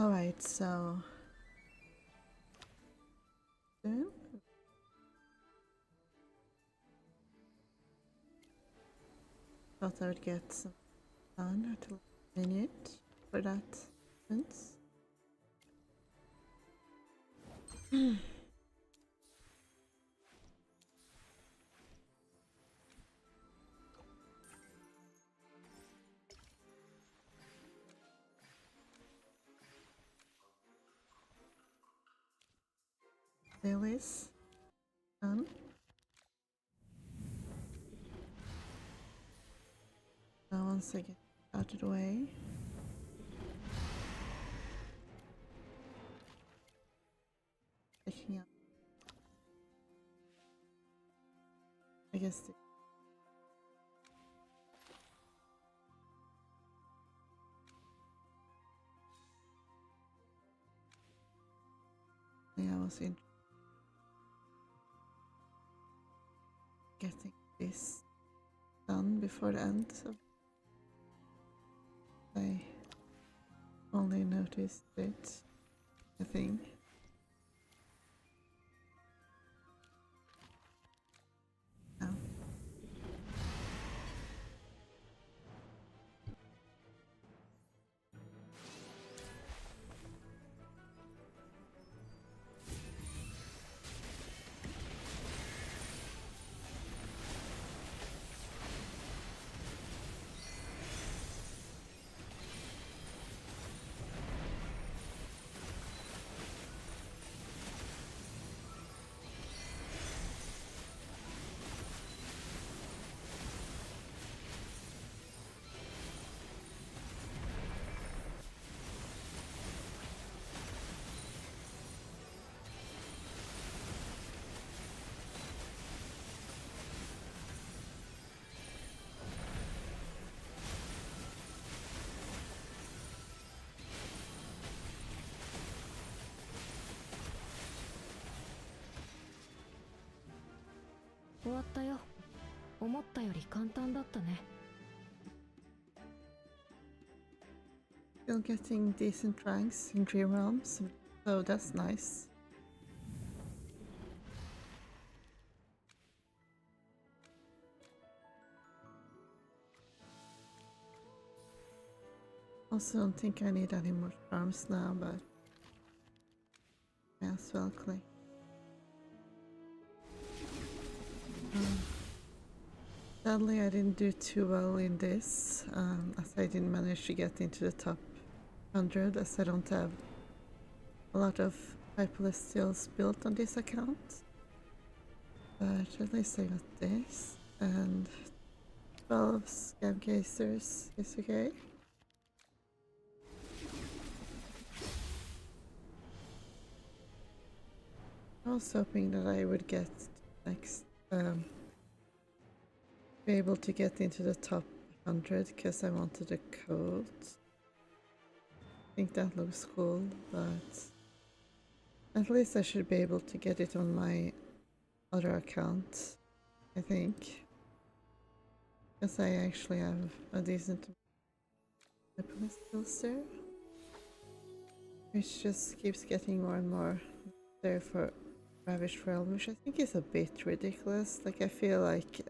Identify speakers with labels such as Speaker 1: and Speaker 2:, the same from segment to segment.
Speaker 1: Alright, so soon. Thought I would get some done at a minute for that happens. Lilies done. Now once I get out of the way. Picking up. I guess I was in getting this done before the end of I only noticed it, I think. Now.
Speaker 2: 終わったよ。思ったより簡単だったね。
Speaker 1: Still getting decent ranks in Dream Realms, so that's nice. Also don't think I need any more charms now, but may as well claim. Sadly I didn't do too well in this, as I didn't manage to get into the top 100, as I don't have a lot of Hypercelestials built on this account. But at least I got this, and 12 scam casers is okay. I was hoping that I would get next, be able to get into the top 100 because I wanted a code. I think that looks cool, but at least I should be able to get it on my other account, I think. Because I actually have a decent skills there. Which just keeps getting more and more there for Ravished Realm, which I think is a bit ridiculous. Like, I feel like,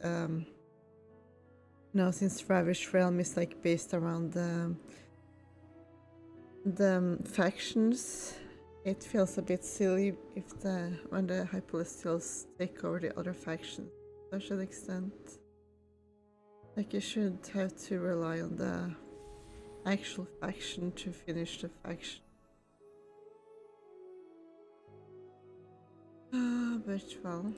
Speaker 1: since Ravished Realm is like based around the factions, it feels a bit silly if when the Hypercelestials take over the other factions to such an extent. Like, you should have to rely on the actual faction to finish the faction. But well.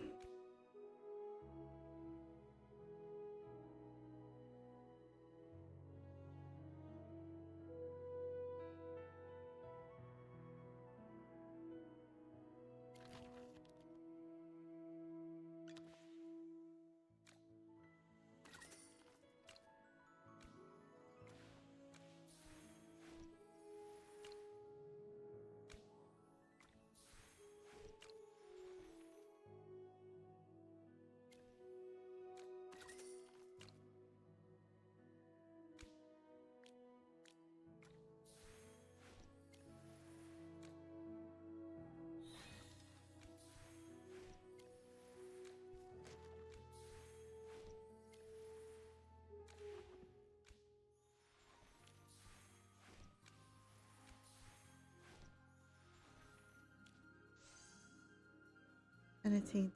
Speaker 1: Anything.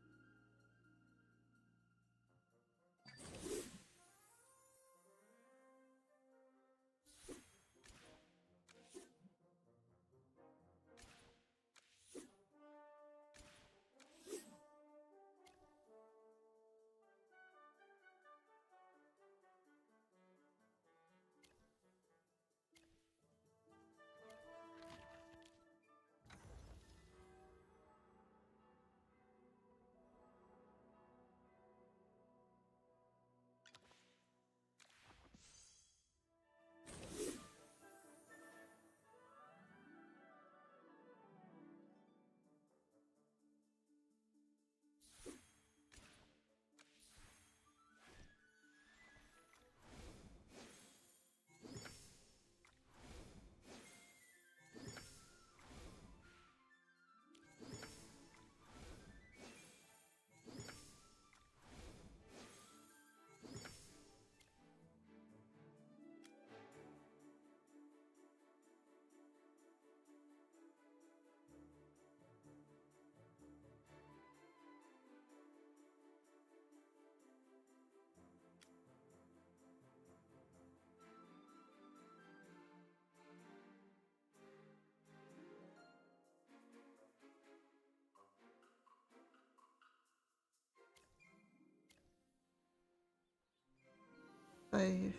Speaker 1: I,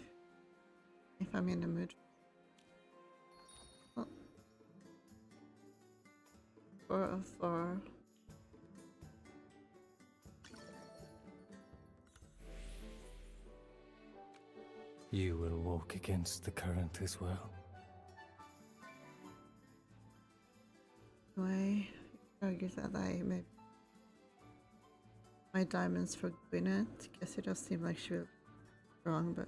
Speaker 1: if I'm in the mood. Oh. 4 of 4.
Speaker 3: You will walk against the current as well.
Speaker 1: I argue that I maybe my diamonds for Gwyneth. Guess it does seem like she will be wrong, but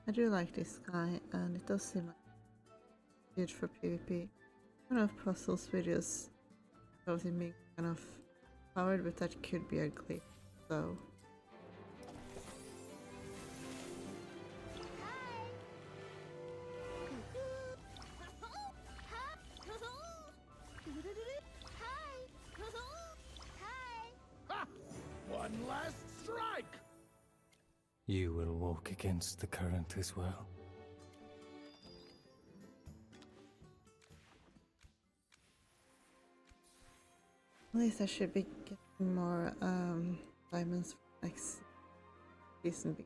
Speaker 1: I do like this guy, and it does seem like good for PvP. Kind of puzzles videos of him being kind of powered, but that could be ugly. So
Speaker 4: One last strike!
Speaker 3: You will walk against the current as well.
Speaker 1: at least I should be getting more diamonds for next season.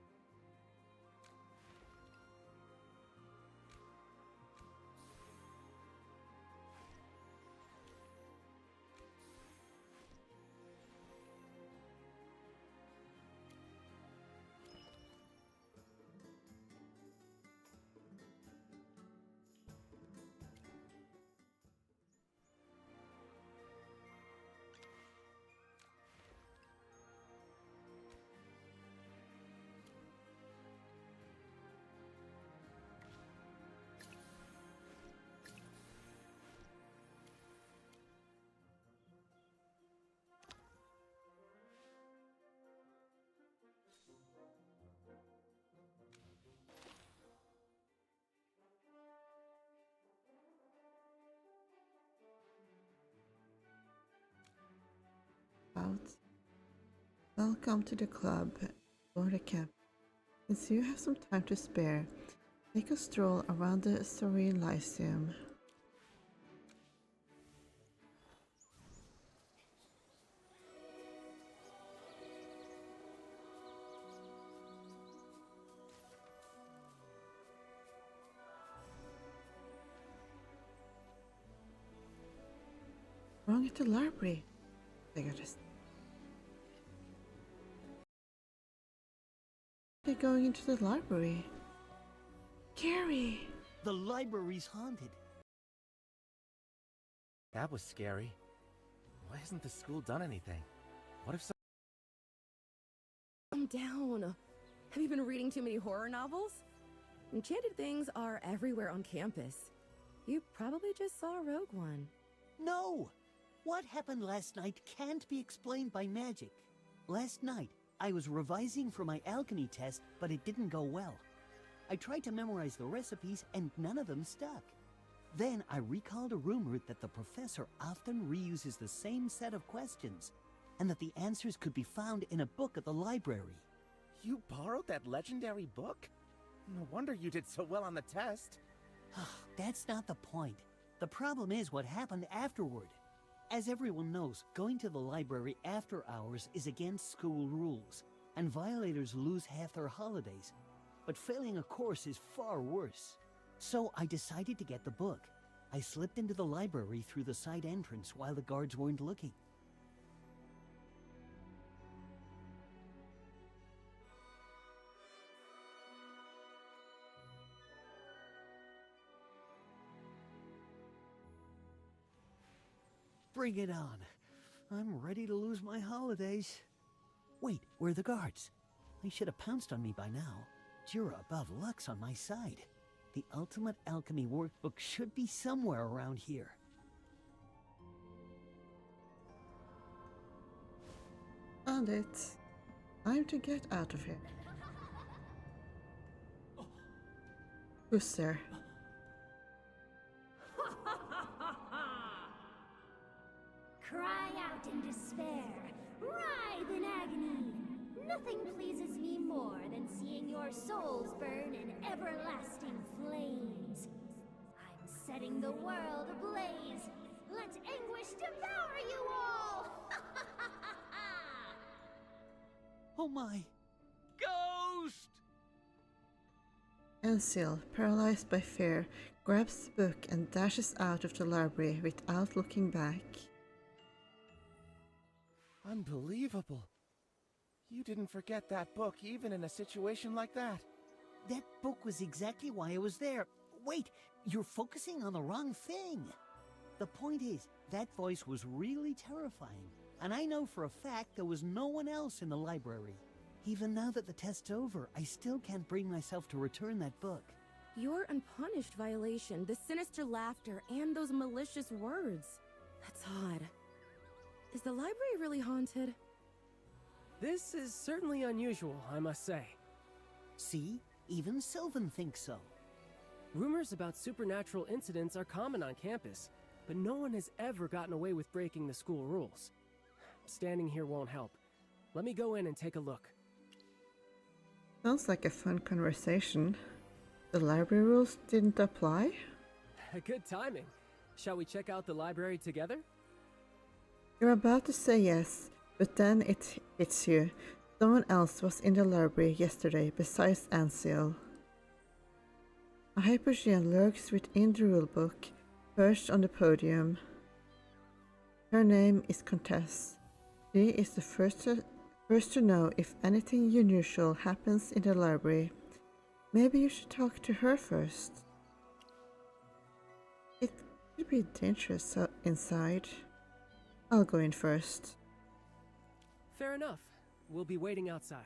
Speaker 1: Out. Welcome to the club, or the camp. Since you have some time to spare, take a stroll around the Serene Lyceum. Wrong at the library. They got us. They're going into the library. Gary!
Speaker 5: The library's haunted.
Speaker 4: That was scary. Why hasn't the school done anything? What if some...
Speaker 6: Calm down. Have you been reading too many horror novels? Enchanted things are everywhere on campus. You probably just saw a rogue one.
Speaker 5: No! What happened last night can't be explained by magic. Last night, I was revising for my alchemy test, but it didn't go well. I tried to memorize the recipes, and none of them stuck. Then I recalled a rumor that the professor often reuses the same set of questions, and that the answers could be found in a book at the library.
Speaker 4: You borrowed that legendary book? No wonder you did so well on the test.
Speaker 5: That's not the point. The problem is what happened afterward. As everyone knows, going to the library after hours is against school rules, and violators lose half their holidays. But failing a course is far worse. So I decided to get the book. I slipped into the library through the side entrance while the guards weren't looking. Bring it on. I'm ready to lose my holidays. Wait, where are the guards? They should have pounced on me by now. Jura above luck's on my side. The Ultimate Alchemy workbook should be somewhere around here.
Speaker 1: Found it. Time to get out of here. Who's there?
Speaker 7: Cry out in despair, writhe in agony. Nothing pleases me more than seeing your souls burn in everlasting flames. I'm setting the world ablaze. Let anguish devour you all!
Speaker 5: Oh my!
Speaker 4: Ghost!
Speaker 1: Ansel, paralyzed by fear, grabs the book and dashes out of the library without looking back.
Speaker 4: Unbelievable. You didn't forget that book even in a situation like that.
Speaker 5: That book was exactly why I was there. Wait, you're focusing on the wrong thing. The point is, that voice was really terrifying. And I know for a fact there was no one else in the library. Even now that the test's over, I still can't bring myself to return that book.
Speaker 6: Your unpunished violation, the sinister laughter, and those malicious words. That's odd. Is the library really haunted?
Speaker 8: This is certainly unusual, I must say.
Speaker 5: See? Even Sylvan thinks so.
Speaker 8: Rumors about supernatural incidents are common on campus, but no one has ever gotten away with breaking the school rules. Standing here won't help. Let me go in and take a look.
Speaker 1: Sounds like a fun conversation. The library rules didn't apply?
Speaker 8: Good timing. Shall we check out the library together?
Speaker 1: You're about to say yes, but then it hits you. Someone else was in the library yesterday besides Ansel. A Hypogean lurks within the rulebook, perched on the podium. Her name is Countess. She is the first to know if anything unusual happens in the library. Maybe you should talk to her first. It could be dangerous inside. I'll go in first.
Speaker 8: Fair enough. We'll be waiting outside.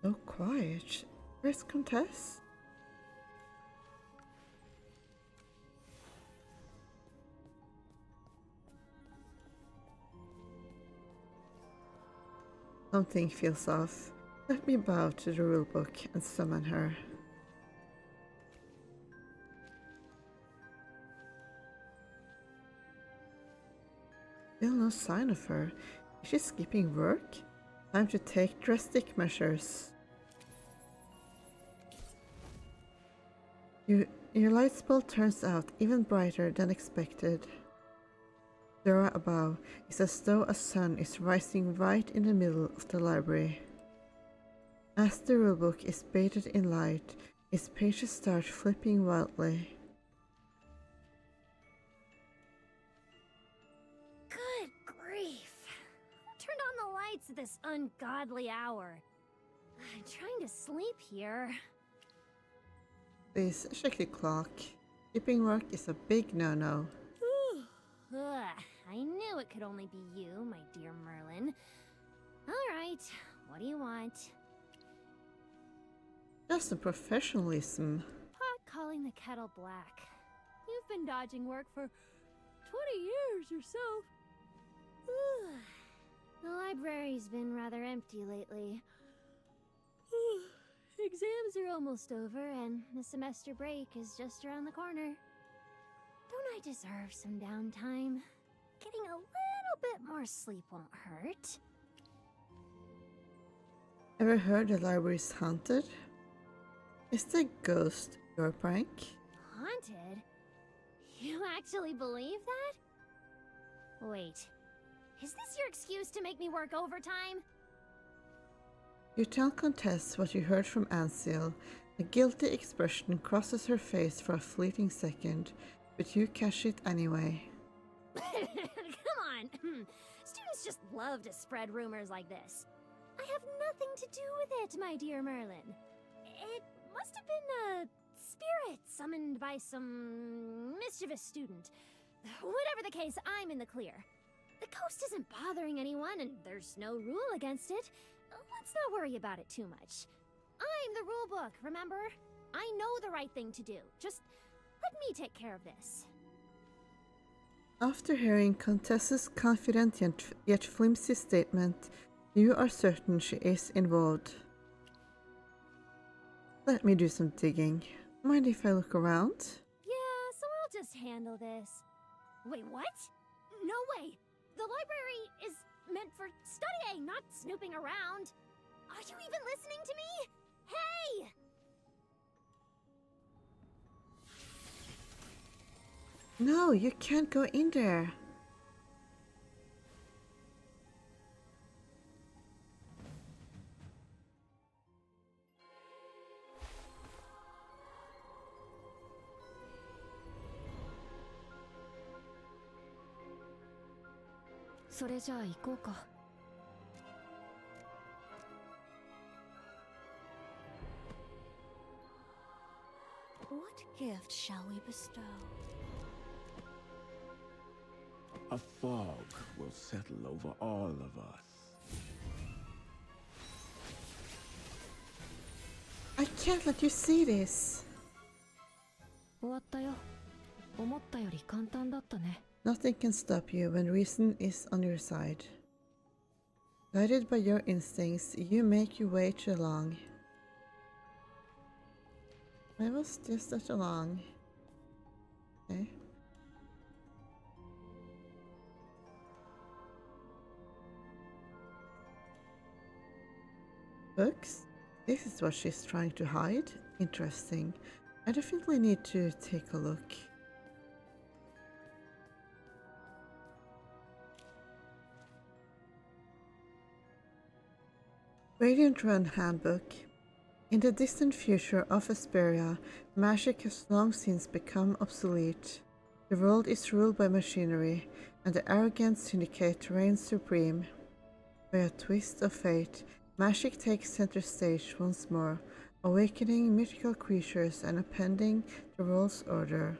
Speaker 1: So quiet. Where's Countess? Something feels off. Let me bow to the rulebook and summon her. Still no sign of her. Is she skipping work? Time to take drastic measures. Your light spell turns out even brighter than expected. The aura above is as though a sun is rising right in the middle of the library. As the rulebook is bathed in light, its pages start flipping wildly.
Speaker 7: Good grief. Who turned on the lights at this ungodly hour? I'm trying to sleep here.
Speaker 1: Please check the clock. Skipping work is a big no-no.
Speaker 7: Ugh, I knew it could only be you, my dear Merlin. Alright, what do you want?
Speaker 1: Just the professionalism.
Speaker 7: Pot calling the kettle black. You've been dodging work for 20 years yourself. The library's been rather empty lately. Exams are almost over, and the semester break is just around the corner. Don't I deserve some downtime? Getting a little bit more sleep won't hurt.
Speaker 1: Ever heard the library's haunted? Is the ghost your prank?
Speaker 7: Haunted? You actually believe that? Wait, is this your excuse to make me work overtime?
Speaker 1: You tell Countess what you heard from Ansil. A guilty expression crosses her face for a fleeting second, but you catch it anyway.
Speaker 7: Come on! Students just love to spread rumors like this. I have nothing to do with it, my dear Merlin. It must have been a spirit summoned by some mischievous student. Whatever the case, I'm in the clear. The ghost isn't bothering anyone, and there's no rule against it. Let's not worry about it too much. I'm the rule book, remember? I know the right thing to do. Just let me take care of this.
Speaker 1: After hearing Countess's confident yet flimsy statement, you are certain she is involved. Let me do some digging. Mind if I look around?
Speaker 7: Yeah, so I'll just handle this. Wait, what? No way! The library is meant for studying, not snooping around. Are you even listening to me? Hey!
Speaker 1: No, you can't go in there.
Speaker 7: What gift shall we bestow?
Speaker 9: A fog will settle over all of us.
Speaker 1: I can't let you see this.
Speaker 2: 終わったよ。思ったより簡単だったね。
Speaker 1: Nothing can stop you when reason is on your side. Guided by your instincts, you make your way to along. I was just at along. Okay. Books? This is what she's trying to hide? Interesting. I definitely need to take a look. Radiant Run Handbook. In the distant future of Asperia, magic has long since become obsolete. The world is ruled by machinery, and the arrogant syndicate reigns supreme. By a twist of fate, magic takes center stage once more, awakening mythical creatures and upending the world's order.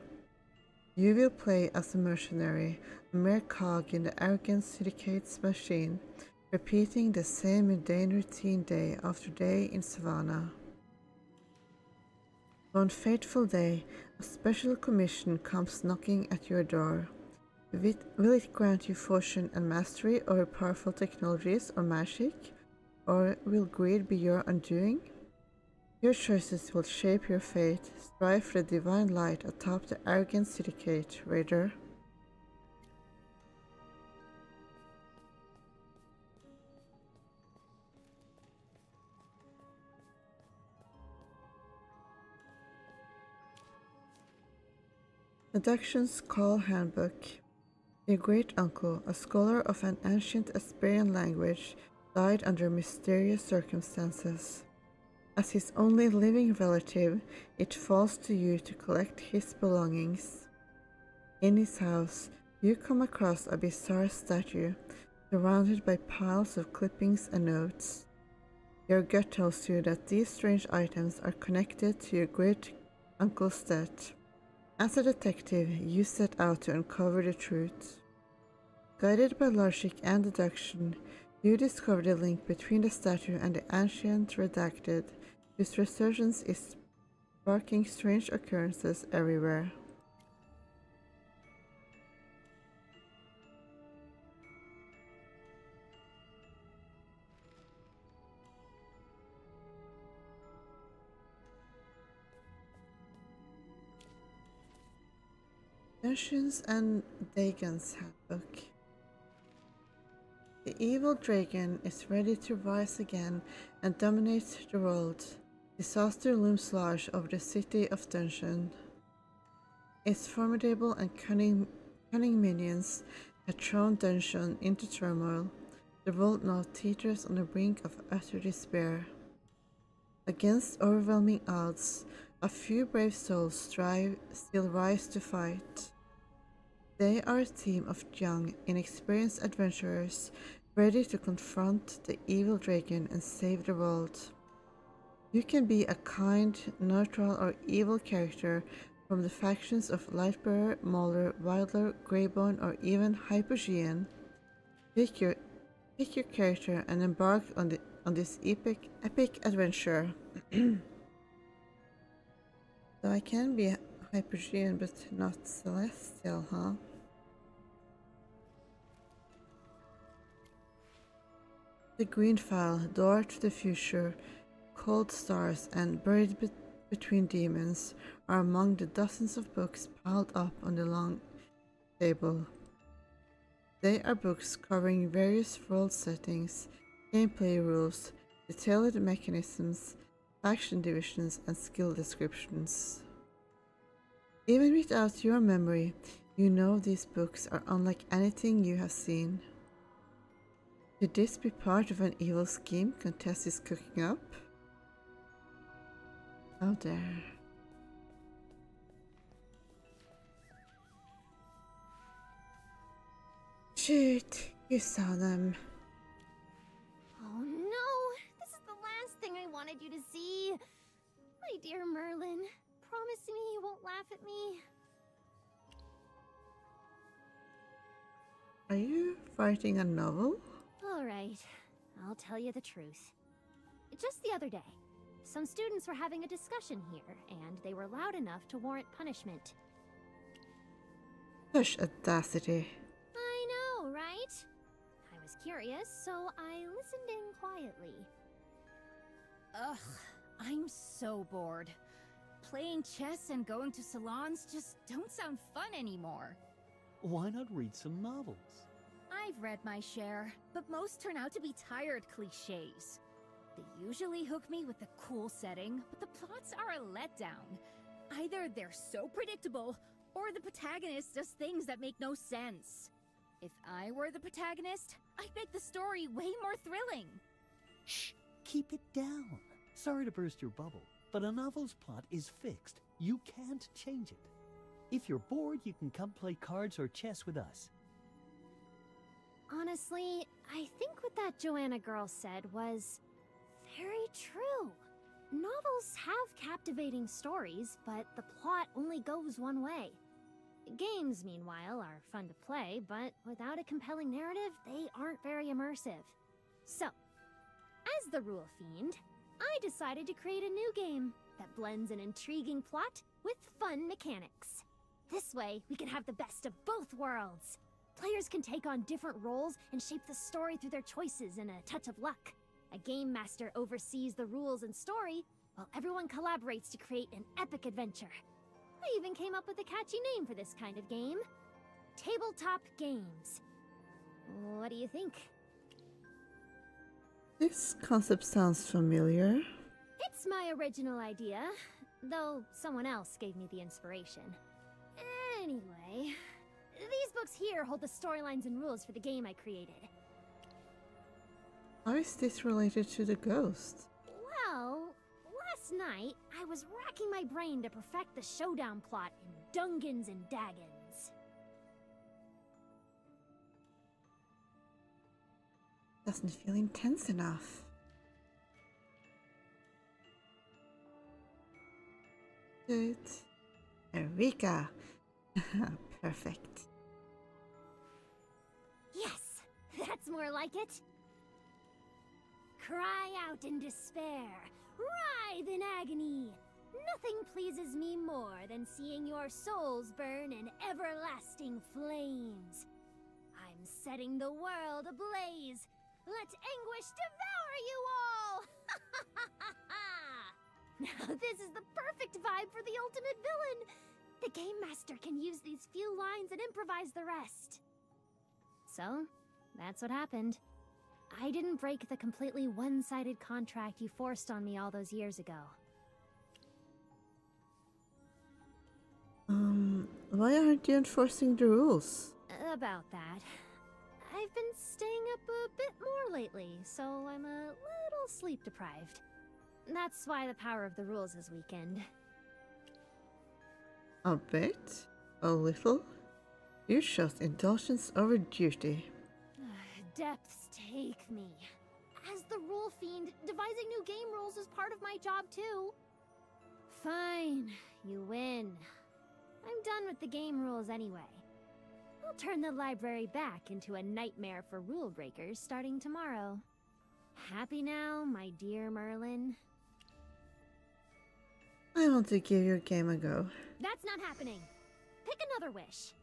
Speaker 1: You will play as a mercenary, a mere cog in the arrogant syndicate's machine, repeating the same mundane routine day after day in Savannah. One fateful day, a special commission comes knocking at your door. Will it grant you fortune and mastery over powerful technologies or magic? Or will greed be your undoing? Your choices will shape your fate. Strive for the divine light atop the arrogant syndicate, Raider. Deductions Call Handbook. Your great-uncle, a scholar of an ancient Asperian language, died under mysterious circumstances. As his only living relative, it falls to you to collect his belongings. In his house, you come across a bizarre statue, surrounded by piles of clippings and notes. Your gut tells you that these strange items are connected to your great-uncle's death. As a detective, you set out to uncover the truth. Guided by logic and deduction, you discover the link between the statue and the ancient redacted, whose resurgence is sparking strange occurrences everywhere. Dungeons and Dragons Handbook. The evil dragon is ready to rise again and dominate the world. Disaster looms large over the city of Dungeon. Its formidable and cunning minions have thrown Dungeon into turmoil. The world now teeters on the brink of utter despair. Against overwhelming odds, a few brave souls still rise to fight. They are a team of young, inexperienced adventurers ready to confront the evil dragon and save the world. You can be a kind, neutral, or evil character from the factions of Lightbearer, Mauler, Wilder, Greyborn, or even Hypogean. Pick your character and embark on this epic adventure. So I can be Hypogean but not Celestial, huh? The Green File, Door to the Future, Cold Stars, and Buried Between Demons are among the dozens of books piled up on the long table. They are books covering various world settings, gameplay rules, detailed mechanisms, faction divisions, and skill descriptions. Even without your memory, you know these books are unlike anything you have seen. Could this be part of an evil scheme Contest is cooking up? Oh there. Shoot, you saw them.
Speaker 7: Oh no! This is the last thing I wanted you to see! My dear Merlin, promise me you won't laugh at me.
Speaker 1: Are you writing a novel?
Speaker 7: Alright, I'll tell you the truth. Just the other day, some students were having a discussion here, and they were loud enough to warrant punishment.
Speaker 1: Hush, audacity.
Speaker 7: I know, right? I was curious, so I listened in quietly.
Speaker 10: Ugh, I'm so bored. Playing chess and going to salons just don't sound fun anymore.
Speaker 5: Why not read some novels?
Speaker 10: I've read my share, but most turn out to be tired cliches. They usually hook me with the cool setting, but the plots are a letdown. Either they're so predictable, or the protagonist does things that make no sense. If I were the protagonist, I'd make the story way more thrilling.
Speaker 5: Shh! Keep it down. Sorry to burst your bubble, but a novel's plot is fixed. You can't change it. If you're bored, you can come play cards or chess with us.
Speaker 7: Honestly, I think what that Joanna girl said was very true. Novels have captivating stories, but the plot only goes one way. Games, meanwhile, are fun to play, but without a compelling narrative, they aren't very immersive. So, as the Rule Fiend, I decided to create a new game that blends an intriguing plot with fun mechanics. This way, we can have the best of both worlds. Players can take on different roles and shape the story through their choices and a touch of luck. A game master oversees the rules and story, while everyone collaborates to create an epic adventure. I even came up with a catchy name for this kind of game. Tabletop Games. What do you think?
Speaker 1: This concept sounds familiar.
Speaker 7: It's my original idea, though someone else gave me the inspiration. Anyway, these books here hold the storylines and rules for the game I created.
Speaker 1: How is this related to the ghost?
Speaker 7: Well, last night I was racking my brain to perfect the showdown plot in Dungans and Daggins.
Speaker 1: Doesn't feel intense enough. Good. Eureka! Perfect.
Speaker 7: Yes, that's more like it. Cry out in despair, writhe in agony. Nothing pleases me more than seeing your souls burn in everlasting flames. I'm setting the world ablaze. Let anguish devour you all! Now this is the perfect vibe for the ultimate villain. The Game Master can use these few lines and improvise the rest.
Speaker 2: So, that's what happened. I didn't break the completely one-sided contract you forced on me all those years ago.
Speaker 1: Why aren't you enforcing the rules?
Speaker 2: About that. I've been staying up a bit more lately, so I'm a little sleep deprived. That's why the power of the rules is weakened.
Speaker 1: A bit? A little? You chose indulgence over duty.
Speaker 2: Depths take me. As the rule fiend, devising new game rules is part of my job too. Fine, you win. I'm done with the game rules anyway. I'll turn the library back into a nightmare for rule breakers starting tomorrow. Happy now, my dear Merlin?
Speaker 1: I want to give your game a go.
Speaker 2: That's not happening. Pick another wish.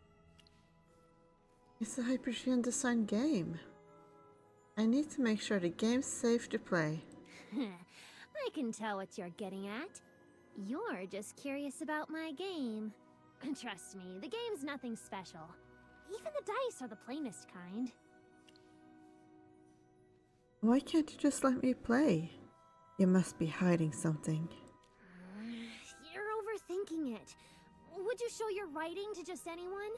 Speaker 1: It's a Hypergean design game. I need to make sure the game's safe to play.
Speaker 2: I can tell what you're getting at. You're just curious about my game. Trust me, the game's nothing special. Even the dice are the plainest kind.
Speaker 1: Why can't you just let me play? You must be hiding something.
Speaker 2: You're overthinking it. Would you show your writing to just anyone?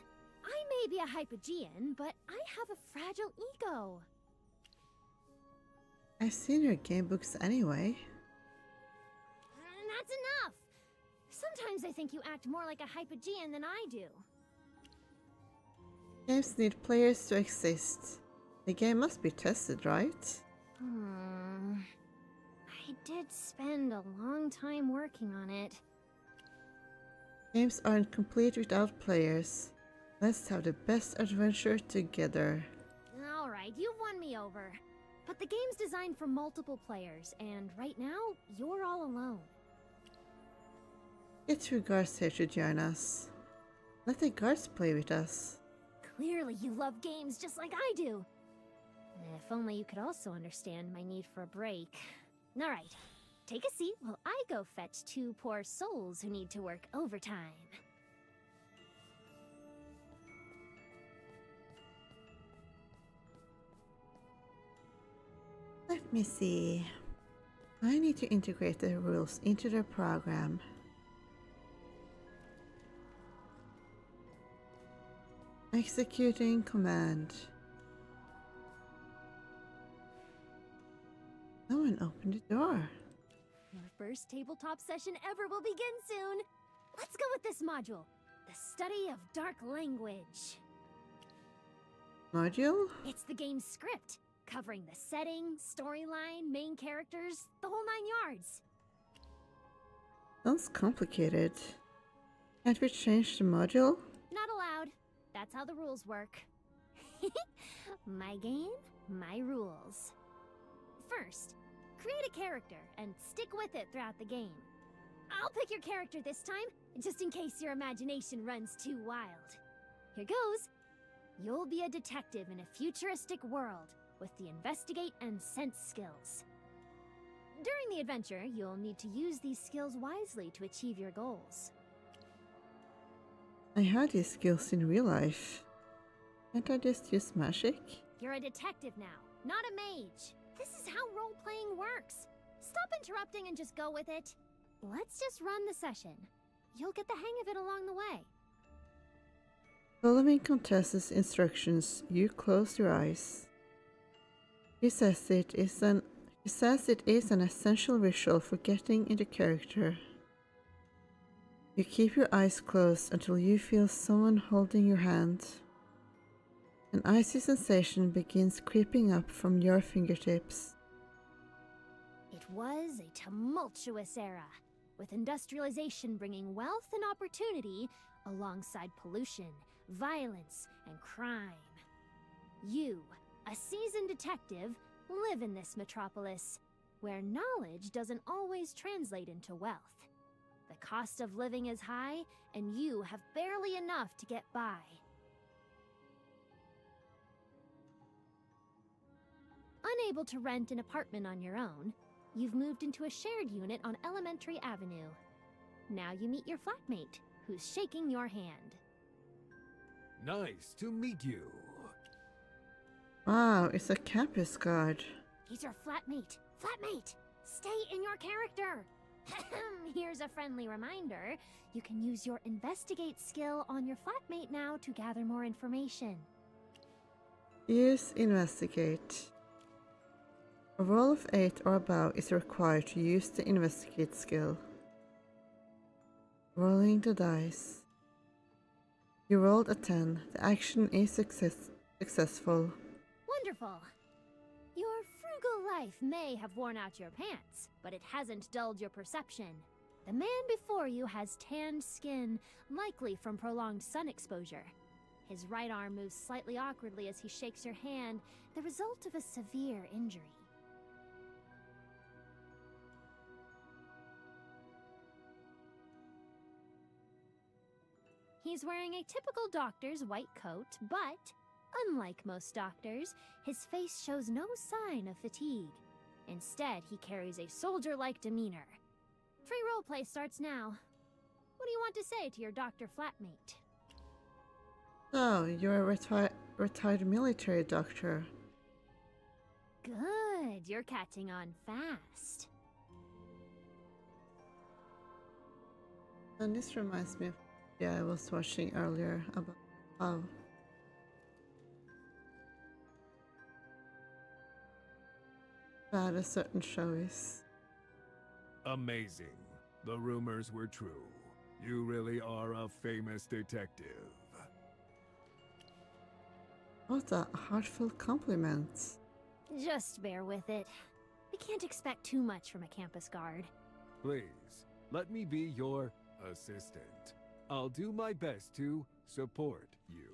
Speaker 2: I may be a Hypogean, but I have a fragile ego.
Speaker 1: I've seen your game books anyway.
Speaker 2: That's enough! Sometimes I think you act more like a Hypogean than I do.
Speaker 1: Games need players to exist. The game must be tested, right?
Speaker 2: I did spend a long time working on it.
Speaker 1: Games aren't complete without players. Let's have the best adventure together.
Speaker 2: Alright, you've won me over. But the game's designed for multiple players, and right now, you're all alone.
Speaker 1: Get 2 guards here to join us. Let the guards play with us.
Speaker 2: Clearly you love games just like I do. If only you could also understand my need for a break. Alright, take a seat while I go fetch 2 poor souls who need to work overtime.
Speaker 1: Let me see. I need to integrate the rules into the program. Executing command. Someone opened the door.
Speaker 2: Your first tabletop session ever will begin soon. Let's go with this module. The study of dark language.
Speaker 1: Module?
Speaker 2: It's the game's script, covering the setting, storyline, main characters, the whole 9 yards.
Speaker 1: Sounds complicated. Can't we change the module?
Speaker 2: Not allowed. That's how the rules work. My game, my rules. First, create a character and stick with it throughout the game. I'll pick your character this time, just in case your imagination runs too wild. Here goes. You'll be a detective in a futuristic world with the investigate and sense skills. During the adventure, you'll need to use these skills wisely to achieve your goals.
Speaker 1: I had these skills in real life. Can't I just use magic?
Speaker 2: You're a detective now, not a mage. This is how role-playing works. Stop interrupting and just go with it. Let's just run the session. You'll get the hang of it along the way.
Speaker 1: Following contestant's instructions, you close your eyes. He says it is an essential ritual for getting into character. You keep your eyes closed until you feel someone holding your hand. An icy sensation begins creeping up from your fingertips.
Speaker 2: It was a tumultuous era, with industrialization bringing wealth and opportunity alongside pollution, violence, and crime. You, a seasoned detective, live in this metropolis, where knowledge doesn't always translate into wealth. The cost of living is high, and you have barely enough to get by. Unable to rent an apartment on your own, you've moved into a shared unit on Elementary Avenue. Now you meet your flatmate, who's shaking your hand.
Speaker 11: Nice to meet you.
Speaker 1: Wow, it's a campus guard.
Speaker 2: He's your flatmate. Flatmate! Stay in your character! Here's a friendly reminder. You can use your investigate skill on your flatmate now to gather more information.
Speaker 1: Use investigate. A roll of 8 or above is required to use the investigate skill. Rolling the dice. You rolled a 10. The action is successful.
Speaker 2: Wonderful! Your frugal life may have worn out your pants, but it hasn't dulled your perception. The man before you has tanned skin, likely from prolonged sun exposure. His right arm moves slightly awkwardly as he shakes your hand, the result of a severe injury. He's wearing a typical doctor's white coat, but unlike most doctors, his face shows no sign of fatigue. Instead, he carries a soldier-like demeanor. Free roleplay starts now. What do you want to say to your doctor flatmate?
Speaker 1: So, you're a retired military doctor.
Speaker 2: Good, you're catching on fast.
Speaker 1: And this reminds me of I was watching earlier about how bad a certain show is.
Speaker 11: Amazing. The rumors were true. You really are a famous detective.
Speaker 1: What a heartfelt compliment.
Speaker 2: Just bear with it. We can't expect too much from a campus guard.
Speaker 11: Please, let me be your assistant. I'll do my best to support you.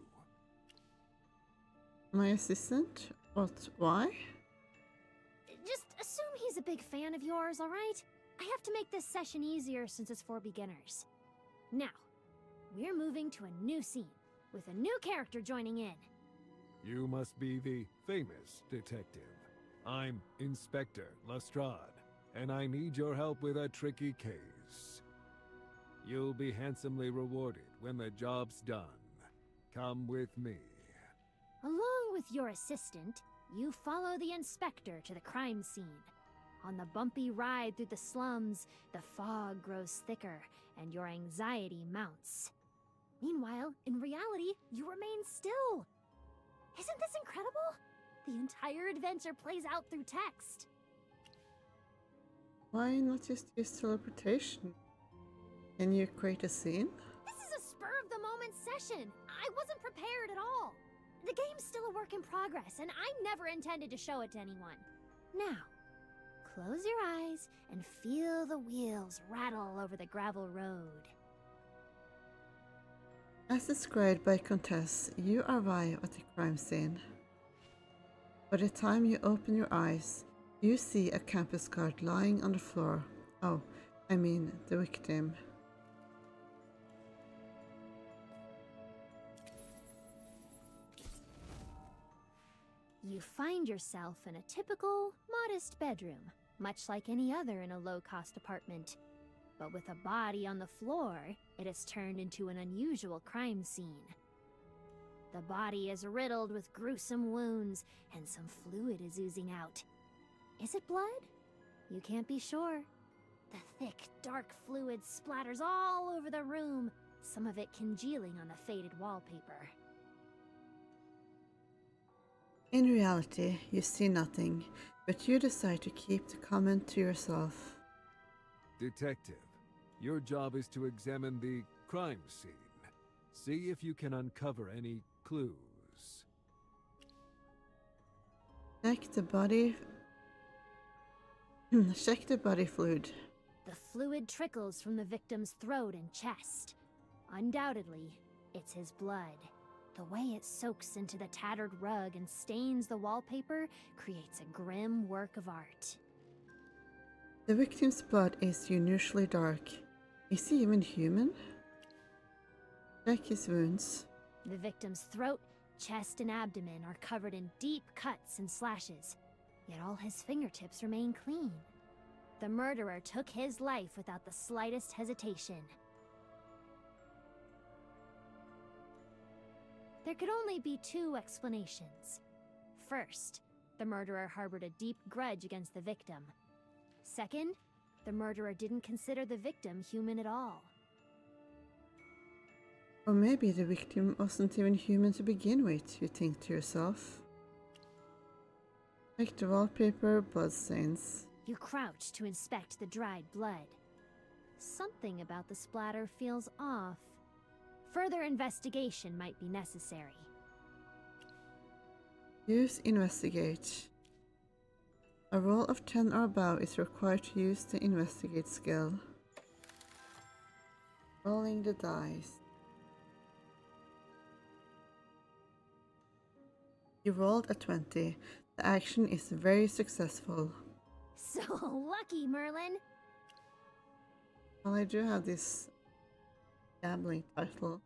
Speaker 1: My assistant? What? Why?
Speaker 2: Just assume he's a big fan of yours, alright? I have to make this session easier since it's for beginners. Now, we're moving to a new scene, with a new character joining in.
Speaker 11: You must be the famous detective. I'm Inspector Lestrade, and I need your help with a tricky case. You'll be handsomely rewarded when the job's done. Come with me.
Speaker 2: Along with your assistant, you follow the inspector to the crime scene. On the bumpy ride through the slums, the fog grows thicker and your anxiety mounts. Meanwhile, in reality, you remain still. Isn't this incredible? The entire adventure plays out through text.
Speaker 1: Why not just use teleportation? Can you create a scene?
Speaker 2: This is a spur-of-the-moment session. I wasn't prepared at all. The game's still a work in progress, and I never intended to show it to anyone. Now, close your eyes and feel the wheels rattle over the gravel road.
Speaker 1: As described by Countess, you arrive at the crime scene. By the time you open your eyes, you see a campus guard lying on the floor. Oh, I mean the victim.
Speaker 2: You find yourself in a typical, modest bedroom, much like any other in a low-cost apartment. But with a body on the floor, it has turned into an unusual crime scene. The body is riddled with gruesome wounds, and some fluid is oozing out. Is it blood? You can't be sure. The thick, dark fluid splatters all over the room, some of it congealing on the faded wallpaper.
Speaker 1: In reality, you see nothing, but you decide to keep the comment to yourself.
Speaker 11: Detective, your job is to examine the crime scene. See if you can uncover any clues.
Speaker 1: Check the body fluid.
Speaker 2: The fluid trickles from the victim's throat and chest. Undoubtedly, it's his blood. The way it soaks into the tattered rug and stains the wallpaper creates a grim work of art.
Speaker 1: The victim's blood is unusually dark. Is he even human? Check his wounds.
Speaker 2: The victim's throat, chest, and abdomen are covered in deep cuts and slashes, yet all his fingertips remain clean. The murderer took his life without the slightest hesitation. There could only be two explanations. First, the murderer harbored a deep grudge against the victim. Second, the murderer didn't consider the victim human at all.
Speaker 1: Or maybe the victim wasn't even human to begin with, you think to yourself. Like the wallpaper, bloodstains.
Speaker 2: You crouch to inspect the dried blood. Something about the splatter feels off. Further investigation might be necessary.
Speaker 1: Use investigate. A roll of 10 or above is required to use the investigate skill. Rolling the dice. You rolled a 20. The action is very successful.
Speaker 2: So lucky, Merlin!
Speaker 1: Well, I do have this gambling title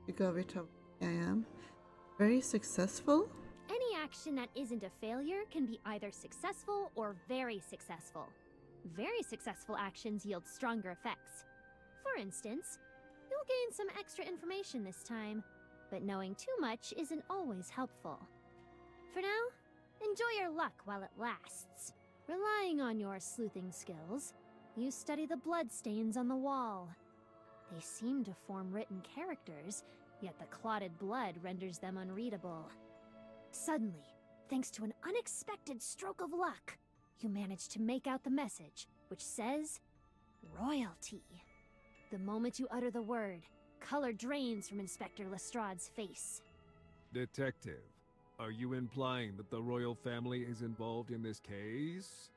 Speaker 1: to go with how I am. Very successful?
Speaker 2: Any action that isn't a failure can be either successful or very successful. Very successful actions yield stronger effects. For instance, you'll gain some extra information this time, but knowing too much isn't always helpful. For now, enjoy your luck while it lasts. Relying on your sleuthing skills, you study the bloodstains on the wall. They seem to form written characters, yet the clotted blood renders them unreadable. Suddenly, thanks to an unexpected stroke of luck, you manage to make out the message, which says, royalty. The moment you utter the word, color drains from Inspector Lestrade's face.
Speaker 11: Detective, are you implying that the royal family is involved in this case?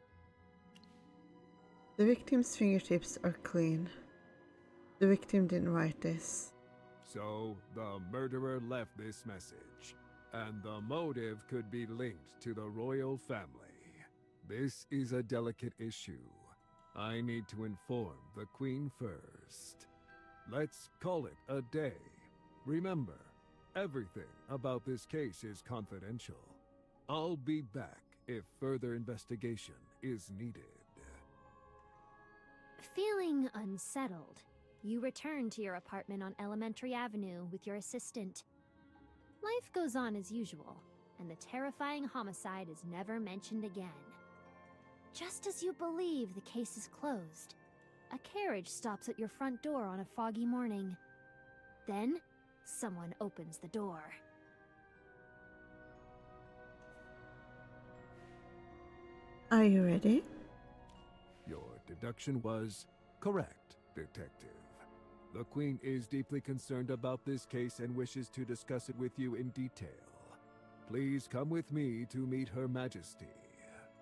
Speaker 1: The victim's fingertips are clean. The victim didn't write this.
Speaker 11: So, the murderer left this message, and the motive could be linked to the royal family. This is a delicate issue. I need to inform the Queen first. Let's call it a day. Remember, everything about this case is confidential. I'll be back if further investigation is needed.
Speaker 2: Feeling unsettled, you return to your apartment on Elementary Avenue with your assistant. Life goes on as usual, and the terrifying homicide is never mentioned again. Just as you believe the case is closed, a carriage stops at your front door on a foggy morning. Then, someone opens the door.
Speaker 1: Are you ready?
Speaker 11: Your deduction was correct, Detective. The Queen is deeply concerned about this case and wishes to discuss it with you in detail. Please come with me to meet Her Majesty.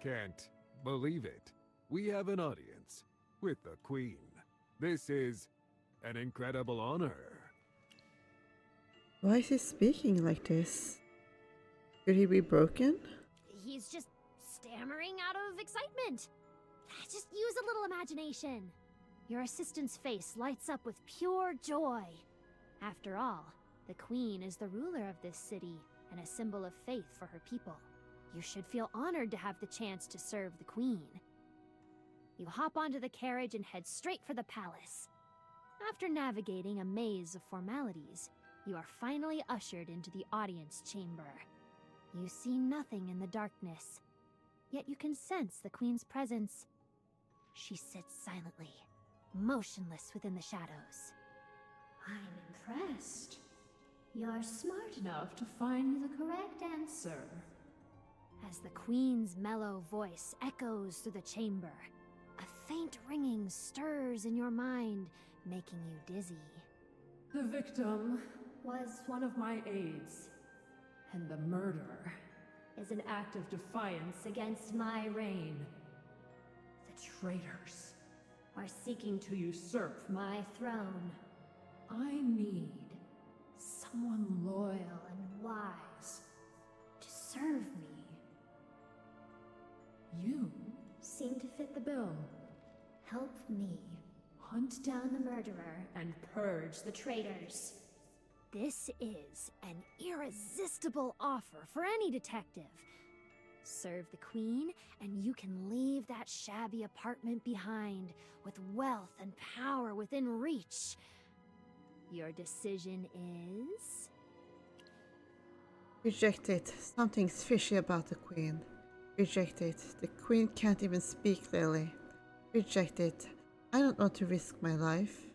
Speaker 11: Can't believe it. We have an audience with the Queen. This is an incredible honor.
Speaker 1: Why is he speaking like this? Could he be broken?
Speaker 2: He's just stammering out of excitement. Just use a little imagination. Your assistant's face lights up with pure joy. After all, the Queen is the ruler of this city and a symbol of faith for her people. You should feel honored to have the chance to serve the Queen. You hop onto the carriage and head straight for the palace. After navigating a maze of formalities, you are finally ushered into the audience chamber. You see nothing in the darkness, yet you can sense the Queen's presence. She sits silently, motionless within the shadows.
Speaker 7: I'm impressed. You're smart enough to find the correct answer.
Speaker 2: As the Queen's mellow voice echoes through the chamber, a faint ringing stirs in your mind, making you dizzy.
Speaker 12: The victim was one of my aides, and the murder is an act of defiance against my reign. The traitors are seeking to usurp my throne. I need someone loyal and wise to serve me. You seem to fit the bill.
Speaker 7: Help me
Speaker 12: Hunt down the murderer and purge the traitors.
Speaker 2: This is an irresistible offer for any detective. Serve the Queen, and you can leave that shabby apartment behind, with wealth and power within reach. Your decision is...
Speaker 1: Reject it. Something's fishy about the Queen. Reject it. The Queen can't even speak clearly. Reject it. I don't want to risk my life.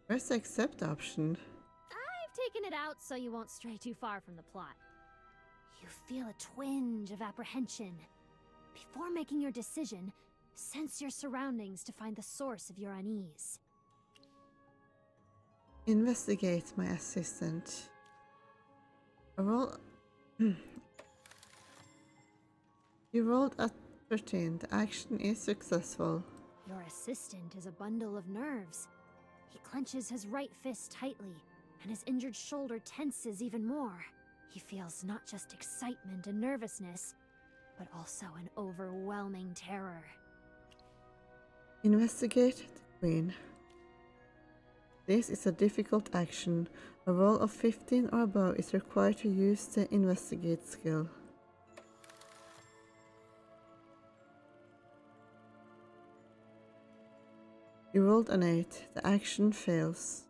Speaker 1: Where's the accept option?
Speaker 2: I've taken it out so you won't stray too far from the plot. You feel a twinge of apprehension. Before making your decision, sense your surroundings to find the source of your unease.
Speaker 1: Investigate, my assistant. A roll. You rolled a 13. The action is successful.
Speaker 2: Your assistant is a bundle of nerves. He clenches his right fist tightly, and his injured shoulder tenses even more. He feels not just excitement and nervousness, but also an overwhelming terror.
Speaker 1: Investigate the Queen. This is a difficult action. A roll of 15 or above is required to use the investigate skill. You rolled an 8. The action fails.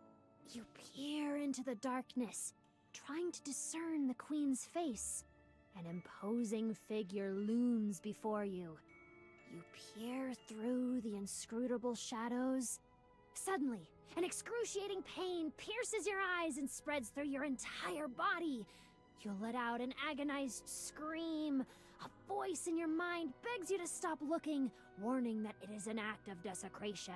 Speaker 2: You peer into the darkness, trying to discern the Queen's face. An imposing figure looms before you. You peer through the inscrutable shadows. Suddenly, an excruciating pain pierces your eyes and spreads through your entire body. You let out an agonized scream. A voice in your mind begs you to stop looking, warning that it is an act of desecration.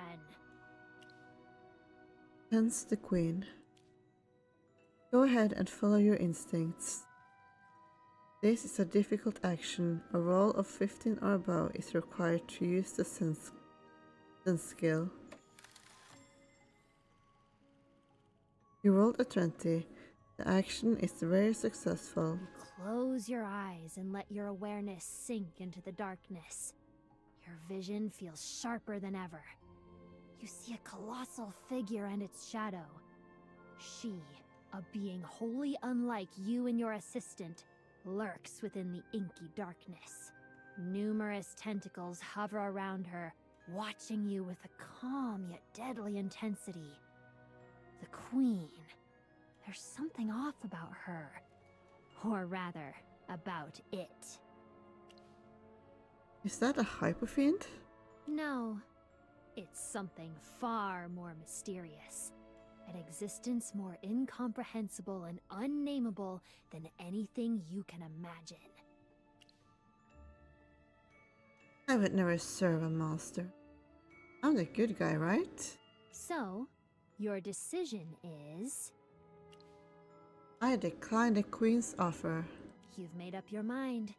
Speaker 1: Hence the Queen. Go ahead and follow your instincts. This is a difficult action. A roll of 15 or above is required to use the sense skill. You rolled a 20. The action is very successful.
Speaker 2: Close your eyes and let your awareness sink into the darkness. Your vision feels sharper than ever. You see a colossal figure and its shadow. She, a being wholly unlike you and your assistant, lurks within the inky darkness. Numerous tentacles hover around her, watching you with a calm yet deadly intensity. The Queen. There's something off about her. Or rather, about it.
Speaker 1: Is that a hypofiend?
Speaker 2: No. It's something far more mysterious. An existence more incomprehensible and unnameable than anything you can imagine.
Speaker 1: I would never serve a monster. I'm the good guy, right?
Speaker 2: So, your decision is...
Speaker 1: I decline the Queen's offer.
Speaker 2: You've made up your mind.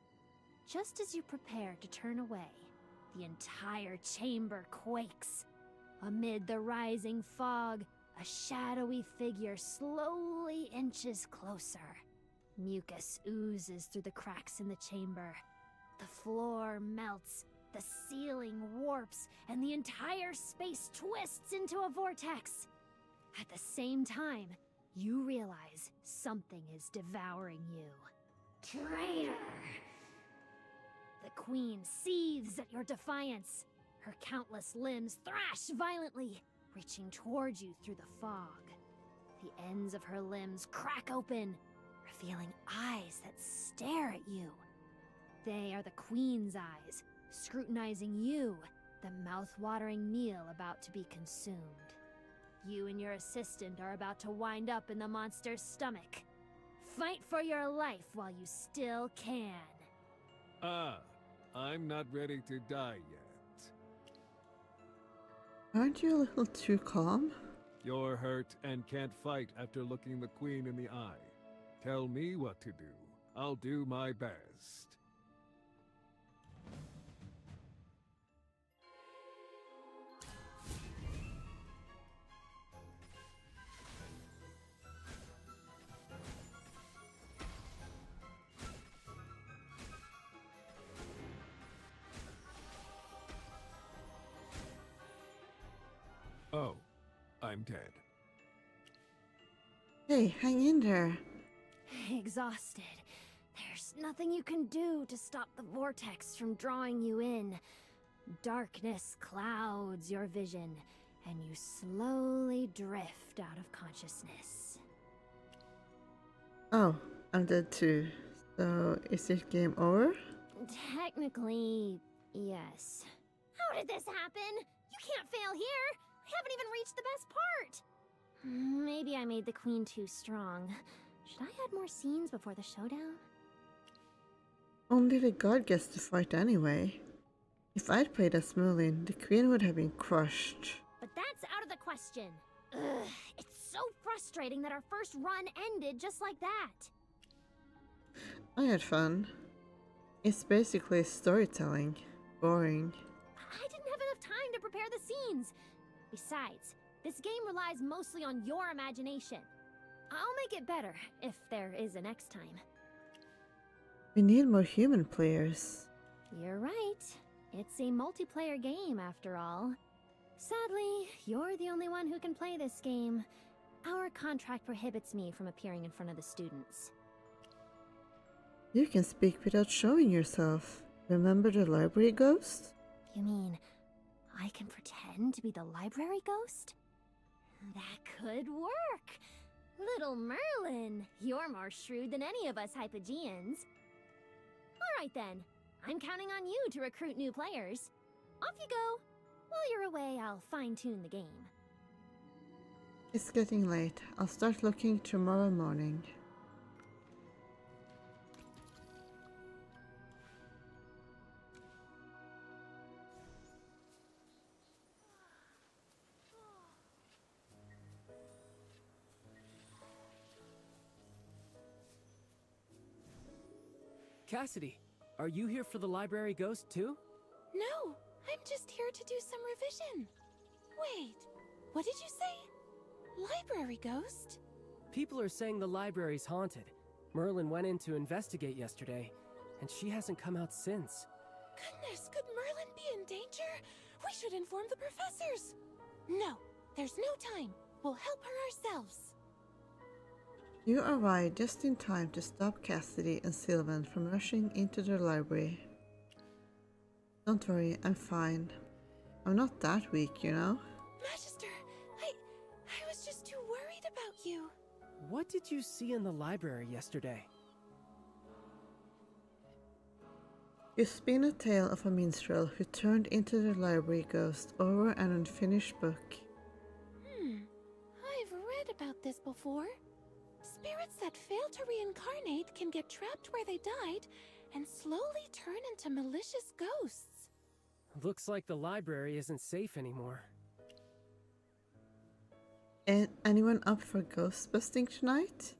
Speaker 2: Just as you prepare to turn away, the entire chamber quakes. Amid the rising fog, a shadowy figure slowly inches closer. Mucus oozes through the cracks in the chamber. The floor melts, the ceiling warps, and the entire space twists into a vortex. At the same time, you realize something is devouring you. Traitor! The Queen seethes at your defiance. Her countless limbs thrash violently, reaching towards you through the fog. The ends of her limbs crack open, revealing eyes that stare at you. They are the Queen's eyes, scrutinizing you, the mouth-watering meal about to be consumed. You and your assistant are about to wind up in the monster's stomach. Fight for your life while you still can.
Speaker 11: I'm not ready to die yet.
Speaker 1: Aren't you a little too calm?
Speaker 11: You're hurt and can't fight after looking the Queen in the eye. Tell me what to do. I'll do my best. Oh, I'm dead.
Speaker 1: Hey, hang in there.
Speaker 2: Exhausted. There's nothing you can do to stop the vortex from drawing you in. Darkness clouds your vision, and you slowly drift out of consciousness.
Speaker 1: Oh, I'm dead too. So, is it game over?
Speaker 2: Technically, yes. How did this happen? You can't fail here! I haven't even reached the best part! Maybe I made the queen too strong. Should I add more scenes before the showdown?
Speaker 1: Only the god gets to fight anyway. If I'd played as Merlin, the queen would have been crushed.
Speaker 2: But that's out of the question. Ugh, it's so frustrating that our first run ended just like that.
Speaker 1: I had fun. It's basically storytelling. Boring.
Speaker 2: I didn't have enough time to prepare the scenes. Besides, this game relies mostly on your imagination. I'll make it better, if there is a next time.
Speaker 1: We need more human players.
Speaker 2: You're right. It's a multiplayer game, after all. Sadly, you're the only one who can play this game. Our contract prohibits me from appearing in front of the students.
Speaker 1: You can speak without showing yourself. Remember the library ghost?
Speaker 2: You mean, I can pretend to be the library ghost? That could work! Little Merlin, you're more shrewd than any of us Hypogeans. Alright then, I'm counting on you to recruit new players. Off you go! While you're away, I'll fine-tune the game.
Speaker 1: It's getting late. I'll start looking tomorrow morning.
Speaker 8: Cassidy, are you here for the library ghost too?
Speaker 6: No, I'm just here to do some revision. Wait, what did you say? Library ghost?
Speaker 8: People are saying the library's haunted. Merlin went in to investigate yesterday, and she hasn't come out since.
Speaker 6: Goodness, could Merlin be in danger? We should inform the professors. No, there's no time. We'll help her ourselves.
Speaker 1: You arrive just in time to stop Cassidy and Sylvan from rushing into the library. Don't worry, I'm fine. I'm not that weak, you know?
Speaker 6: Magister, I was just too worried about you.
Speaker 8: What did you see in the library yesterday?
Speaker 1: You spin a tale of a minstrel who turned into the library ghost over an unfinished book.
Speaker 6: I've read about this before. Spirits that fail to reincarnate can get trapped where they died and slowly turn into malicious ghosts.
Speaker 8: Looks like the library isn't safe anymore.
Speaker 1: Anyone up for ghost busting tonight?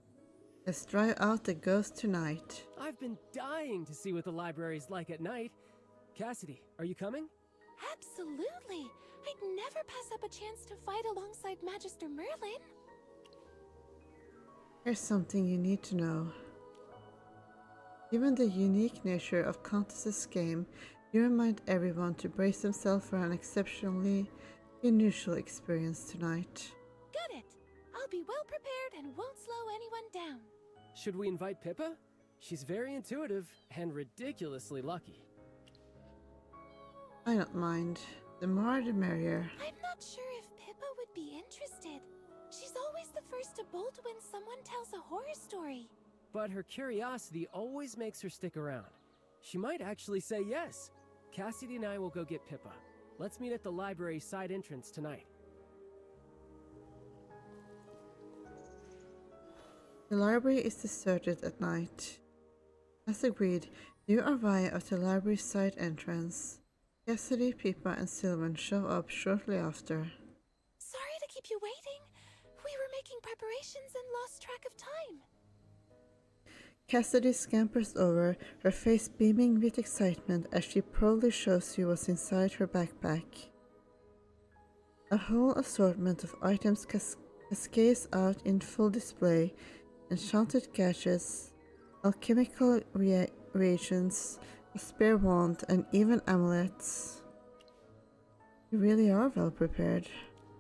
Speaker 1: Let's drive out the ghost tonight.
Speaker 8: I've been dying to see what the library's like at night. Cassidy, are you coming?
Speaker 6: Absolutely! I'd never pass up a chance to fight alongside Magister Merlin.
Speaker 1: Here's something you need to know. Given the unique nature of Countess's game, you remind everyone to brace themselves for an exceptionally unusual experience tonight.
Speaker 6: Got it! I'll be well prepared and won't slow anyone down.
Speaker 8: Should we invite Pippa? She's very intuitive and ridiculously lucky.
Speaker 1: I don't mind. The more the merrier.
Speaker 6: I'm not sure if Pippa would be interested. She's always the first to bolt when someone tells a horror story.
Speaker 8: But her curiosity always makes her stick around. She might actually say yes. Cassidy and I will go get Pippa. Let's meet at the library side entrance tonight.
Speaker 1: The library is deserted at night. As agreed, you arrive at the library side entrance. Cassidy, Pippa, and Sylvan show up shortly after.
Speaker 6: Sorry to keep you waiting. We were making preparations and lost track of time.
Speaker 1: Cassidy scampers over, her face beaming with excitement as she proudly shows you what's inside her backpack. A whole assortment of items cascades out in full display, enchanted gadgets, alchemical reagents, a spare wand, and even amulets. You really are well prepared.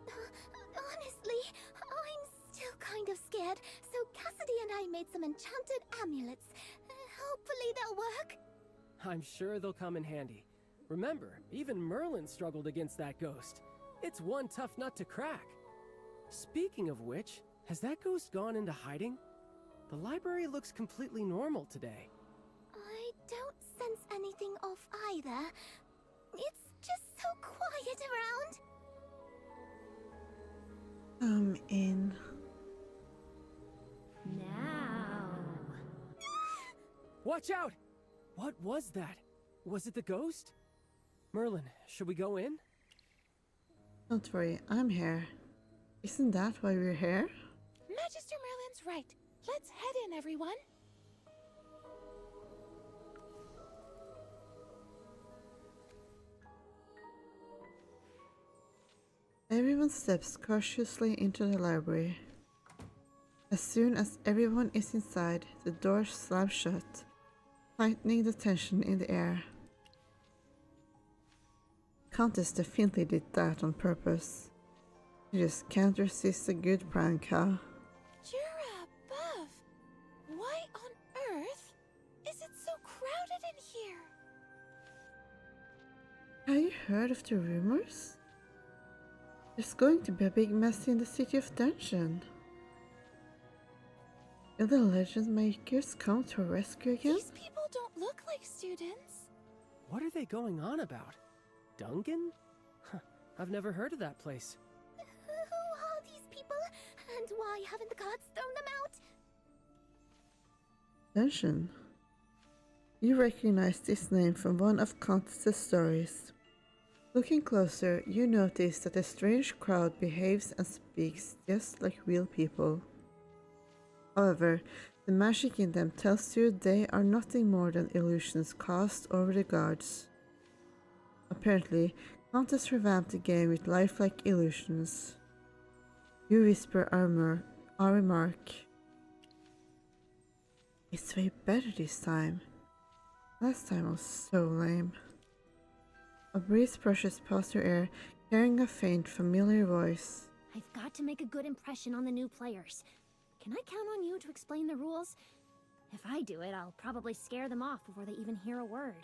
Speaker 7: Honestly, I'm still kind of scared, so Cassidy and I made some enchanted amulets. Hopefully they'll work.
Speaker 8: I'm sure they'll come in handy. Remember, even Merlin struggled against that ghost. It's one tough nut to crack. Speaking of which, has that ghost gone into hiding? The library looks completely normal today.
Speaker 7: I don't sense anything off either. It's just so quiet around.
Speaker 1: I'm in.
Speaker 2: Now.
Speaker 8: Watch out! What was that? Was it the ghost? Merlin, should we go in?
Speaker 1: Don't worry, I'm here. Isn't that why we're here?
Speaker 6: Magister Merlin's right. Let's head in, everyone.
Speaker 1: Everyone steps cautiously into the library. As soon as everyone is inside, the door slams shut, tightening the tension in the air. Countess definitely did that on purpose. You just can't resist a good prank, huh?
Speaker 6: You're above. Why on earth is it so crowded in here?
Speaker 1: Have you heard of the rumors? There's going to be a big mess in the city of Dungeon. Will the legend makers come to our rescue again?
Speaker 6: These people don't look like students.
Speaker 8: What are they going on about? Dungan? Huh, I've never heard of that place.
Speaker 7: Who are these people? And why haven't the gods thrown them out?
Speaker 1: Dungeon. You recognize this name from one of Countess's stories. Looking closer, you notice that a strange crowd behaves and speaks just like real people. However, the magic in them tells you they are nothing more than illusions cast over the guards. Apparently, Countess revamped the game with lifelike illusions. You whisper our remark. It's way better this time. Last time was so lame. A breeze brushes past your ear, carrying a faint, familiar voice.
Speaker 2: I've got to make a good impression on the new players. Can I count on you to explain the rules? If I do it, I'll probably scare them off before they even hear a word.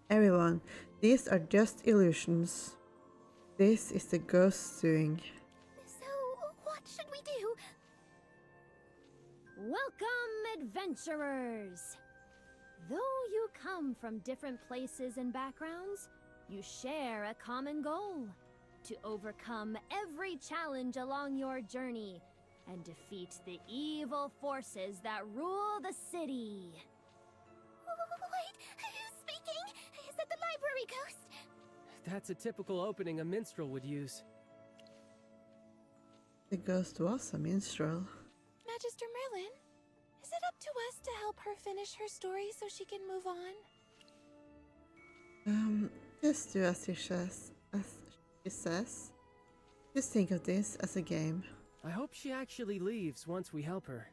Speaker 1: Everyone, these are just illusions. This is the ghost doing.
Speaker 7: So, what should we do?
Speaker 2: Welcome, adventurers! Though you come from different places and backgrounds, you share a common goal: to overcome every challenge along your journey and defeat the evil forces that rule the city.
Speaker 7: Wait, who's speaking? Is it the library ghost?
Speaker 8: That's a typical opening a minstrel would use.
Speaker 1: The ghost was a minstrel.
Speaker 6: Magister Merlin, is it up to us to help her finish her story so she can move on?
Speaker 1: Just do as she says. Just think of this as a game.
Speaker 8: I hope she actually leaves once we help her.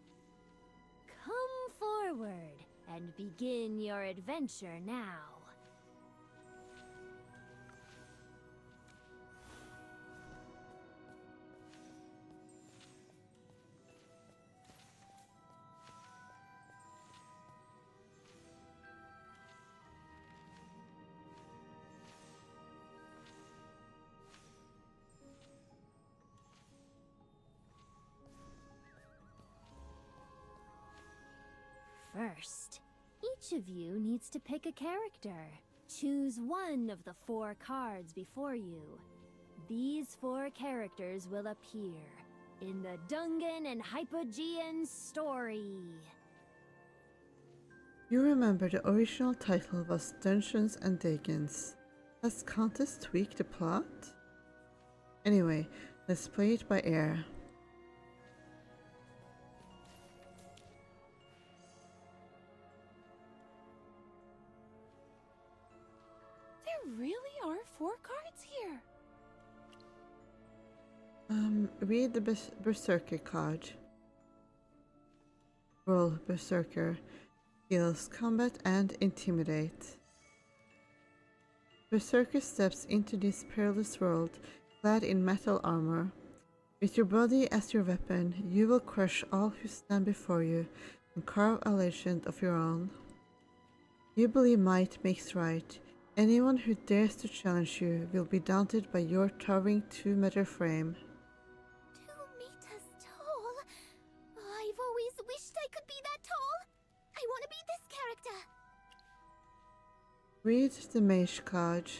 Speaker 2: Come forward and begin your adventure now. First, each of you needs to pick a character. Choose one of the 4 cards before you. These 4 characters will appear in the Dungan and Hypogean story.
Speaker 1: You remember the original title was Dungeons and Dragons. Has Countess tweaked the plot? Anyway, let's play it by ear.
Speaker 6: There really are 4 cards here.
Speaker 1: Read the Berserker card. Roll Berserker. Skills, Combat and Intimidate. Berserker steps into this perilous world, clad in metal armor. With your body as your weapon, you will crush all who stand before you and carve a legend of your own. You believe might makes right. Anyone who dares to challenge you will be daunted by your towering 2-meter frame.
Speaker 7: 2 meters tall? I've always wished I could be that tall. I want to be this character.
Speaker 1: Read the Mage card.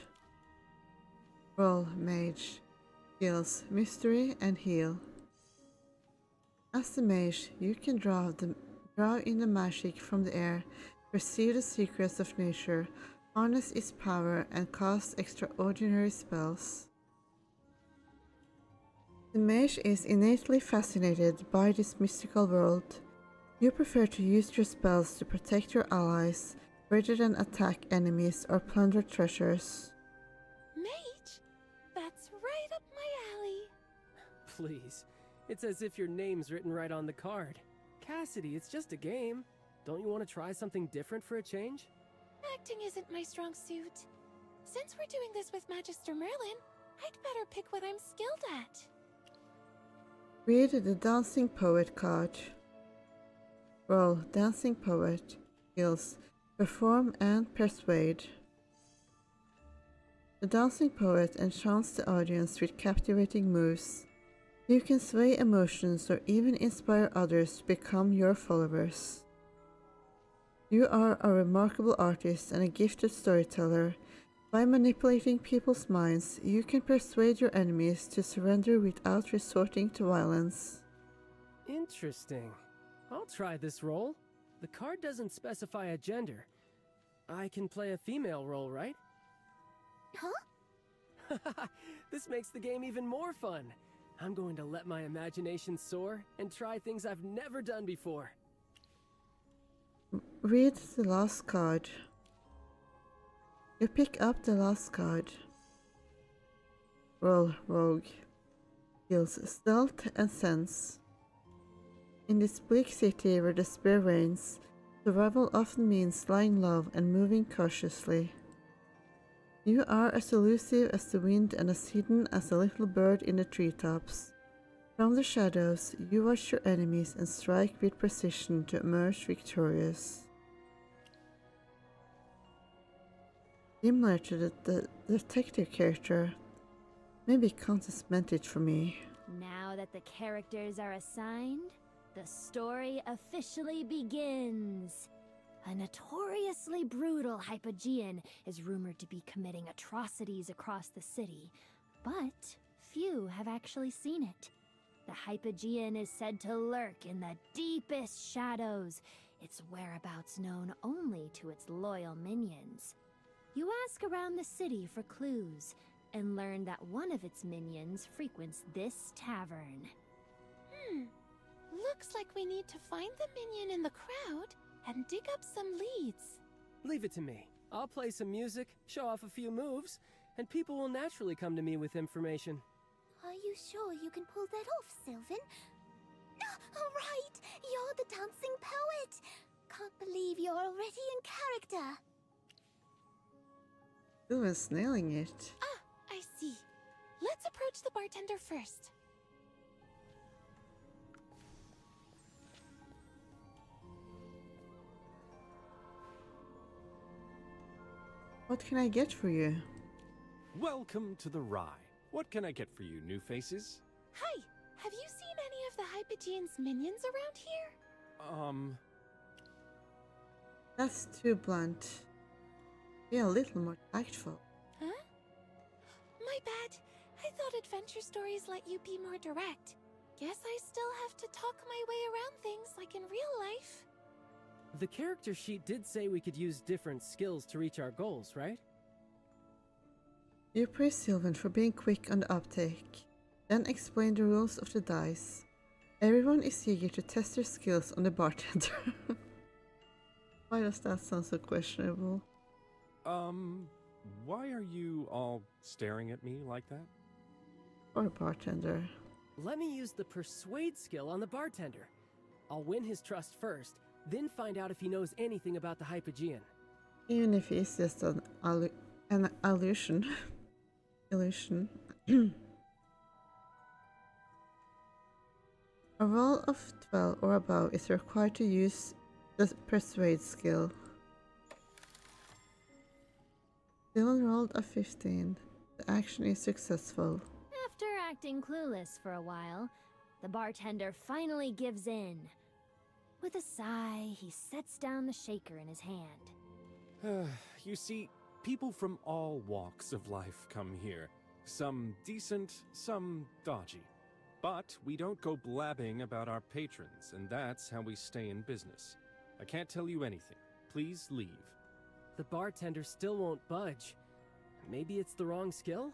Speaker 1: Roll Mage. Skills Mystery and Heal. As the Mage, you can draw in the magic from the air, perceive the secrets of nature, harness its power, and cast extraordinary spells. The Mage is innately fascinated by this mystical world. You prefer to use your spells to protect your allies, rather than attack enemies or plunder treasures.
Speaker 6: Mage? That's right up my alley.
Speaker 8: Please. It's as if your name's written right on the card. Cassidy, it's just a game. Don't you want to try something different for a change?
Speaker 6: Acting isn't my strong suit. Since we're doing this with Magister Merlin, I'd better pick what I'm skilled at.
Speaker 1: Read the Dancing Poet card. Roll Dancing Poet. Skills Perform and Persuade. The Dancing Poet enchants the audience with captivating moves. You can sway emotions or even inspire others to become your followers. You are a remarkable artist and a gifted storyteller. By manipulating people's minds, you can persuade your enemies to surrender without resorting to violence.
Speaker 8: Interesting. I'll try this role. The card doesn't specify a gender. I can play a female role, right?
Speaker 7: Huh?
Speaker 8: This makes the game even more fun. I'm going to let my imagination soar and try things I've never done before.
Speaker 1: Read the last card. You pick up the last card. Roll Rogue. Skills Stealth and Sense. In this bleak city where despair reigns, survival often means lying low and moving cautiously. You are as elusive as the wind and as hidden as a little bird in the treetops. From the shadows, you watch your enemies and strike with precision to emerge victorious. Similar to the detective character, maybe Countess meant it for me.
Speaker 2: Now that the characters are assigned, the story officially begins. A notoriously brutal Hypogean is rumored to be committing atrocities across the city, but few have actually seen it. The Hypogean is said to lurk in the deepest shadows, its whereabouts known only to its loyal minions. You ask around the city for clues, and learn that one of its minions frequents this tavern.
Speaker 6: Looks like we need to find the minion in the crowd and dig up some leads.
Speaker 8: Leave it to me. I'll play some music, show off a few moves, and people will naturally come to me with information.
Speaker 7: Are you sure you can pull that off, Sylvan? Right! You're the dancing poet! Can't believe you're already in character!
Speaker 1: Sylvan's nailing it.
Speaker 6: Ah, I see. Let's approach the bartender first.
Speaker 1: What can I get for you?
Speaker 13: Welcome to the Rye. What can I get for you, new faces?
Speaker 6: Hi! Have you seen any of the Hypogean's minions around here?
Speaker 1: That's too blunt. Be a little more tactful.
Speaker 6: Huh? My bad. I thought adventure stories let you be more direct. Guess I still have to talk my way around things like in real life.
Speaker 8: The character sheet did say we could use different skills to reach our goals, right?
Speaker 1: You praise Sylvan for being quick on the uptake, then explain the rules of the dice. Everyone is eager to test their skills on the bartender. Why does that sound so questionable?
Speaker 13: Why are you all staring at me like that?
Speaker 1: Or bartender.
Speaker 8: Let me use the persuade skill on the bartender. I'll win his trust first, then find out if he knows anything about the Hypogean.
Speaker 1: Even if it's just an illusion. Illusion. A roll of 12 or above is required to use the persuade skill. Dylan rolled a 15. The action is successful.
Speaker 2: After acting clueless for a while, the bartender finally gives in. With a sigh, he sets down the shaker in his hand.
Speaker 13: You see, people from all walks of life come here. Some decent, some dodgy. But we don't go blabbing about our patrons, and that's how we stay in business. I can't tell you anything. Please leave.
Speaker 8: The bartender still won't budge. Maybe it's the wrong skill?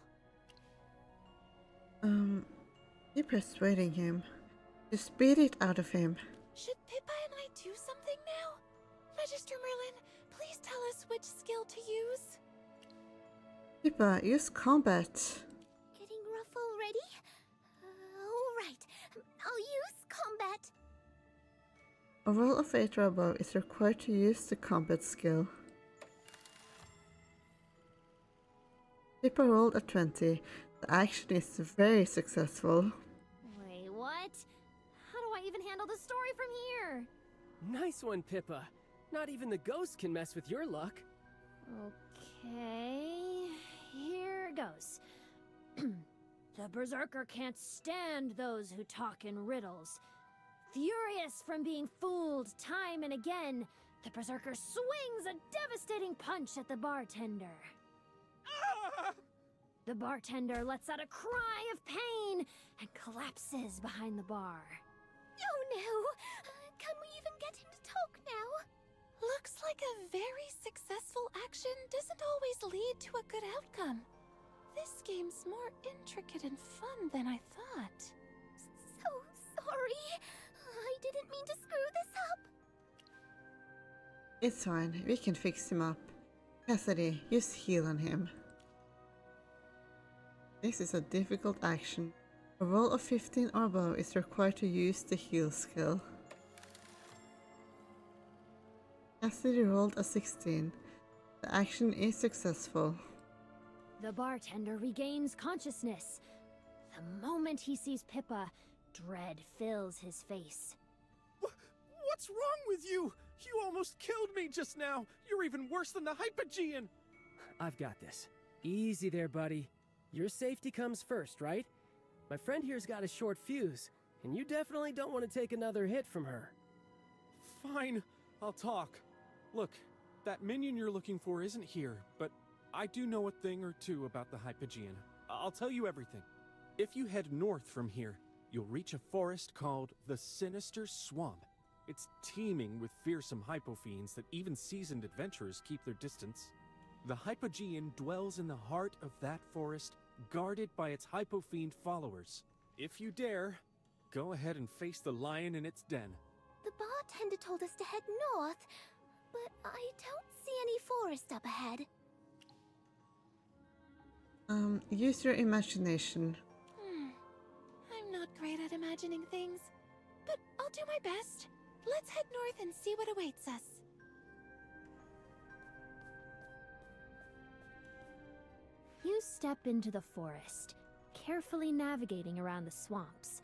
Speaker 1: You're persuading him. Just beat it out of him.
Speaker 6: Should Pippa and I do something now? Magister Merlin, please tell us which skill to use.
Speaker 1: Pippa, use combat.
Speaker 7: Getting rough already? Alright, I'll use combat.
Speaker 1: A roll of 8 or above is required to use the combat skill. Pippa rolled a 20. The action is very successful.
Speaker 2: Wait, what? How do I even handle the story from here?
Speaker 8: Nice one, Pippa. Not even the ghost can mess with your luck.
Speaker 2: Okay, here goes. The Berserker can't stand those who talk in riddles. Furious from being fooled time and again, the Berserker swings a devastating punch at the bartender. The bartender lets out a cry of pain and collapses behind the bar.
Speaker 7: Oh no! Can we even get him to talk now?
Speaker 6: Looks like a very successful action doesn't always lead to a good outcome. This game's more intricate and fun than I thought.
Speaker 7: So sorry. I didn't mean to screw this up.
Speaker 1: It's fine. We can fix him up. Cassidy, use heal on him. This is a difficult action. A roll of 15 or above is required to use the heal skill. Cassidy rolled a 16. The action is successful.
Speaker 2: The bartender regains consciousness. The moment he sees Pippa, dread fills his face.
Speaker 13: What's wrong with you? You almost killed me just now. You're even worse than the Hypogean.
Speaker 8: I've got this. Easy there, buddy. Your safety comes first, right? My friend here's got a short fuse, and you definitely don't want to take another hit from her.
Speaker 13: Fine, I'll talk. Look, that minion you're looking for isn't here, but I do know a thing or two about the Hypogean. I'll tell you everything. If you head north from here, you'll reach a forest called the Sinister Swamp. It's teeming with fearsome hypofiends that even seasoned adventurers keep their distance. The Hypogean dwells in the heart of that forest, guarded by its hypofiend followers. If you dare, go ahead and face the lion in its den.
Speaker 7: The bartender told us to head north, but I don't see any forest up ahead.
Speaker 1: Use your imagination.
Speaker 6: I'm not great at imagining things, but I'll do my best. Let's head north and see what awaits us.
Speaker 2: You step into the forest, carefully navigating around the swamps.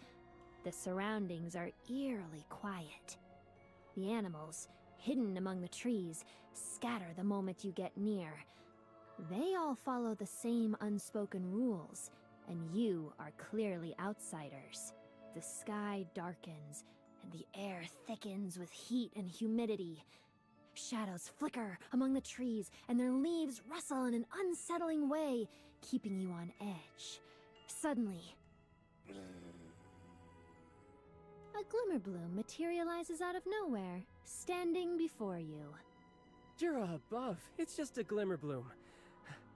Speaker 2: The surroundings are eerily quiet. The animals, hidden among the trees, scatter the moment you get near. They all follow the same unspoken rules, and you are clearly outsiders. The sky darkens, and the air thickens with heat and humidity. Shadows flicker among the trees, and their leaves rustle in an unsettling way, keeping you on edge. Suddenly, a Glimmerbloom materializes out of nowhere, standing before you.
Speaker 8: You're above. It's just a Glimmerbloom.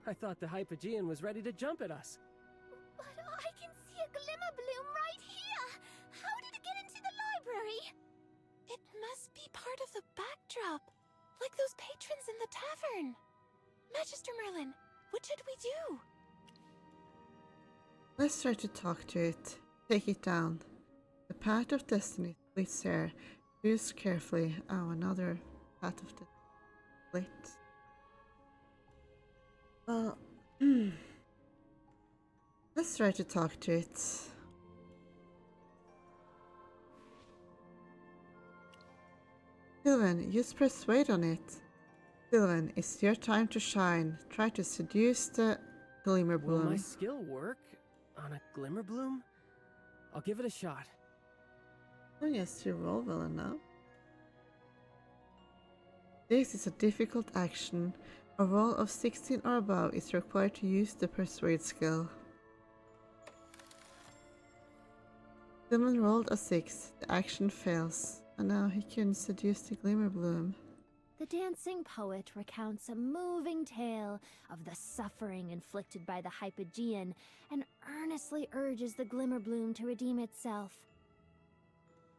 Speaker 8: I thought the Hypogean was ready to jump at us.
Speaker 7: But I can see a Glimmerbloom right here! How did it get into the library?
Speaker 6: It must be part of the backdrop, like those patrons in the tavern. Magister Merlin, what should we do?
Speaker 1: Let's try to talk to it. Take it down. The path of destiny splits here. Choose carefully. Oh, another path of destiny split. Well, let's try to talk to it. Sylvan, use persuade on it. Sylvan, it's your time to shine. Try to seduce the Glimmer
Speaker 8: Will my
Speaker 1: Bloom.
Speaker 8: skill work on a Glimmer Bloom? I'll give it a shot.
Speaker 1: Oh yes, you roll well enough. This is a difficult action. A roll of 16 or above is required to use the Persuade skill. Sylvan rolled a 6. The action fails, and now he can seduce the Glimmer Bloom.
Speaker 2: The dancing poet recounts a moving tale of the suffering inflicted by the Hypogean and earnestly urges the Glimmer Bloom to redeem itself.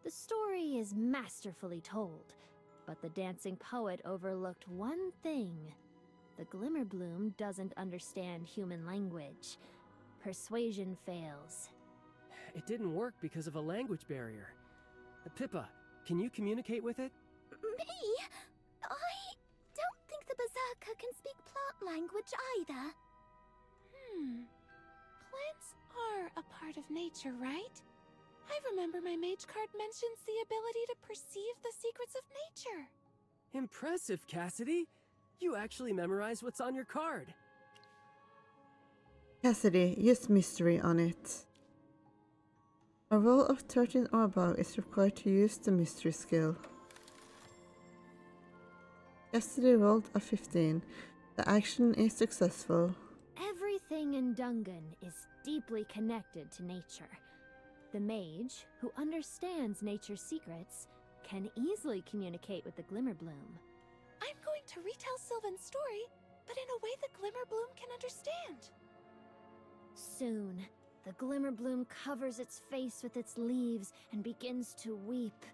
Speaker 2: The story is masterfully told, but the dancing poet overlooked one thing. The Glimmer Bloom doesn't understand human language. Persuasion fails.
Speaker 8: It didn't work because of a language barrier. Pippa, can you communicate with it?
Speaker 6: Me? I don't think the Berserker can speak plant language either. Plants are a part of nature, right? I remember my mage card mentions the ability to perceive the secrets of nature.
Speaker 8: Impressive, Cassidy! You actually memorized what's on your card.
Speaker 1: Cassidy, use mystery on it. A roll of 13 or above is required to use the mystery skill. Cassidy rolled a 15. The action is successful.
Speaker 2: Everything in Dungan is deeply connected to nature. The mage, who understands nature's secrets, can easily communicate with the Glimmer Bloom.
Speaker 6: I'm going to retell Sylvan's story, but in a way the Glimmer Bloom can understand.
Speaker 2: Soon, the Glimmer Bloom covers its face with its leaves and begins to weep.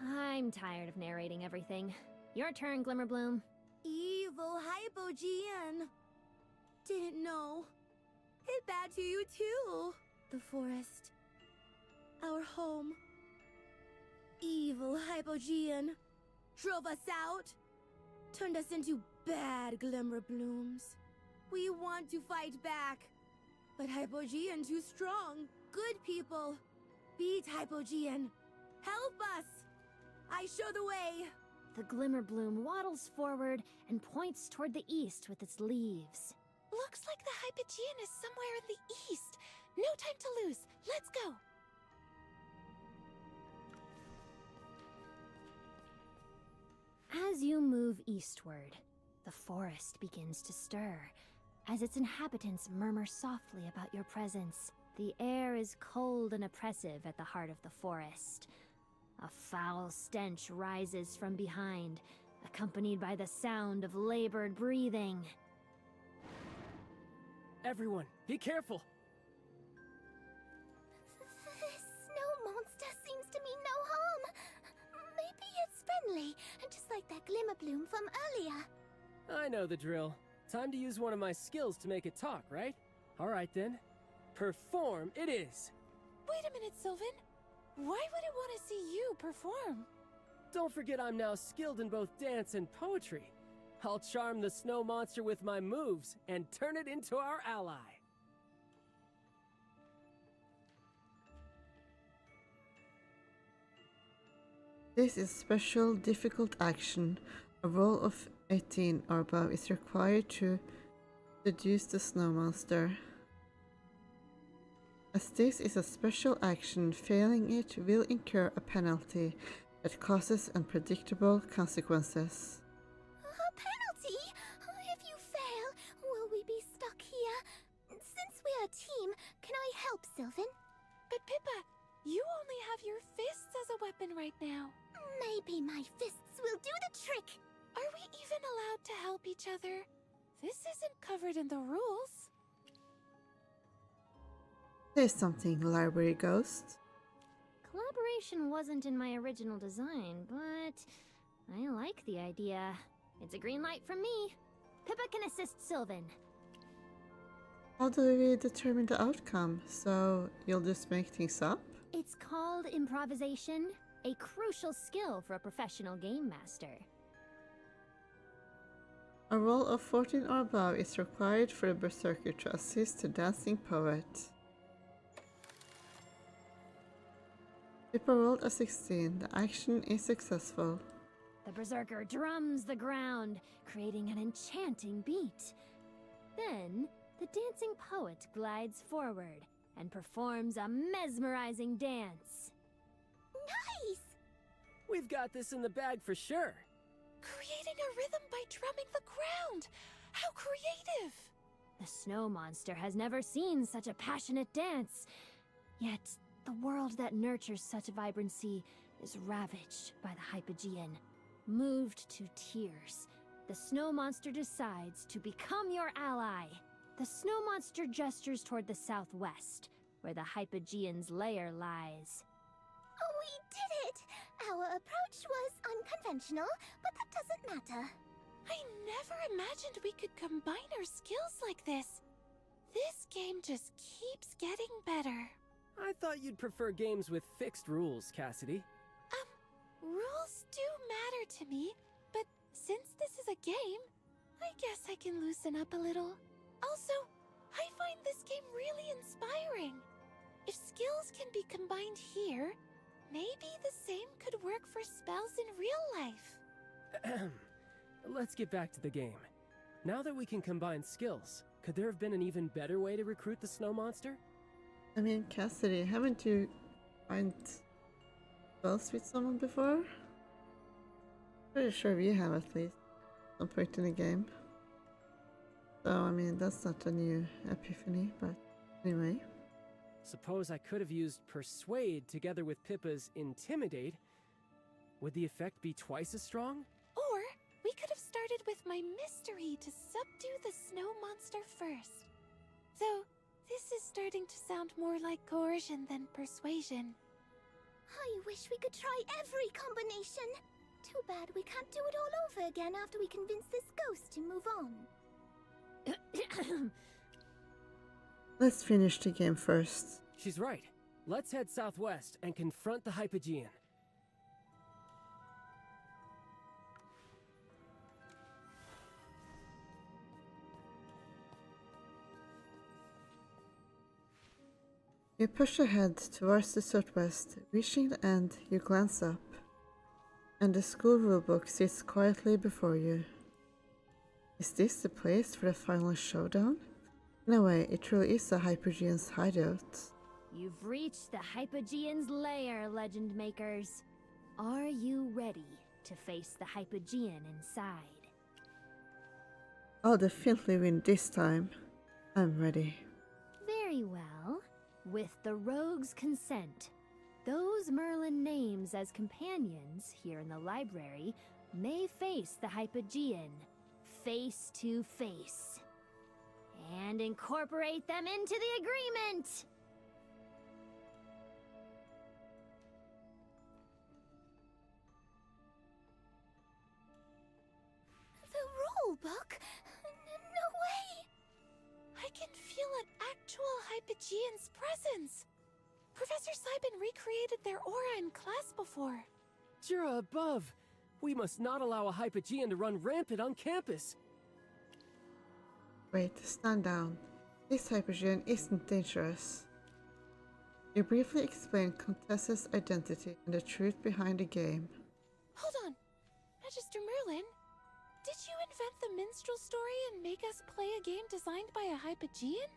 Speaker 2: I'm tired of narrating everything. Your turn, Glimmer Bloom.
Speaker 14: Evil Hypogean. Didn't know. It bad to you too. The forest. Our home. Evil Hypogean. Drove us out. Turned us into bad Glimmer Blooms. We want to fight back. But Hypogean too strong. Good people. Beat Hypogean. Help us. I show the way.
Speaker 2: The Glimmer Bloom waddles forward and points toward the east with its leaves.
Speaker 6: Looks like the Hypogean is somewhere in the east. No time to lose. Let's go.
Speaker 2: As you move eastward, the forest begins to stir, as its inhabitants murmur softly about your presence. The air is cold and oppressive at the heart of the forest. A foul stench rises from behind, accompanied by the sound of labored breathing.
Speaker 8: Everyone, be careful!
Speaker 6: This snow monster seems to mean no harm. Maybe it's friendly, just like that Glimmer Bloom from earlier.
Speaker 8: I know the drill. Time to use one of my skills to make it talk, right? Alright then. Perform it is!
Speaker 6: Wait a minute, Sylvan. Why would it want to see you perform?
Speaker 8: Don't forget I'm now skilled in both dance and poetry. I'll charm the snow monster with my moves and turn it into our ally.
Speaker 1: This is special difficult action. A roll of 18 or above is required to seduce the snow monster. As this is a special action, failing it will incur a penalty that causes unpredictable consequences.
Speaker 6: A penalty? If you fail, will we be stuck here? Since we're a team, can I help, Sylvan? But Pippa, you only have your fists as a weapon right now. Maybe my fists will do the trick. Are we even allowed to help each other? This isn't covered in the rules.
Speaker 1: Say something, library ghost.
Speaker 2: Collaboration wasn't in my original design, but I like the idea. It's a green light from me. Pippa can assist Sylvan.
Speaker 1: How do we determine the outcome? So you'll just make things up?
Speaker 2: It's called improvisation, a crucial skill for a professional game master.
Speaker 1: A roll of 14 or above is required for a berserker to assist the dancing poet. Pippa rolled a 16. The action is successful.
Speaker 2: The berserker drums the ground, creating an enchanting beat. Then, the dancing poet glides forward and performs a mesmerizing dance.
Speaker 6: Nice!
Speaker 8: We've got this in the bag for sure.
Speaker 14: Creating a rhythm by drumming the ground! How creative!
Speaker 2: The snow monster has never seen such a passionate dance. Yet, the world that nurtures such vibrancy is ravaged by the Hypogean. Moved to tears, the snow monster decides to become your ally. The snow monster gestures toward the southwest, where the Hypogean's lair lies.
Speaker 6: Oh, we did it! Our approach was unconventional, but that doesn't matter.
Speaker 14: I never imagined we could combine our skills like this. This game just keeps getting better.
Speaker 8: I thought you'd prefer games with fixed rules, Cassidy.
Speaker 14: Rules do matter to me, but since this is a game, I guess I can loosen up a little. Also, I find this game really inspiring. If skills can be combined here, maybe the same could work for spells in real life.
Speaker 8: Let's get back to the game. Now that we can combine skills, could there have been an even better way to recruit the snow monster?
Speaker 1: I mean, Cassidy, haven't you found spells with someone before? Pretty sure we have, at least some point in the game. So, I mean, that's not a new epiphany, but anyway.
Speaker 8: Suppose I could have used Persuade together with Pippa's Intimidate. Would the effect be twice as strong?
Speaker 14: Or we could have started with my mystery to subdue the snow monster first. Though, this is starting to sound more like coercion than persuasion.
Speaker 6: I wish we could try every combination. Too bad we can't do it all over again after we convince this ghost to move on.
Speaker 1: Let's finish the game first.
Speaker 8: She's right. Let's head southwest and confront the Hypogean.
Speaker 1: You push ahead towards the southwest. Reaching the end, you glance up, and the school rulebook sits quietly before you. Is this the place for the final showdown? In a way, it truly is a Hypogean's hideout.
Speaker 2: You've reached the Hypogean's lair, Legend Makers. Are you ready to face the Hypogean inside?
Speaker 1: I'll definitely win this time. I'm ready.
Speaker 2: Very well. With the rogue's consent, those Merlin names as companions here in the library may face the Hypogean face to face. And incorporate them into the agreement!
Speaker 6: The rulebook? No way!
Speaker 14: I can feel an actual Hypogean's presence. Professor Simon recreated their aura in class before.
Speaker 8: Jura above! We must not allow a Hypogean to run rampant on campus!
Speaker 1: Wait, stand down. This Hypogean isn't dangerous. You briefly explain Contessa's identity and the truth behind the game.
Speaker 14: Hold on. Magister Merlin, did you invent the minstrel story and make us play a game designed by a Hypogean?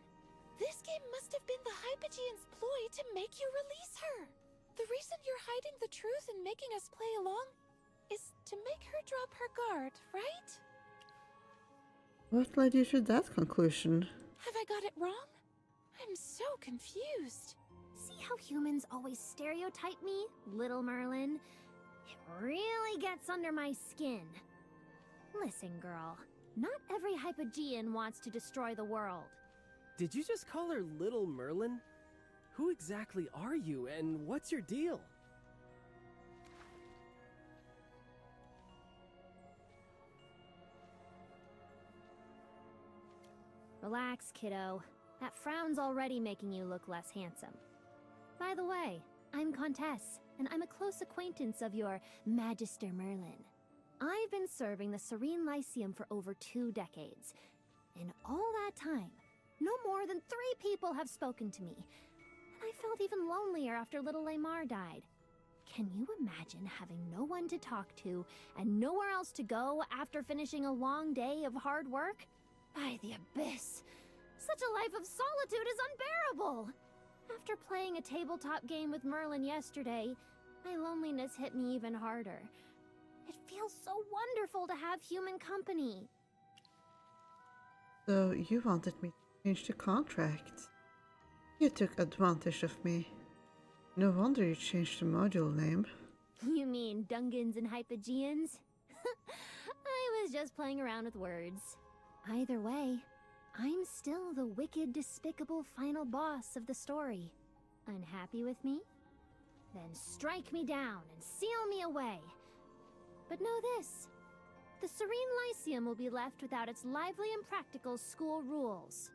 Speaker 14: This game must have been the Hypogean's ploy to make you release her. The reason you're hiding the truth and making us play along is to make her drop her guard, right?
Speaker 1: What led you to that conclusion?
Speaker 14: Have I got it wrong? I'm so confused.
Speaker 2: See how humans always stereotype me, little Merlin? It really gets under my skin. Listen, girl. Not every Hypogean wants to destroy the world.
Speaker 8: Did you just call her Little Merlin? Who exactly are you, and what's your deal?
Speaker 2: Relax, kiddo. That frown's already making you look less handsome. By the way, I'm Contessa, and I'm a close acquaintance of your Magister Merlin. I've been serving the Serene Lyceum for over 2 decades. In all that time, no more than 3 people have spoken to me. And I felt even lonelier after little Lamar died. Can you imagine having no one to talk to and nowhere else to go after finishing a long day of hard work? By the abyss! Such a life of solitude is unbearable! After playing a tabletop game with Merlin yesterday, my loneliness hit me even harder. It feels so wonderful to have human company.
Speaker 1: So you wanted me to change the contract. You took advantage of me. No wonder you changed the module name.
Speaker 2: You mean Dungans and Hypogeans? I was just playing around with words. Either way, I'm still the wicked, despicable final boss of the story. Unhappy with me? Then strike me down and seal me away. But know this. The Serene Lyceum will be left without its lively and practical school rules.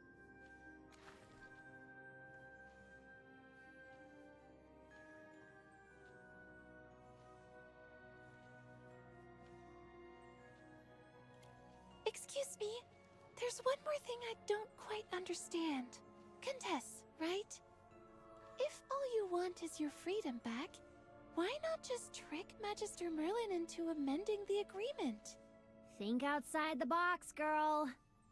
Speaker 6: Excuse me, there's one more thing I don't quite understand. Countess, right? If all you want is your freedom back, why not just trick Magister Merlin into amending the agreement?
Speaker 2: Think outside the box, girl.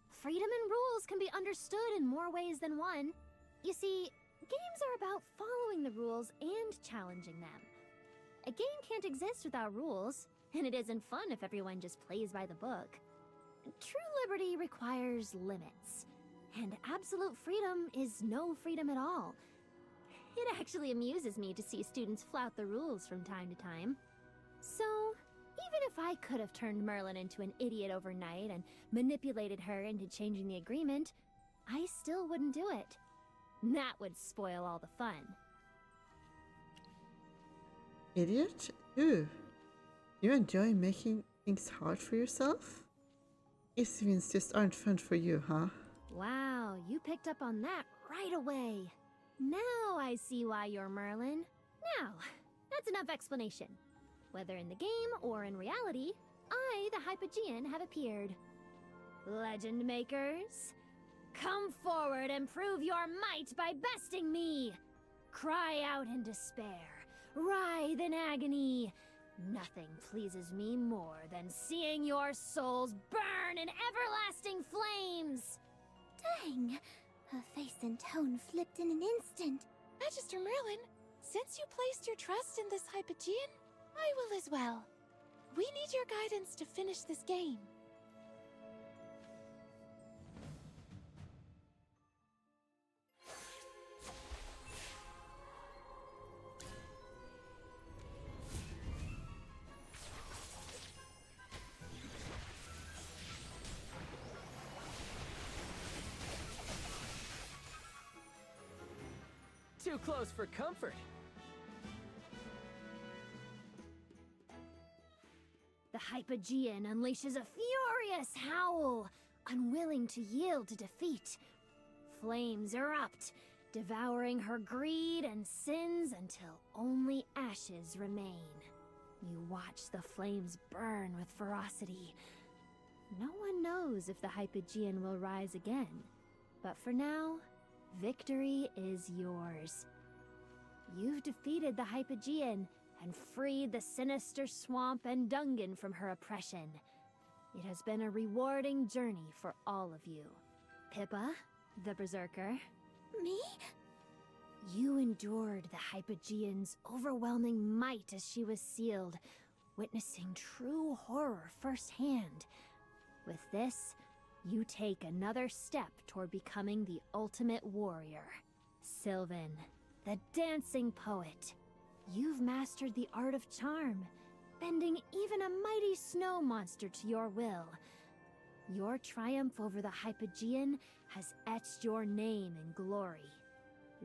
Speaker 2: Freedom and rules can be understood in more ways than one. You see, games are about following the rules and challenging them. A game can't exist without rules, and it isn't fun if everyone just plays by the book. True liberty requires limits, and absolute freedom is no freedom at all. It actually amuses me to see students flout the rules from time to time. So, even if I could have turned Merlin into an idiot overnight and manipulated her into changing the agreement, I still wouldn't do it. That would spoil all the fun.
Speaker 1: Idiot? Ooh. You enjoy making things hard for yourself? Easy wins just aren't fun for you, huh?
Speaker 2: Wow, you picked up on that right away. Now I see why you're Merlin. Now, that's enough explanation. Whether in the game or in reality, I, the Hypogean, have appeared. Legend makers, come forward and prove your might by besting me! Cry out in despair, writhe in agony. Nothing pleases me more than seeing your souls burn in everlasting flames!
Speaker 6: Dang! Her face and tone flipped in an instant. Magister Merlin, since you placed your trust in this Hypogean, I will as well. We need your guidance to finish this game.
Speaker 8: Too close for comfort.
Speaker 2: The Hypogean unleashes a furious howl, unwilling to yield to defeat. Flames erupt, devouring her greed and sins until only ashes remain. You watch the flames burn with ferocity. No one knows if the Hypogean will rise again, but for now, victory is yours. You've defeated the Hypogean and freed the sinister swamp and Dungan from her oppression. It has been a rewarding journey for all of you. Pippa, the Berserker.
Speaker 6: Me?
Speaker 2: You endured the Hypogean's overwhelming might as she was sealed, witnessing true horror firsthand. With this, you take another step toward becoming the ultimate warrior. Sylvan, the dancing poet. You've mastered the art of charm, bending even a mighty snow monster to your will. Your triumph over the Hypogean has etched your name in glory.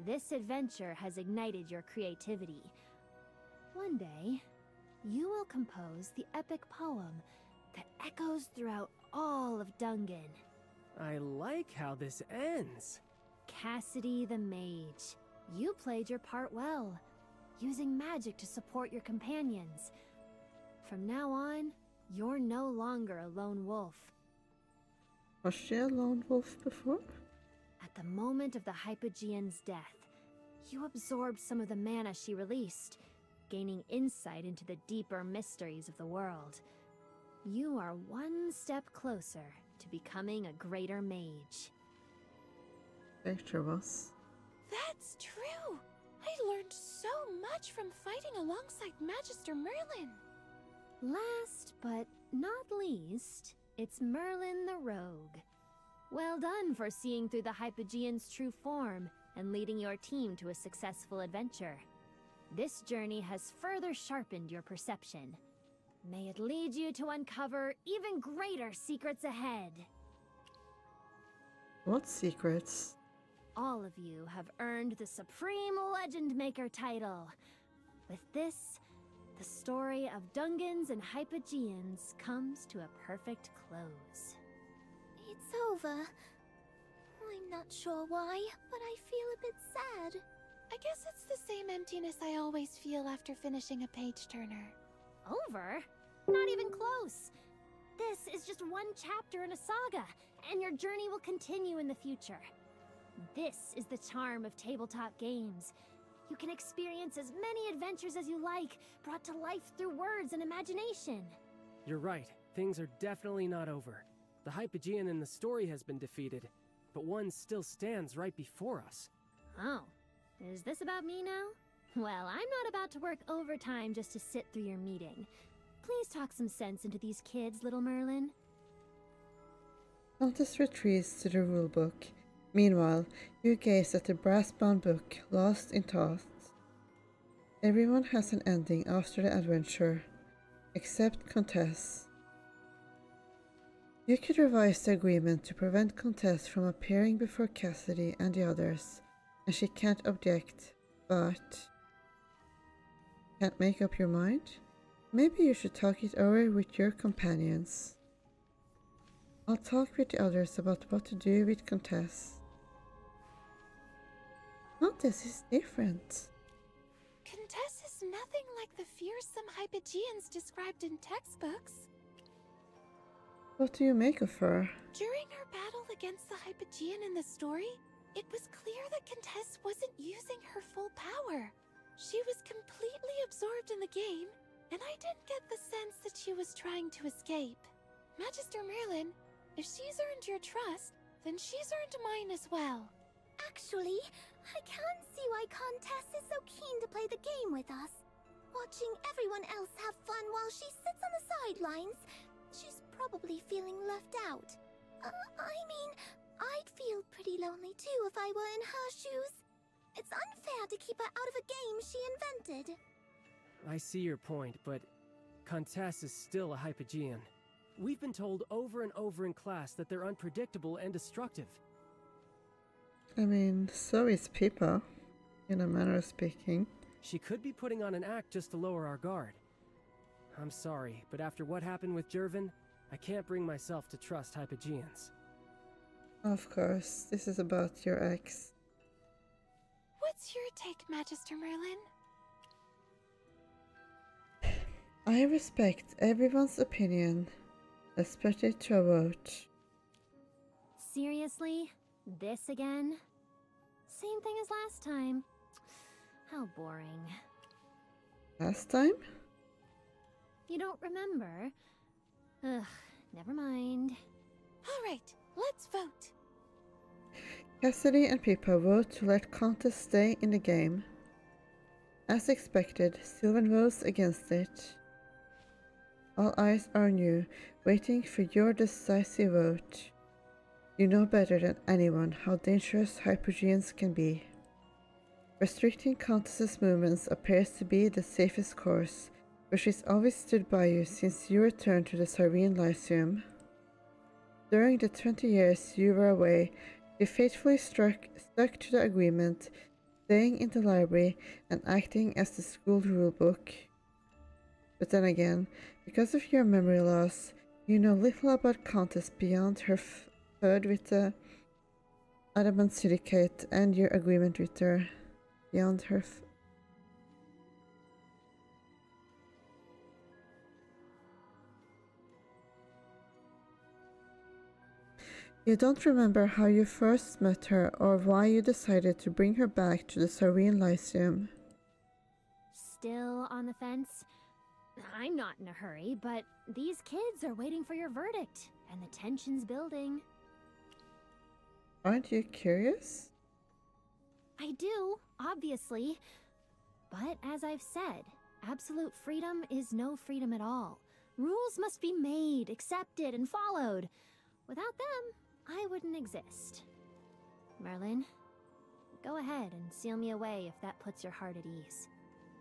Speaker 2: This adventure has ignited your creativity. One day, you will compose the epic poem that echoes throughout all of Dungan.
Speaker 8: I like how this ends.
Speaker 2: Cassidy the Mage, you played your part well, using magic to support your companions. From now on, you're no longer a lone wolf.
Speaker 1: Was she a lone wolf before?
Speaker 2: At the moment of the Hypogean's death, you absorbed some of the mana she released. gaining insight into the deeper mysteries of the world. You are one step closer to becoming a greater mage.
Speaker 1: Picture was.
Speaker 6: That's true! I learned so much from fighting alongside Magister Merlin.
Speaker 2: Last but not least, it's Merlin the Rogue. Well done for seeing through the Hypogean's true form and leading your team to a successful adventure. This journey has further sharpened your perception. May it lead you to uncover even greater secrets ahead.
Speaker 1: What secrets?
Speaker 2: All of you have earned the Supreme Legend Maker title. With this, the story of Dungans and Hypogeans comes to a perfect close.
Speaker 6: It's over. I'm not sure why, but I feel a bit sad. I guess it's the same emptiness I always feel after finishing a page-turner.
Speaker 2: Over? Not even close. This is just one chapter in a saga, and your journey will continue in the future. This is the charm of tabletop games. You can experience as many adventures as you like, brought to life through words and imagination.
Speaker 8: You're right. Things are definitely not over. The Hypogean in the story has been defeated, but one still stands right before us.
Speaker 2: Oh, is this about me now? Well, I'm not about to work overtime just to sit through your meeting. Please talk some sense into these kids, little Merlin.
Speaker 1: Countess retreats to the rulebook. Meanwhile, you gaze at the brass-bound book, lost in thought. Everyone has an ending after the adventure, except Countess. You could revise the agreement to prevent Countess from appearing before Cassidy and the others, and she can't object, but... Can't make up your mind? Maybe you should talk it over with your companions. I'll talk with the others about what to do with Countess. Countess is different.
Speaker 6: Countess is nothing like the fearsome Hypogeans described in textbooks.
Speaker 1: What do you make of her?
Speaker 6: During her battle against the Hypogean in the story, it was clear that Countess wasn't using her full power. She was completely absorbed in the game, and I didn't get the sense that she was trying to escape. Magister Merlin, if she's earned your trust, then she's earned mine as well. Actually, I can't see why Countess is so keen to play the game with us. Watching everyone else have fun while she sits on the sidelines, she's probably feeling left out. I mean, I'd feel pretty lonely too if I were in her shoes. It's unfair to keep her out of a game she invented.
Speaker 8: I see your point, but Countess is still a Hypogean. We've been told over and over in class that they're unpredictable and destructive.
Speaker 1: I mean, so is Pippa, in a manner of speaking.
Speaker 8: She could be putting on an act just to lower our guard. I'm sorry, but after what happened with Jervin, I can't bring myself to trust Hypogeans.
Speaker 1: Of course, this is about your ex.
Speaker 6: What's your take, Magister Merlin?
Speaker 1: I respect everyone's opinion, especially to a vote.
Speaker 2: Seriously? This again? Same thing as last time. How boring.
Speaker 1: Last time?
Speaker 2: You don't remember? Ugh, never mind.
Speaker 6: Alright, let's vote.
Speaker 1: Cassidy and Pippa vote to let Countess stay in the game. As expected, Sylvan votes against it. All eyes are on you, waiting for your decisive vote. You know better than anyone how dangerous Hypogeans can be. Restricting Countess's movements appears to be the safest course, but she's always stood by you since you returned to the Sarene Lyceum. During the 20 years you were away, you faithfully stuck to the agreement, staying in the library and acting as the school rulebook. But then again, because of your memory loss, you know little about Countess beyond her feud with the Adamant Syndicate and your agreement with her. Beyond her You don't remember how you first met her or why you decided to bring her back to the Sarene Lyceum.
Speaker 2: still on the fence? I'm not in a hurry, but these kids are waiting for your verdict, and the tension's building.
Speaker 1: Aren't you curious?
Speaker 2: I do, obviously. But as I've said, absolute freedom is no freedom at all. Rules must be made, accepted, and followed. Without them, I wouldn't exist. Merlin, go ahead and seal me away if that puts your heart at ease.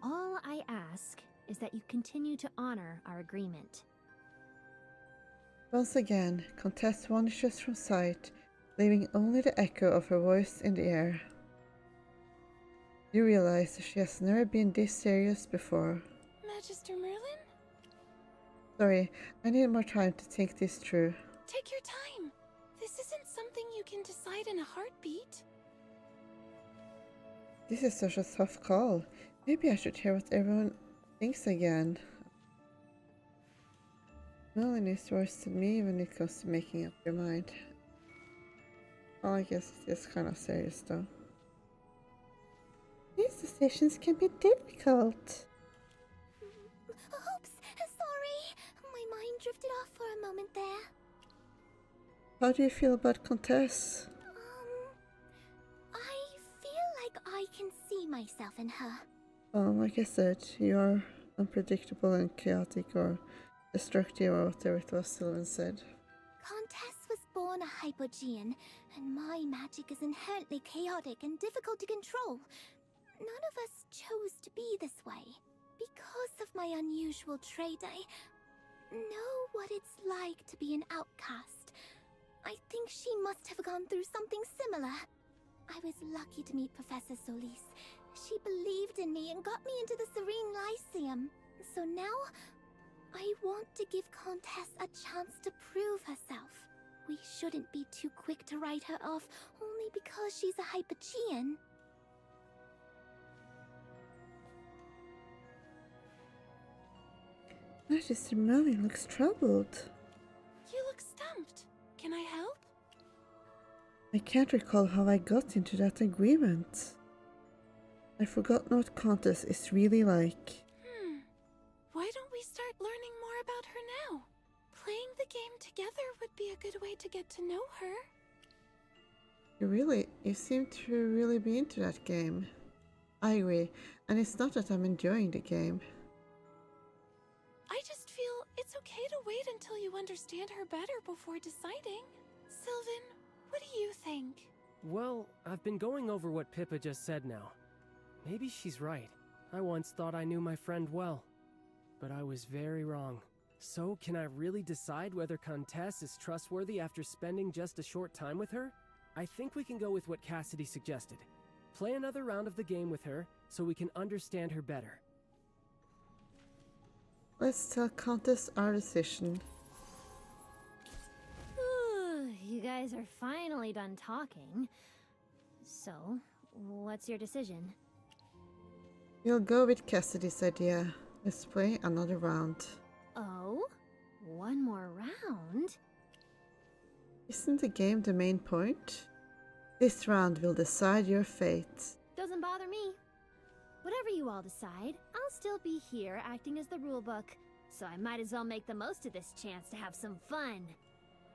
Speaker 2: All I ask is that you continue to honor our agreement.
Speaker 1: Once again, Comtesse vanishes from sight, leaving only the echo of her voice in the air. You realize that she has never been this serious before.
Speaker 6: Magister Merlin?
Speaker 1: Sorry, I need more time to think this through.
Speaker 6: Take your time. This isn't something you can decide in a heartbeat.
Speaker 1: This is such a tough call. Maybe I should hear what everyone thinks again. Merlin is worse than me when it comes to making up your mind. Well, I guess it's kind of serious though. These decisions can be difficult.
Speaker 6: Oops, sorry. My mind drifted off for a moment there.
Speaker 1: How do you feel about Comtesse?
Speaker 6: I feel like I can see myself in her.
Speaker 1: Like I said, you're unpredictable and chaotic or destructive or whatever it was Sylvan said.
Speaker 6: Comtesse was born a Hypogean, and my magic is inherently chaotic and difficult to control. None of us chose to be this way. Because of my unusual trait, I know what it's like to be an outcast. I think she must have gone through something similar. I was lucky to meet Professor Solis. She believed in me and got me into the Serene Lyceum. So now, I want to give Comtesse a chance to prove herself. We shouldn't be too quick to write her off only because she's a Hypogean.
Speaker 1: Magister Merlin looks troubled.
Speaker 6: You look stumped. Can I help?
Speaker 1: I can't recall how I got into that agreement. I've forgotten what Comtesse is really like.
Speaker 6: Why don't we start learning more about her now? Playing the game together would be a good way to get to know her.
Speaker 1: You seem to really be into that game. I agree, and it's not that I'm enjoying the game.
Speaker 6: I just feel it's okay to wait until you understand her better before deciding. Sylvan, what do you think?
Speaker 8: Well, I've been going over what Pippa just said now. Maybe she's right. I once thought I knew my friend well, but I was very wrong. So, can I really decide whether Comtesse is trustworthy after spending just a short time with her? I think we can go with what Cassidy suggested. Play another round of the game with her, so we can understand her better.
Speaker 1: Let's tell Comtesse our decision.
Speaker 2: You guys are finally done talking. So, what's your decision?
Speaker 1: We'll go with Cassidy's idea. Let's play another round.
Speaker 2: Oh? One more round?
Speaker 1: Isn't the game the main point? This round will decide your fate.
Speaker 2: Doesn't bother me. Whatever you all decide, I'll still be here acting as the rulebook, so I might as well make the most of this chance to have some fun.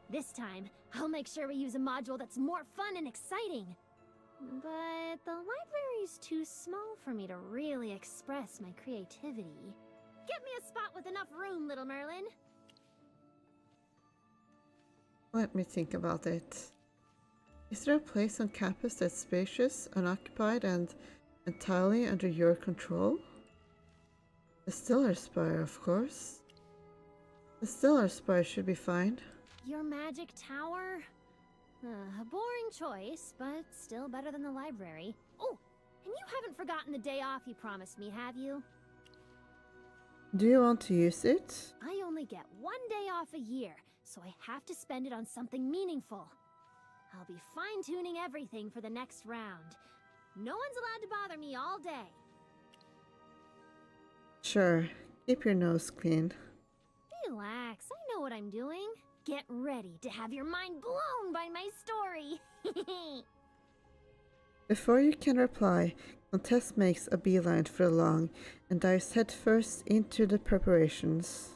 Speaker 2: This time, I'll make sure we use a module that's more fun and exciting. But the library's too small for me to really express my creativity. Get me a spot with enough room, little Merlin.
Speaker 1: Let me think about it. Is there a place on campus that's spacious, unoccupied, and entirely under your control? The Stellar Spire, of course. The Stellar Spire should be fine.
Speaker 2: Your magic tower? A boring choice, but still better than the library. Oh, and you haven't forgotten the day off you promised me, have you?
Speaker 1: Do you want to use it?
Speaker 2: I only get one day off a year, so I have to spend it on something meaningful. I'll be fine-tuning everything for the next round. No one's allowed to bother me all day.
Speaker 1: Sure. Keep your nose clean.
Speaker 2: Relax, I know what I'm doing. Get ready to have your mind blown by my story.
Speaker 1: Before you can reply, Contessa makes a beeline for the lawn and dives headfirst into the preparations.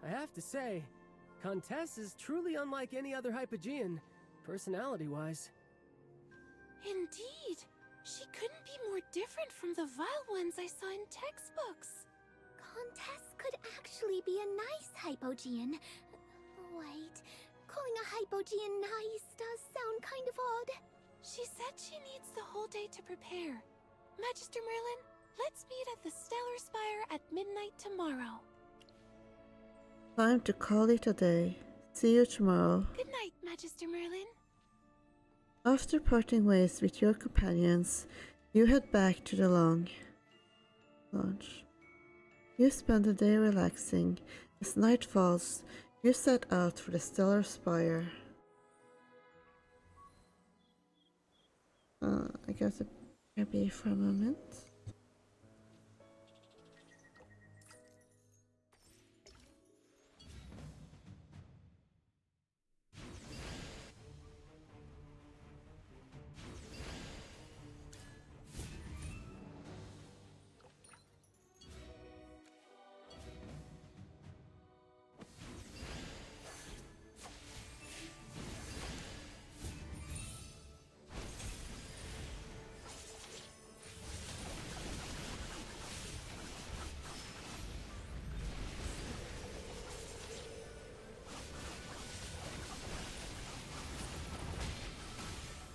Speaker 8: I have to say, Contessa is truly unlike any other Hypogean, personality-wise.
Speaker 14: Indeed. She couldn't be more different from the vile ones I saw in textbooks.
Speaker 6: Contessa could actually be a nice Hypogean. Wait, calling a Hypogean nice does sound kind of odd.
Speaker 14: She said she needs the whole day to prepare. Magister Merlin, let's meet at the Stellar Spire at midnight tomorrow.
Speaker 1: Time to call it a day. See you tomorrow.
Speaker 14: Good night, Magister Merlin.
Speaker 1: After parting ways with your companions, you head back to the launch. You spend the day relaxing. As night falls, you set out for the Stellar Spire. I got to be for a moment.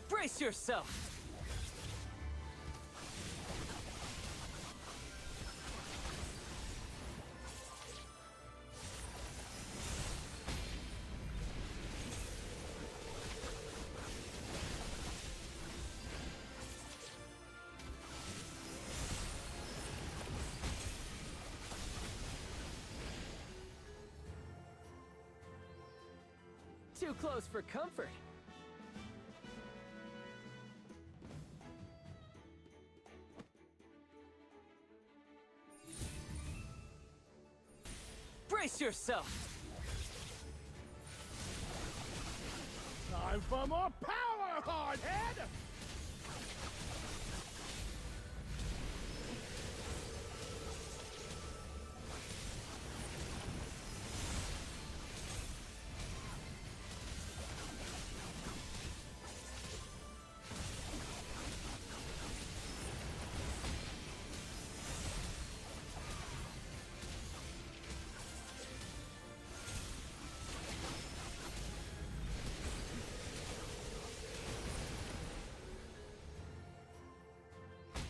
Speaker 5: Brace yourself! Too close for comfort. Brace yourself!
Speaker 4: Time for more power, hardhead!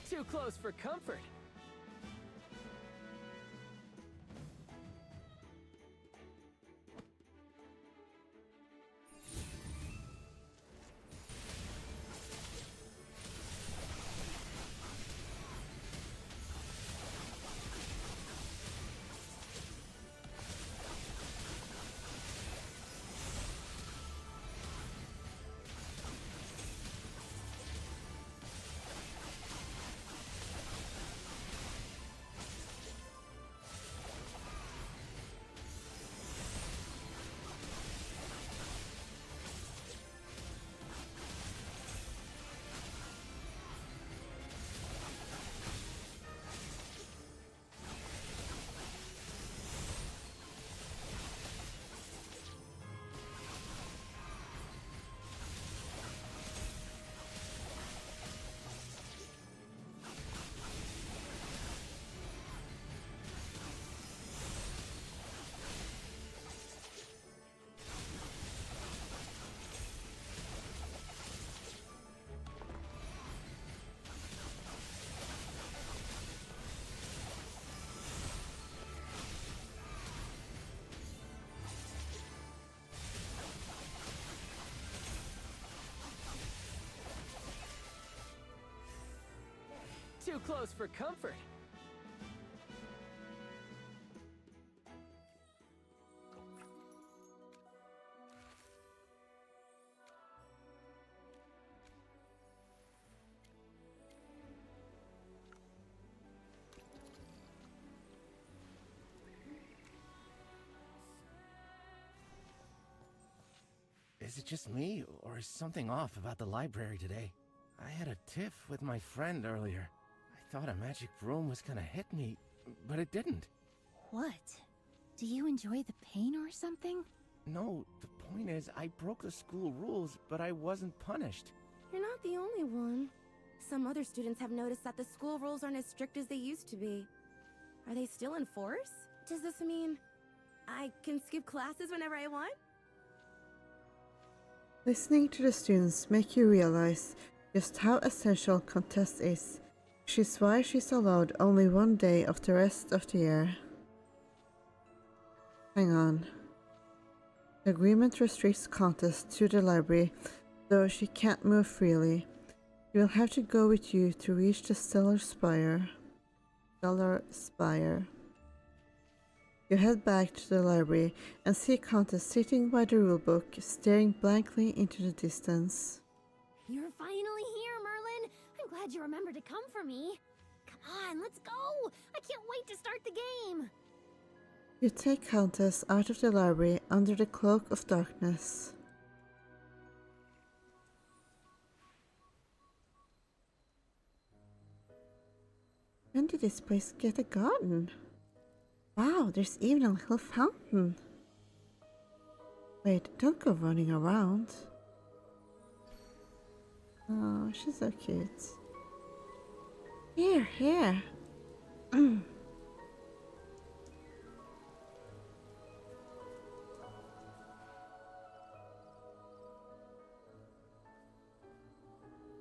Speaker 8: Too close for comfort. Too close for comfort.
Speaker 4: Is it just me, or is something off about the library today? I had a tiff with my friend earlier. I thought a magic broom was gonna hit me, but it didn't.
Speaker 10: What? Do you enjoy the pain or something?
Speaker 4: No, the point is, I broke the school rules, but I wasn't punished.
Speaker 14: You're not the only one. Some other students have noticed that the school rules aren't as strict as they used to be. Are they still in force? Does this mean I can skip classes whenever I want?
Speaker 1: Listening to the students make you realize just how essential contest is, which is why she's allowed only one day of the rest of the year. Hang on. The agreement restricts contests to the library, though she can't move freely. She will have to go with you to reach the Stellar Spire. You head back to the library and see Countess sitting by the rulebook, staring blankly into the distance.
Speaker 2: You're finally here, Merlin. I'm glad you remembered to come for me. Come on, let's go. I can't wait to start the game.
Speaker 1: You take Countess out of the library under the cloak of darkness. When did this place get a garden? Wow, there's even a little fountain. Wait, don't go running around. Oh, she's so cute. Here.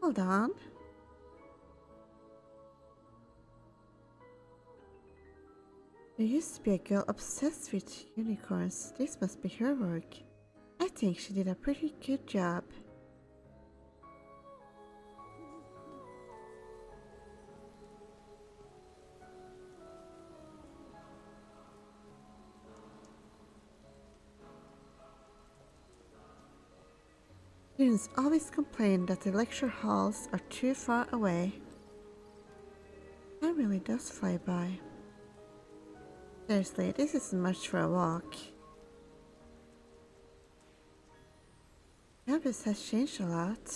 Speaker 1: Hold on. There used to be a girl obsessed with unicorns. This must be her work. I think she did a pretty good job. Students always complain that the lecture halls are too far away. Time really does fly by. Seriously, this isn't much for a walk. Campus has changed a lot.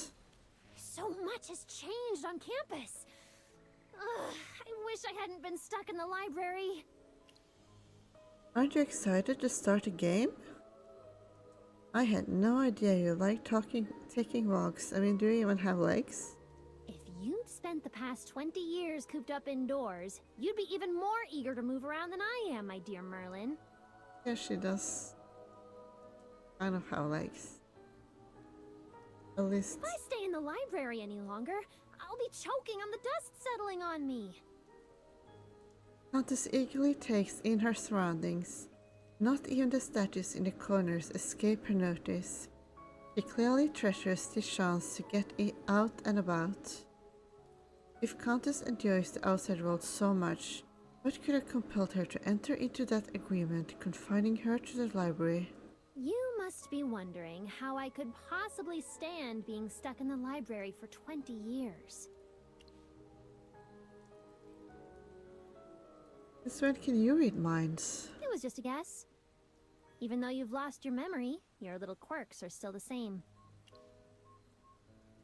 Speaker 2: So much has changed on campus. Ugh, I wish I hadn't been stuck in the library.
Speaker 1: Aren't you excited to start a game? I had no idea you liked taking walks. I mean, do you even have legs?
Speaker 2: If you'd spent the past 20 years cooped up indoors, you'd be even more eager to move around than I am, my dear Merlin.
Speaker 1: Yeah, she does kind of have legs. At least...
Speaker 2: If I stay in the library any longer, I'll be choking on the dust settling on me.
Speaker 1: Countess eagerly takes in her surroundings. Not even the statues in the corners escape her notice. She clearly treasures the chance to get out and about. If Countess enjoys the outside world so much, what could have compelled her to enter into that agreement confining her to the library?
Speaker 2: You must be wondering how I could possibly stand being stuck in the library for 20 years.
Speaker 1: Since when can you read minds?
Speaker 2: It was just a guess. Even though you've lost your memory, your little quirks are still the same.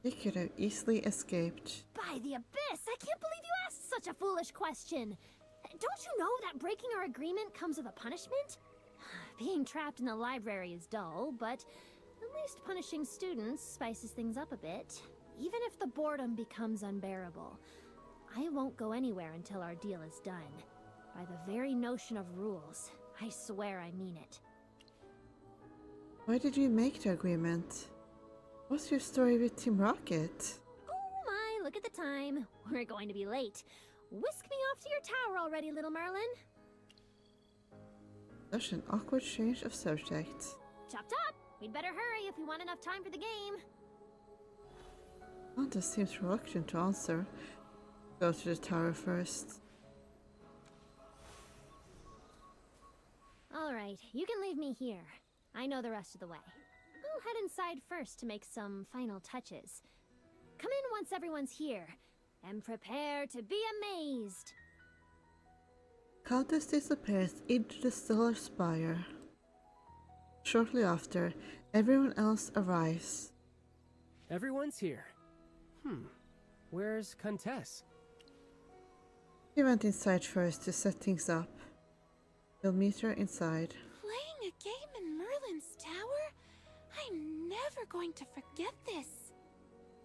Speaker 1: You could have easily escaped.
Speaker 2: By the abyss! I can't believe you asked such a foolish question! Don't you know that breaking our agreement comes with a punishment? Being trapped in the library is dull, but at least punishing students spices things up a bit. Even if the boredom becomes unbearable, I won't go anywhere until our deal is done. By the very notion of rules, I swear I mean it.
Speaker 1: Why did you make the agreement? What's your story with Team Rocket?
Speaker 2: Oh my, look at the time. We're going to be late. Whisk me off to your tower already, little Merlin.
Speaker 1: Such an awkward change of subject.
Speaker 2: Chop chop! We'd better hurry if we want enough time for the game.
Speaker 1: Countess seems reluctant to answer. Go to the tower first.
Speaker 2: Alright, you can leave me here. I know the rest of the way. I'll head inside first to make some final touches. Come in once everyone's here, and prepare to be amazed.
Speaker 1: Countess disappears into the Stellar Spire. Shortly after, everyone else arrives.
Speaker 8: Everyone's here. Where's Contess?
Speaker 1: She went inside first to set things up. We'll meet her inside.
Speaker 6: Playing a game in Merlin's tower? I'm never going to forget this.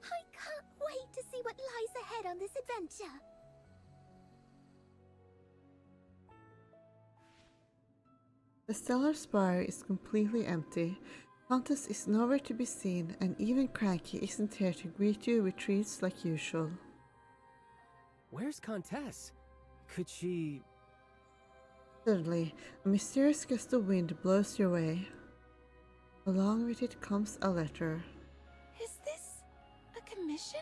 Speaker 6: I can't wait to see what lies ahead on this adventure.
Speaker 1: The Stellar Spire is completely empty. Countess is nowhere to be seen, and even Cranky isn't here to greet you with treats like usual.
Speaker 8: Where's Contess? Could she...
Speaker 1: Suddenly, a mysterious gust of wind blows your way. Along with it comes a letter.
Speaker 6: Is this a commission?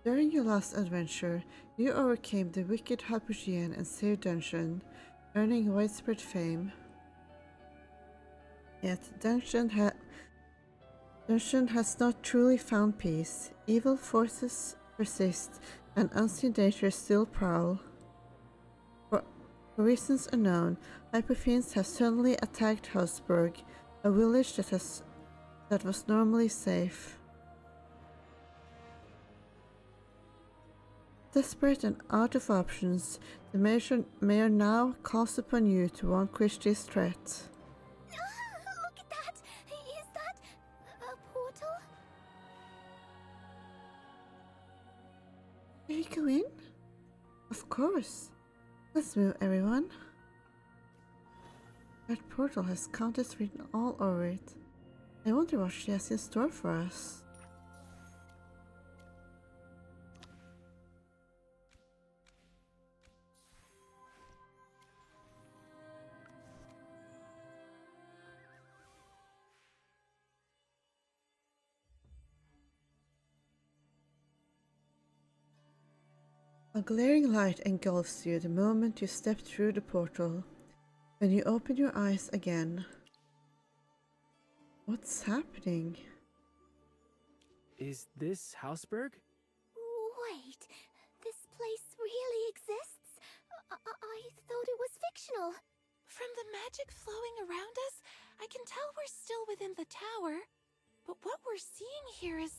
Speaker 1: During your last adventure, you overcame the wicked Hypogean and saved Dungeon, earning widespread fame. Yet Dungeon has not truly found peace. Evil forces persist, and unseen dangers still prowl. For reasons unknown, Hypofiends have suddenly attacked Hausberg, a village that was normally safe. Desperate and out of options, the mayor now calls upon you to vanquish this threat.
Speaker 6: Look at that! Is that a portal?
Speaker 1: Can we go in? Of course. Let's move, everyone. That portal has Countess written all over it. I wonder what she has in store for us. A glaring light engulfs you the moment you step through the portal. When you open your eyes again, what's happening?
Speaker 8: Is this Hausberg?
Speaker 6: Wait, this place really exists? I thought it was fictional. From the magic flowing around us, I can tell we're still within the tower. But what we're seeing here is...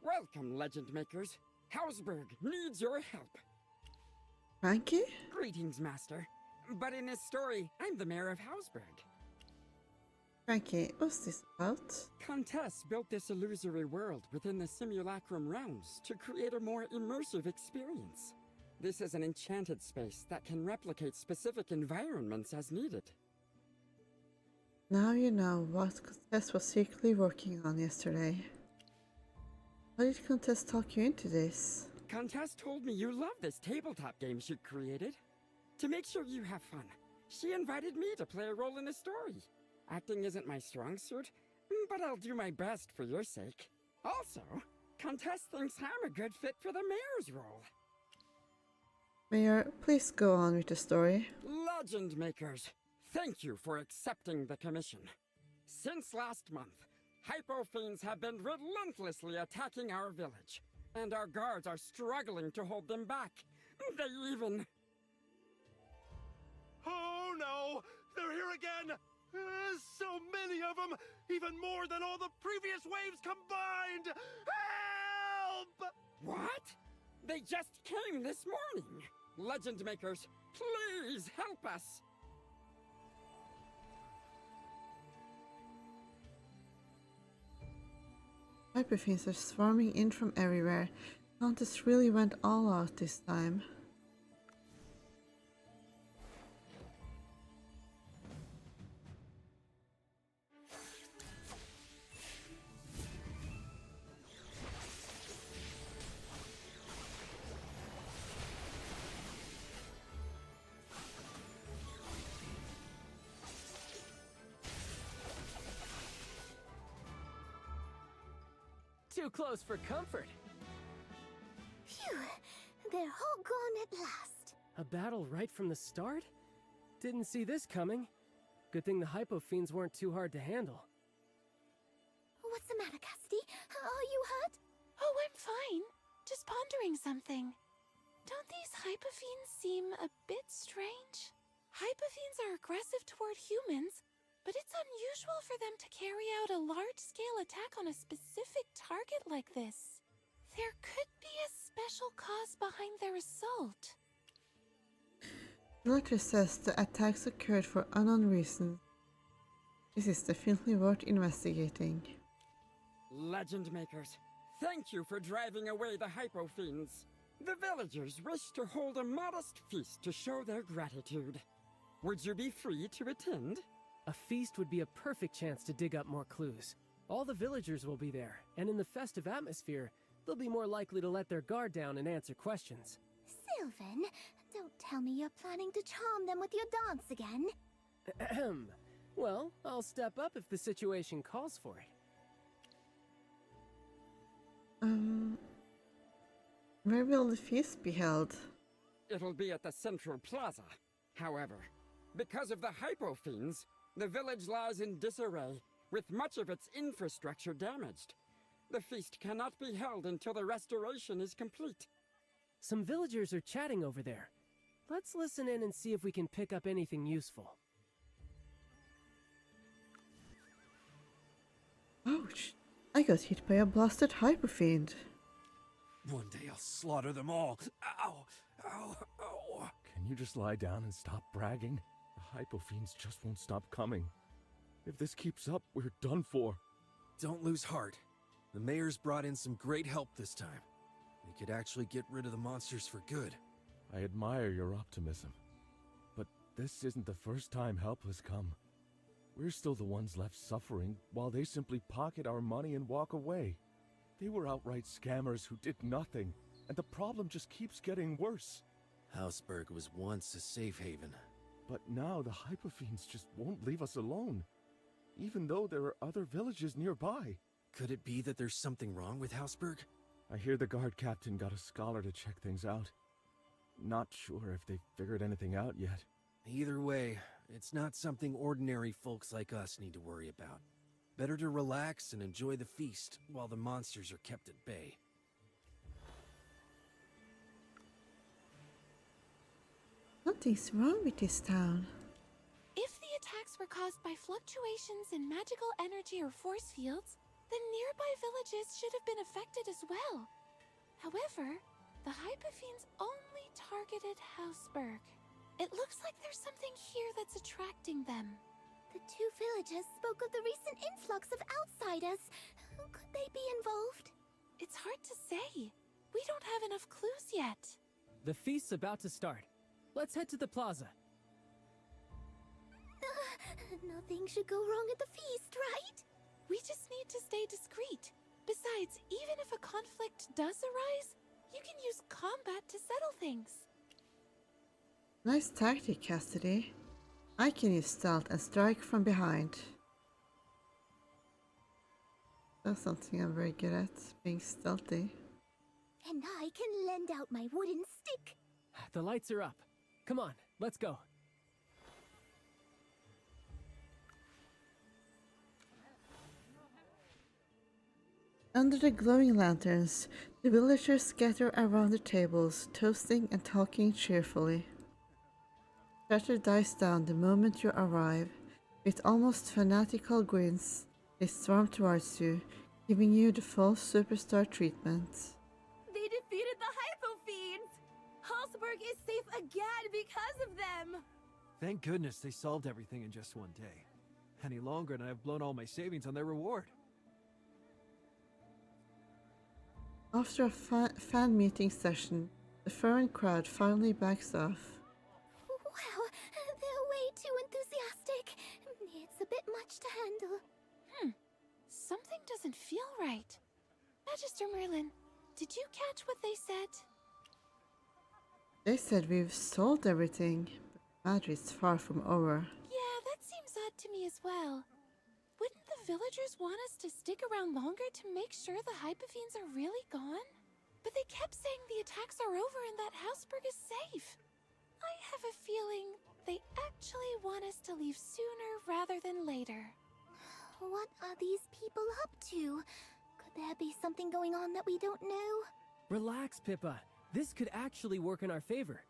Speaker 15: Welcome, Legend Makers. Hausberg needs your help.
Speaker 1: Frankie?
Speaker 15: Greetings, Master. But in this story, I'm the mayor of Hausberg.
Speaker 1: Frankie, what's this about?
Speaker 15: Contess built this illusory world within the simulacrum realms to create a more immersive experience. This is an enchanted space that can replicate specific environments as needed.
Speaker 1: Now you know what Contess was secretly working on yesterday. How did Contess talk you into this?
Speaker 15: Contess told me you love this tabletop game she created. To make sure you have fun, she invited me to play a role in the story. Acting isn't my strong suit, but I'll do my best for your sake. Also, Contess thinks I'm a good fit for the mayor's role.
Speaker 1: Mayor, please go on with the story.
Speaker 15: Legend Makers, thank you for accepting the commission. Since last month, Hypofiends have been relentlessly attacking our village, and our guards are struggling to hold them back. They even...
Speaker 16: Oh no! They're here again! So many of them! Even more than all the previous waves combined! Help!
Speaker 15: What? They just came this morning! Legend Makers, please help us!
Speaker 1: Hyperfiends are swarming in from everywhere. Countess really went all out this time.
Speaker 8: Too close for comfort.
Speaker 6: Phew, they're all gone at last.
Speaker 8: A battle right from the start? Didn't see this coming. Good thing the Hypofiends weren't too hard to handle.
Speaker 6: What's the matter, Cassidy? Are you hurt? Oh, I'm fine. Just pondering something. Don't these Hypofiends seem a bit strange? Hypofiends are aggressive toward humans, but it's unusual for them to carry out a large-scale attack on a specific target like this.
Speaker 14: There could be a special cause behind their assault.
Speaker 1: The letter says the attacks occurred for unknown reasons. This is definitely worth investigating.
Speaker 15: Legend makers, thank you for driving away the Hypo Fiends. The villagers wish to hold a modest feast to show their gratitude. Would you be free to attend?
Speaker 8: A feast would be a perfect chance to dig up more clues. All the villagers will be there, and in the festive atmosphere, they'll be more likely to let their guard down and answer questions.
Speaker 6: Sylvan, don't tell me you're planning to charm them with your dance again.
Speaker 8: Ahem. Well, I'll step up if the situation calls for it.
Speaker 1: Where will the feast be held?
Speaker 15: It'll be at the Central Plaza. However, because of the Hypo Fiends, the village lies in disarray, with much of its infrastructure damaged. The feast cannot be held until the restoration is complete.
Speaker 8: Some villagers are chatting over there. Let's listen in and see if we can pick up anything useful.
Speaker 1: Ouch! I got hit by a blasted hyperfiend.
Speaker 16: One day I'll slaughter them all. Ow! Ow! Ow!
Speaker 9: Can you just lie down and stop bragging? The Hypofiends just won't stop coming. If this keeps up, we're done for.
Speaker 16: Don't lose heart. The mayor's brought in some great help this time. They could actually get rid of the monsters for good.
Speaker 9: I admire your optimism. But this isn't the first time help has come. We're still the ones left suffering, while they simply pocket our money and walk away. They were outright scammers who did nothing, and the problem just keeps getting worse.
Speaker 16: Hausberg was once a safe haven.
Speaker 9: But now the Hypofiends just won't leave us alone, even though there are other villages nearby.
Speaker 16: Could it be that there's something wrong with Hausberg?
Speaker 9: I hear the guard captain got a scholar to check things out. Not sure if they've figured anything out yet.
Speaker 16: Either way, it's not something ordinary folks like us need to worry about. Better to relax and enjoy the feast while the monsters are kept at bay.
Speaker 1: Something's wrong with this town.
Speaker 14: If the attacks were caused by fluctuations in magical energy or force fields, then nearby villages should have been affected as well. However, the Hypofiends only targeted Hausberg. It looks like there's something here that's attracting them.
Speaker 6: The two villagers spoke of the recent influx of outsiders. Could they be involved?
Speaker 14: It's hard to say. We don't have enough clues yet.
Speaker 8: The feast's about to start. Let's head to the plaza.
Speaker 6: Nothing should go wrong at the feast, right?
Speaker 14: We just need to stay discreet. Besides, even if a conflict does arise, you can use combat to settle things.
Speaker 1: Nice tactic, Cassidy. I can use stealth and strike from behind. That's something I'm very good at, being stealthy.
Speaker 6: And I can lend out my wooden stick.
Speaker 8: The lights are up. Come on, let's go.
Speaker 1: Under the glowing lanterns, the villagers scatter around the tables, toasting and talking cheerfully. Chatter dies down the moment you arrive. With almost fanatical grins, they storm towards you, giving you the full superstar treatment.
Speaker 14: They defeated the Hypo Fiends! Hausberg is safe again because of them!
Speaker 17: Thank goodness they solved everything in just one day. Any longer and I've blown all my savings on their reward.
Speaker 1: After a fan meeting session, the foreign crowd finally backs off.
Speaker 6: Wow, they're way too enthusiastic. It's a bit much to handle.
Speaker 14: Something doesn't feel right. Magister Merlin, did you catch what they said?
Speaker 1: They said we've sold everything, but the matter is far from over.
Speaker 14: Yeah, that seems odd to me as well. Wouldn't the villagers want us to stick around longer to make sure the Hypofiends are really gone? But they kept saying the attacks are over and that Hausberg is safe. I have a feeling they actually want us to leave sooner rather than later.
Speaker 6: What are these people up to? Could there be something going on that we don't know?
Speaker 8: Relax, Pippa. This could actually work in our favor.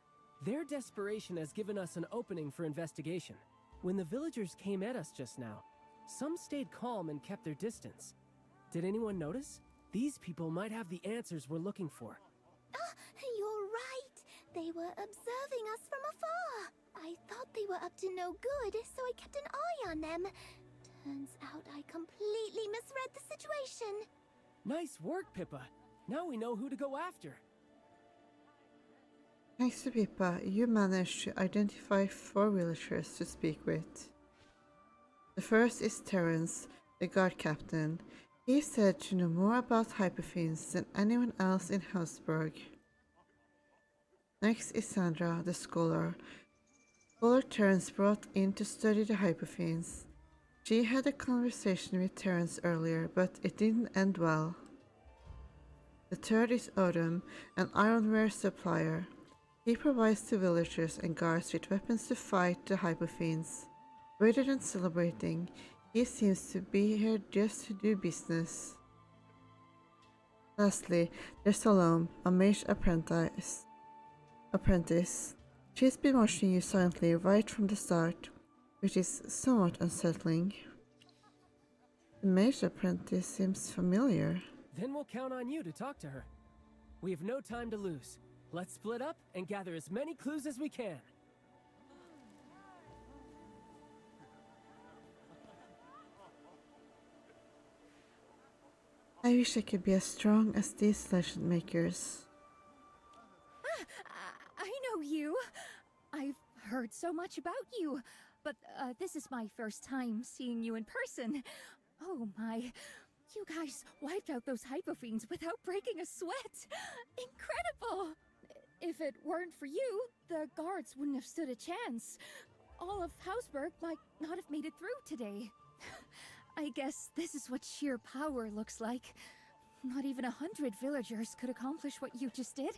Speaker 8: Their desperation has given us an opening for investigation. When the villagers came at us just now, some stayed calm and kept their distance. Did anyone notice? These people might have the answers we're looking for.
Speaker 6: You're right. They were observing us from afar. I thought they were up to no good, so I kept an eye on them. Turns out I completely misread the situation.
Speaker 8: Nice work, Pippa. Now we know who to go after.
Speaker 1: Thanks to Pippa, you managed to identify 4 villagers to speak with. The first is Terence, the guard captain. He said to know more about hyperfiends than anyone else in Houseburg. Next is Sandra, the scholar. Scholar Terence brought in to study the hyperfiends. She had a conversation with Terence earlier, but it didn't end well. The third is Odom, an ironware supplier. He provides the villagers and guards with weapons to fight the hyperfiends. Rather than celebrating, he seems to be here just to do business. Lastly, there's Salome, a mage apprentice. She's been watching you silently right from the start, which is somewhat unsettling. The mage apprentice seems familiar.
Speaker 8: Then we'll count on you to talk to her. We have no time to lose. Let's split up and gather as many clues as we can.
Speaker 1: I wish I could be as strong as these legend makers.
Speaker 10: I know you. I've heard so much about you, but this is my first time seeing you in person. Oh my, you guys wiped out those hypofiends without breaking a sweat. Incredible! If it weren't for you, the guards wouldn't have stood a chance. All of Houseburg might not have made it through today. I guess this is what sheer power looks like. Not even 100 villagers could accomplish what you just did.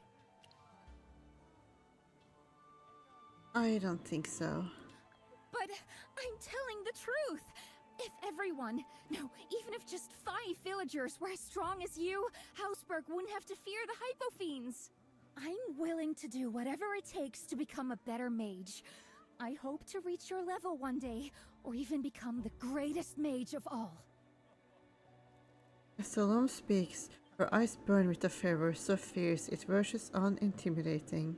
Speaker 1: I don't think so.
Speaker 10: But I'm telling the truth. If everyone, no, even if just 5 villagers were as strong as you, Houseburg wouldn't have to fear the hypofiends. I'm willing to do whatever it takes to become a better mage. I hope to reach your level one day, or even become the greatest mage of all.
Speaker 1: As Salome speaks, her eyes burn with a fervor so fierce it verges on intimidating.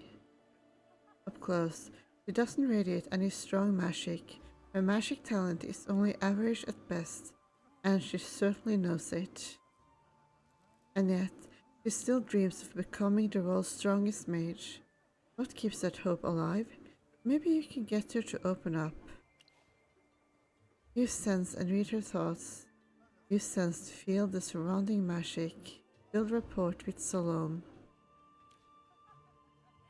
Speaker 1: Up close, she doesn't radiate any strong magic. Her magic talent is only average at best, and she certainly knows it. And yet, she still dreams of becoming the world's strongest mage. What keeps that hope alive? Maybe you can get her to open up. You sense and read her thoughts. You sense to feel the surrounding magic. Build rapport with Salome.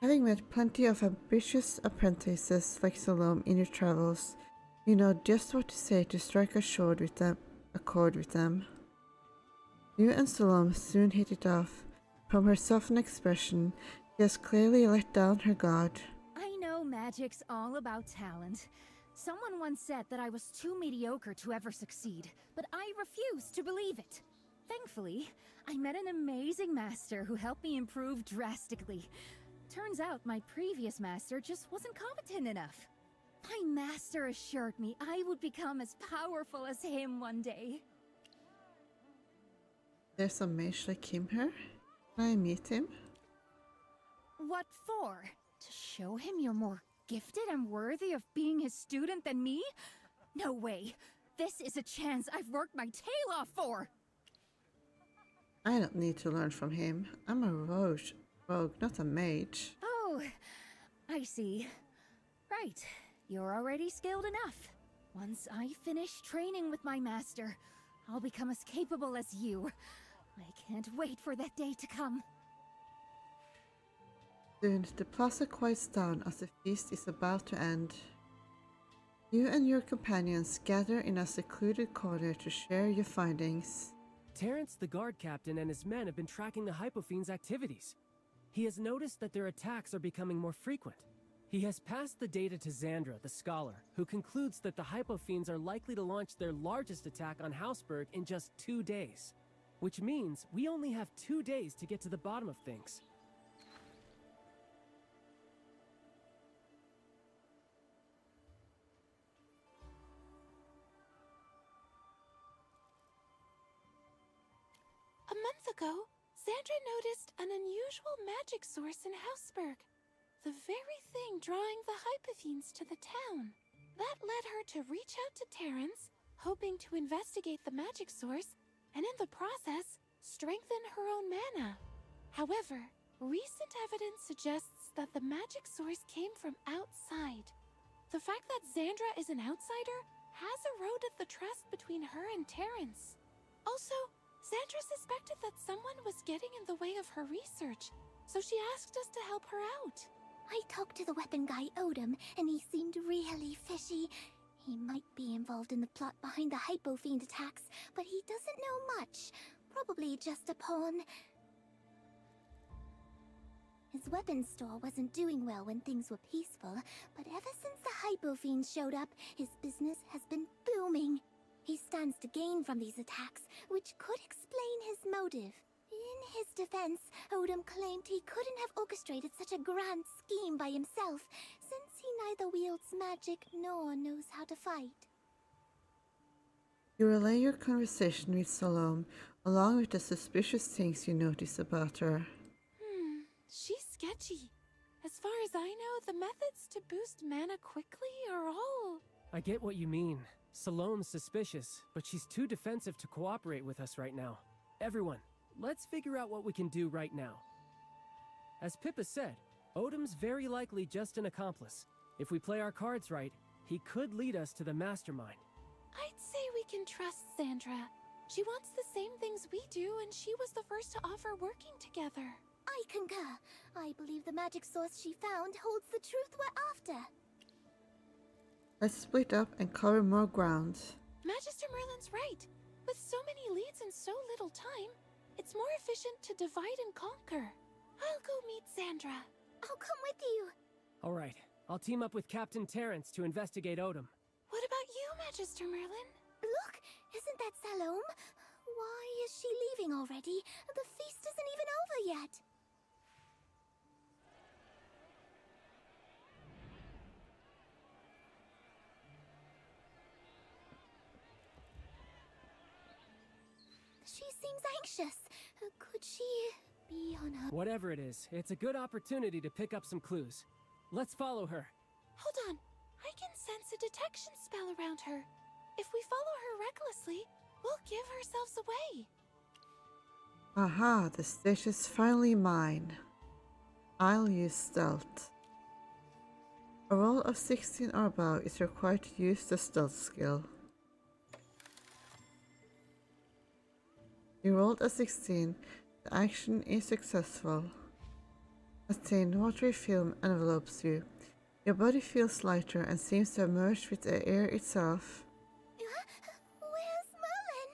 Speaker 1: Having met plenty of ambitious apprentices like Salome in your travels, you know just what to say to strike a chord with them. You and Salome soon hit it off. From her softened expression, she has clearly let down her guard.
Speaker 10: I know magic's all about talent. Someone once said that I was too mediocre to ever succeed, but I refused to believe it. Thankfully, I met an amazing master who helped me improve drastically. Turns out my previous master just wasn't competent enough. My master assured me I would become as powerful as him one day.
Speaker 1: There's a mage like him here? Can I meet him?
Speaker 10: What for? To show him you're more gifted and worthy of being his student than me? No way. This is a chance I've worked my tail off for.
Speaker 1: I don't need to learn from him. I'm a rogue, not a mage.
Speaker 10: Oh, I see. Right. You're already skilled enough. Once I finish training with my master, I'll become as capable as you. I can't wait for that day to come.
Speaker 1: Soon, the plaza quiets down as the feast is about to end. You and your companions gather in a secluded corner to share your findings.
Speaker 8: Terence, the guard captain, and his men have been tracking the hypofiends' activities. He has noticed that their attacks are becoming more frequent. He has passed the data to Xandra, the scholar, who concludes that the hypofiends are likely to launch their largest attack on Houseburg in just 2 days. Which means we only have 2 days to get to the bottom of things.
Speaker 14: month ago, Sandra noticed an unusual magic source in Houseburg. The very thing drawing the Hypothenes to the town. That led her to reach out to Terrence, hoping to investigate the magic source, and in the process, strengthen her own mana. However, recent evidence suggests that the magic source came from outside. The fact that Xandra is an outsider has eroded the trust between her and Terrence. Also, Xandra suspected that someone was getting in the way of her research, so she asked us to help her out.
Speaker 6: I talked to the weapon guy Odom, and he seemed really fishy. He might be involved in the plot behind the Hypofiend attacks, but he doesn't know much. Probably just a pawn. His weapons store wasn't doing well when things were peaceful, but ever since the Hypofiend showed up, his business has been booming. He stands to gain from these attacks, which could explain his motive. In his defense, Odom claimed he couldn't have orchestrated such a grand scheme by himself, since he neither wields magic nor knows how to fight.
Speaker 1: You relay your conversation with Salome, along with the suspicious things you notice about her.
Speaker 14: She's sketchy. As far as I know, the methods to boost mana quickly are all...
Speaker 8: I get what you mean. Salome's suspicious, but she's too defensive to cooperate with us right now. Everyone, let's figure out what we can do right now. As Pippa said, Odom's very likely just an accomplice. If we play our cards right, he could lead us to the mastermind.
Speaker 14: I'd say we can trust Sandra. She wants the same things we do, and she was the first to offer working together.
Speaker 6: I concur. I believe the magic source she found holds the truth we're after.
Speaker 1: Let's split up and cover more ground.
Speaker 14: Magister Merlin's right. With so many leads in so little time, it's more efficient to divide and conquer. I'll go meet Sandra.
Speaker 6: I'll come with you.
Speaker 8: All right, I'll team up with Captain Terrence to investigate Odom.
Speaker 14: What about you, Magister Merlin?
Speaker 6: Look, isn't that Salome? Why is she leaving already? The feast isn't even over yet. She seems anxious. Could she be on her...
Speaker 8: Whatever it is, it's a good opportunity to pick up some clues. Let's follow her.
Speaker 14: Hold on. I can sense a detection spell around her. If we follow her recklessly, we'll give ourselves away.
Speaker 1: Aha, the stage is finally mine. I'll use stealth. A roll of 16 or above is required to use the stealth skill. You rolled a 16, the action is successful. A thin, watery film envelopes you. Your body feels lighter and seems to have merged with the air itself.
Speaker 6: Where's Merlin?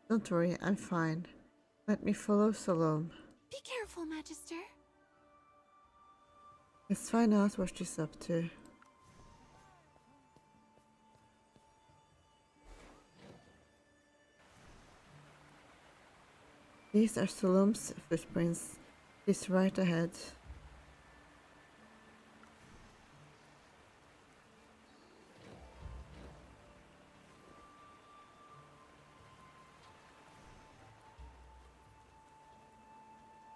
Speaker 1: Don't worry, I'm fine. Let me follow Salome.
Speaker 14: Be careful, Magister.
Speaker 1: Let's find out what she's up to. These are Salome's footprints. She's right ahead.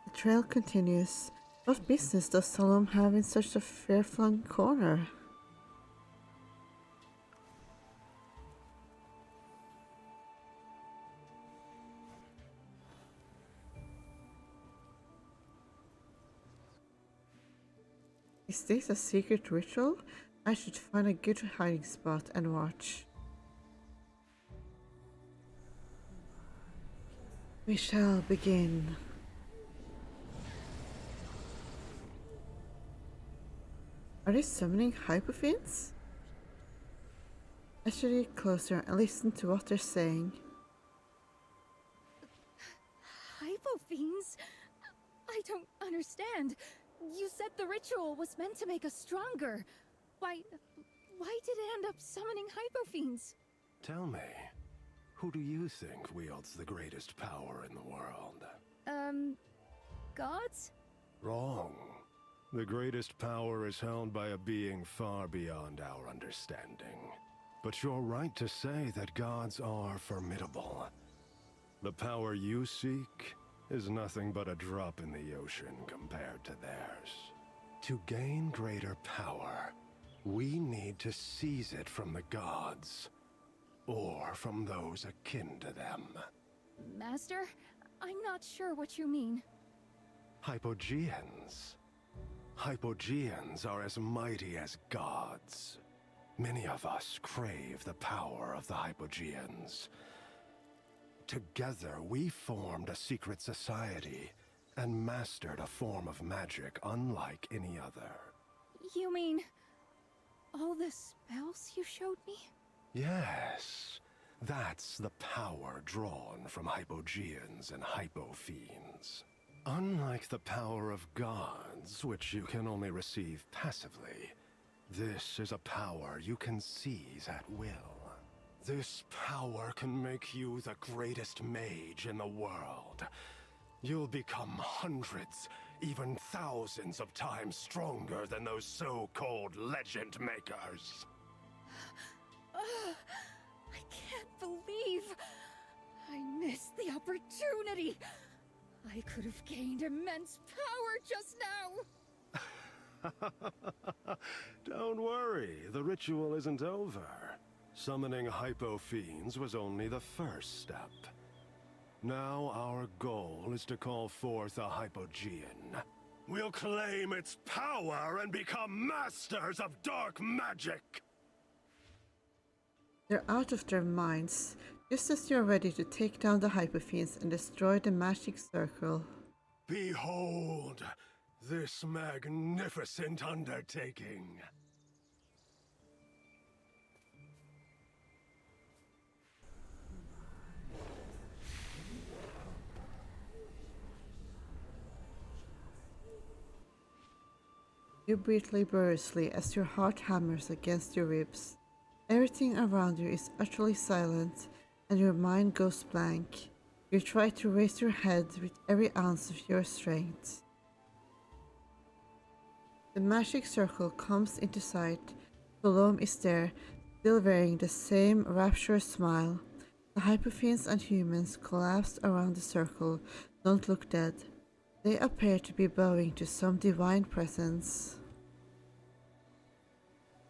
Speaker 1: The trail continues. What business does Salome have in such a far-flung corner? Is this a secret ritual? I should find a good hiding spot and watch. We shall begin. Are they summoning Hypofiends? I should get closer and listen to what they're saying.
Speaker 10: Hypofiends? I don't understand. You said the ritual was meant to make us stronger. Why did it end up summoning Hypofiends?
Speaker 16: Tell me, who do you think wields the greatest power in the world?
Speaker 10: Gods?
Speaker 16: Wrong. The greatest power is held by a being far beyond our understanding. But you're right to say that gods are formidable. The power you seek is nothing but a drop in the ocean compared to theirs. To gain greater power, we need to seize it from the gods, or from those akin to them.
Speaker 10: Master, I'm not sure what you mean.
Speaker 16: Hypogeans. Hypogeans are as mighty as gods. Many of us crave the power of the Hypogeans. Together, we formed a secret society and mastered a form of magic unlike any other.
Speaker 10: You mean all the spells you showed me?
Speaker 16: Yes, that's the power drawn from Hypogeans and Hypofiends. Unlike the power of gods, which you can only receive passively, this is a power you can seize at will. This power can make you the greatest mage in the world. You'll become hundreds, even thousands of times stronger than those so-called legend makers.
Speaker 10: I can't believe I missed the opportunity. I could have gained immense power just now.
Speaker 16: Don't worry, the ritual isn't over. Summoning Hypofiends was only the first step. Now our goal is to call forth a Hypogean. We'll claim its power and become masters of dark magic!
Speaker 1: They're out of their minds, just as you're ready to take down the Hypofiends and destroy the magic circle.
Speaker 16: Behold, this magnificent undertaking.
Speaker 1: You breathe laboriously as your heart hammers against your ribs. Everything around you is utterly silent, and your mind goes blank. You try to raise your head with every ounce of your strength. The magic circle comes into sight. Salome is there, still wearing the same rapturous smile. The Hypofiends and humans collapsed around the circle don't look dead. They appear to be bowing to some divine presence.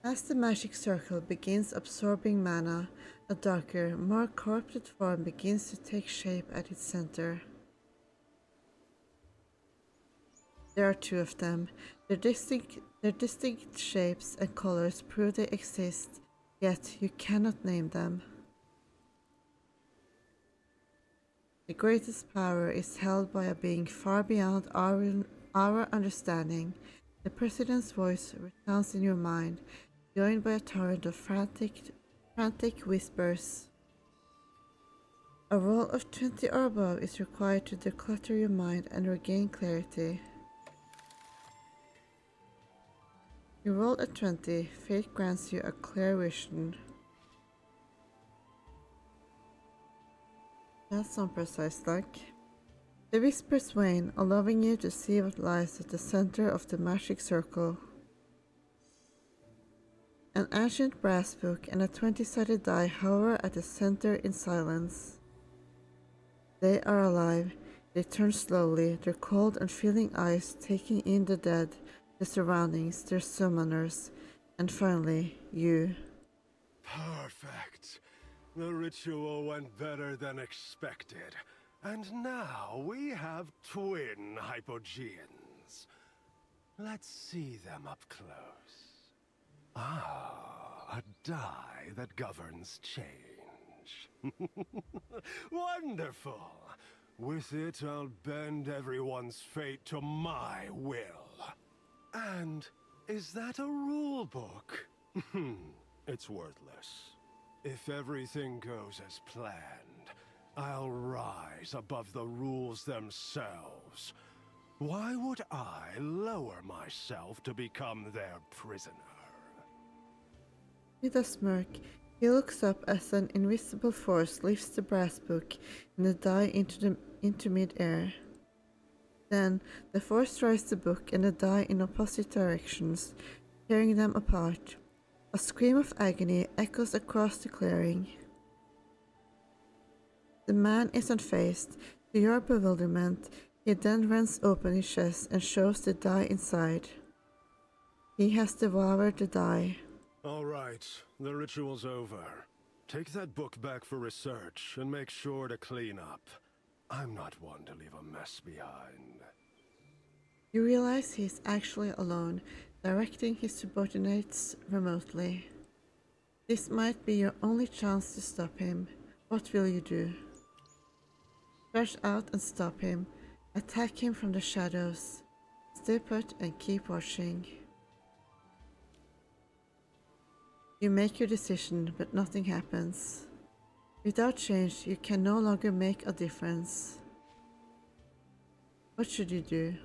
Speaker 1: As the magic circle begins absorbing mana, a darker, more corrupted form begins to take shape at its center. There are two of them. Their distinct shapes and colors prove they exist, yet you cannot name them. The greatest power is held by a being far beyond our understanding. The president's voice resounds in your mind, joined by a torrent of frantic whispers. A roll of 20 or above is required to declutter your mind and regain clarity. You roll a 20, fate grants you a clear vision. That's on precise luck. The whispers wane, allowing you to see what lies at the center of the magic circle. An ancient brass book and a 20-sided die hover at the center in silence. They are alive. They turn slowly, their cold and feeling eyes taking in the dead, the surroundings, their summoners, and finally, you.
Speaker 16: Perfect. The ritual went better than expected. And now we have twin Hypogeans. Let's see them up close. Ah, a die that governs change. Wonderful! With it, I'll bend everyone's fate to my will. And is that a rule book? It's worthless. If everything goes as planned, I'll rise above the rules themselves. Why would I lower myself to become their prisoner?
Speaker 1: With a smirk, he looks up as an invisible force lifts the brass book and the die into mid-air. Then, the force drives the book and the die in opposite directions, tearing them apart. A scream of agony echoes across the clearing. The man is unfazed. To your bewilderment, he then rends open his chest and shows the die inside. He has devoured the die.
Speaker 16: All right, the ritual's over. Take that book back for research and make sure to clean up. I'm not one to leave a mess behind.
Speaker 1: You realize he is actually alone, directing his subordinates remotely. This might be your only chance to stop him. What will you do? Rush out and stop him. Attack him from the shadows. Stay put and keep watching. You make your decision, but nothing happens. Without change, you can no longer make a difference. What should you do?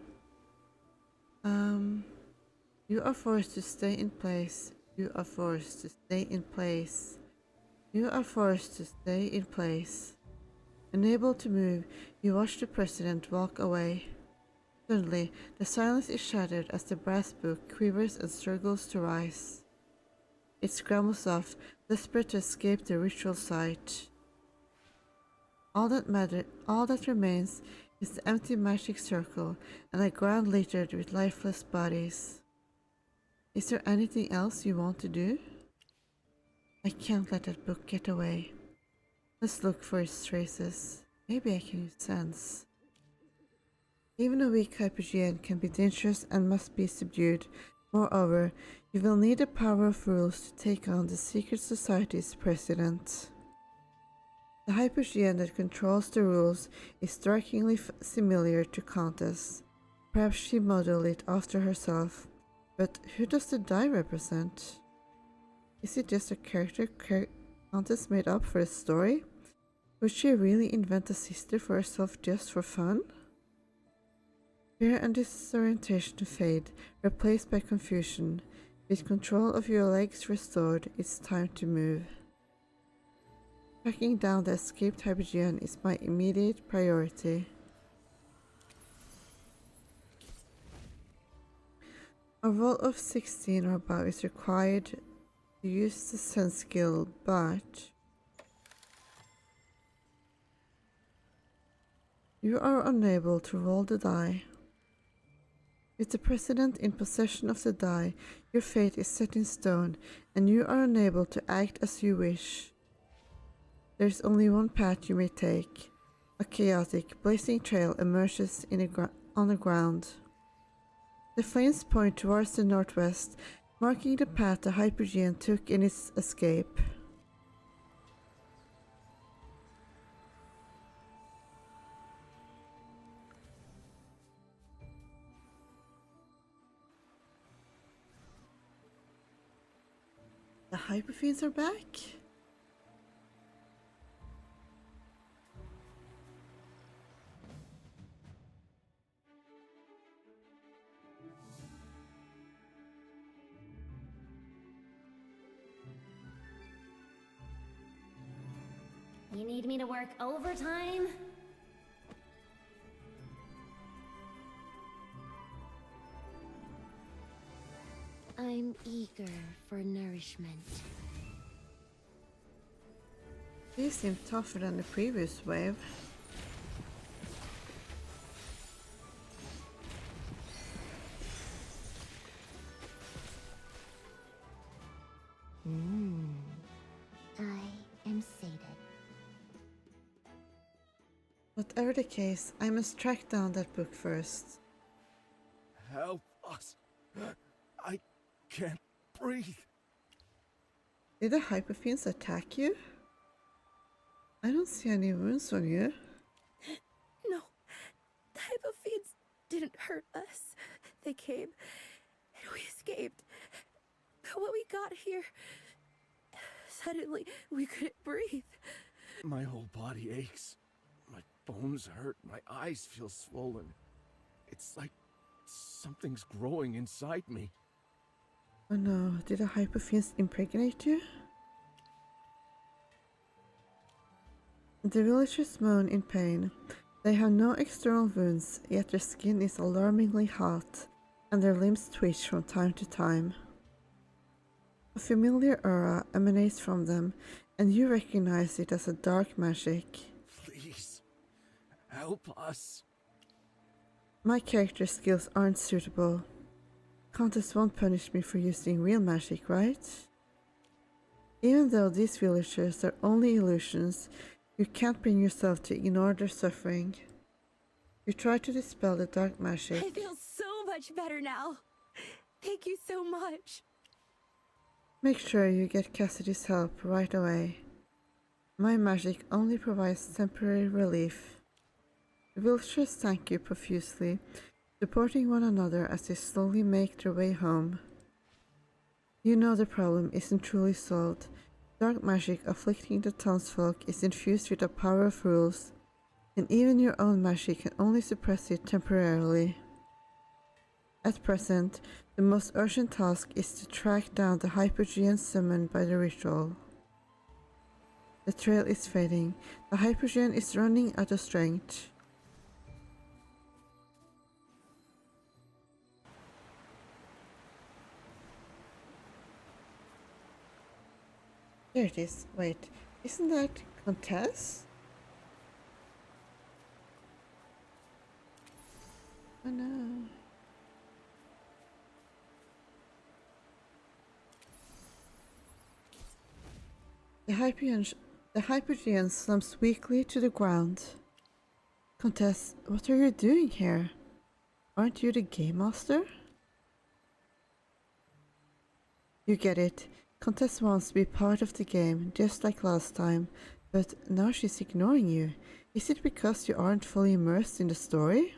Speaker 1: You are forced to stay in place. You are forced to stay in place. You are forced to stay in place. Unable to move, you watch the president walk away. Suddenly, the silence is shattered as the brass book quivers and struggles to rise. It scrambles off, desperate to escape the ritual site. All that remains is the empty magic circle and a ground littered with lifeless bodies. Is there anything else you want to do? I can't let that book get away. Let's look for its traces. Maybe I can use sense. Even a weak Hypogean can be dangerous and must be subdued. Moreover, you will need the power of rules to take on the secret society's president. The Hypogean that controls the rules is strikingly similar to Countess. Perhaps she modeled it after herself. But who does the die represent? Is it just a character Countess made up for the story? Would she really invent a sister for herself just for fun? Fear and disorientation fade, replaced by confusion. With control of your legs restored, it's time to move. Tracking down the escaped Hypogean is my immediate priority. A roll of 16 or above is required to use the sense skill, but you are unable to roll the die. With the president in possession of the die, your fate is set in stone, and you are unable to act as you wish. There is only one path you may take. A chaotic, blazing trail emerges on the ground. The flames point towards the northwest, marking the path the Hypogean took in its escape. The Hyperfiends are back?
Speaker 2: You need me to work overtime? I'm eager for nourishment.
Speaker 1: You seem tougher than the previous wave.
Speaker 2: I am sated.
Speaker 1: Whatever the case, I must track down that book first.
Speaker 9: Help us. I can't breathe.
Speaker 1: Did the Hyperfiends attack you? I don't see any wounds on you.
Speaker 14: No, the Hypofiends didn't hurt us. They came, and we escaped. But when we got here, suddenly we couldn't breathe.
Speaker 9: My whole body aches. My bones hurt. My eyes feel swollen. It's like something's growing inside me.
Speaker 1: Oh no, did the Hyperfiends impregnate you? The villagers moan in pain. They have no external wounds, yet their skin is alarmingly hot, and their limbs twitch from time to time. A familiar aura emanates from them, and you recognize it as a dark magic.
Speaker 9: Please, Please, help us.
Speaker 1: My character skills aren't suitable. Countess won't punish me for using real magic, right? Even though these villagers are only illusions, you can't bring yourself to ignore their suffering. You try to dispel the dark magic.
Speaker 14: I feel so much better now. Thank you so much.
Speaker 1: Make sure you get Cassidy's help right away. My magic only provides temporary relief. The villagers thank you profusely, supporting one another as they slowly make their way home. You know the problem isn't truly solved. Dark magic afflicting the townsfolk is infused with the power of rules, and even your own magic can only suppress it temporarily. At present, the most urgent task is to track down the Hypogean summoned by the ritual. The trail is fading. The Hypogean is running out of strength. There it is. Wait, isn't that Countess? Oh no. The Hypogean slumps weakly to the ground. Countess, what are you doing here? Aren't you the game master? You get it. Countess wants to be part of the game, just like last time, but now she's ignoring you. Is it because you aren't fully immersed in the story?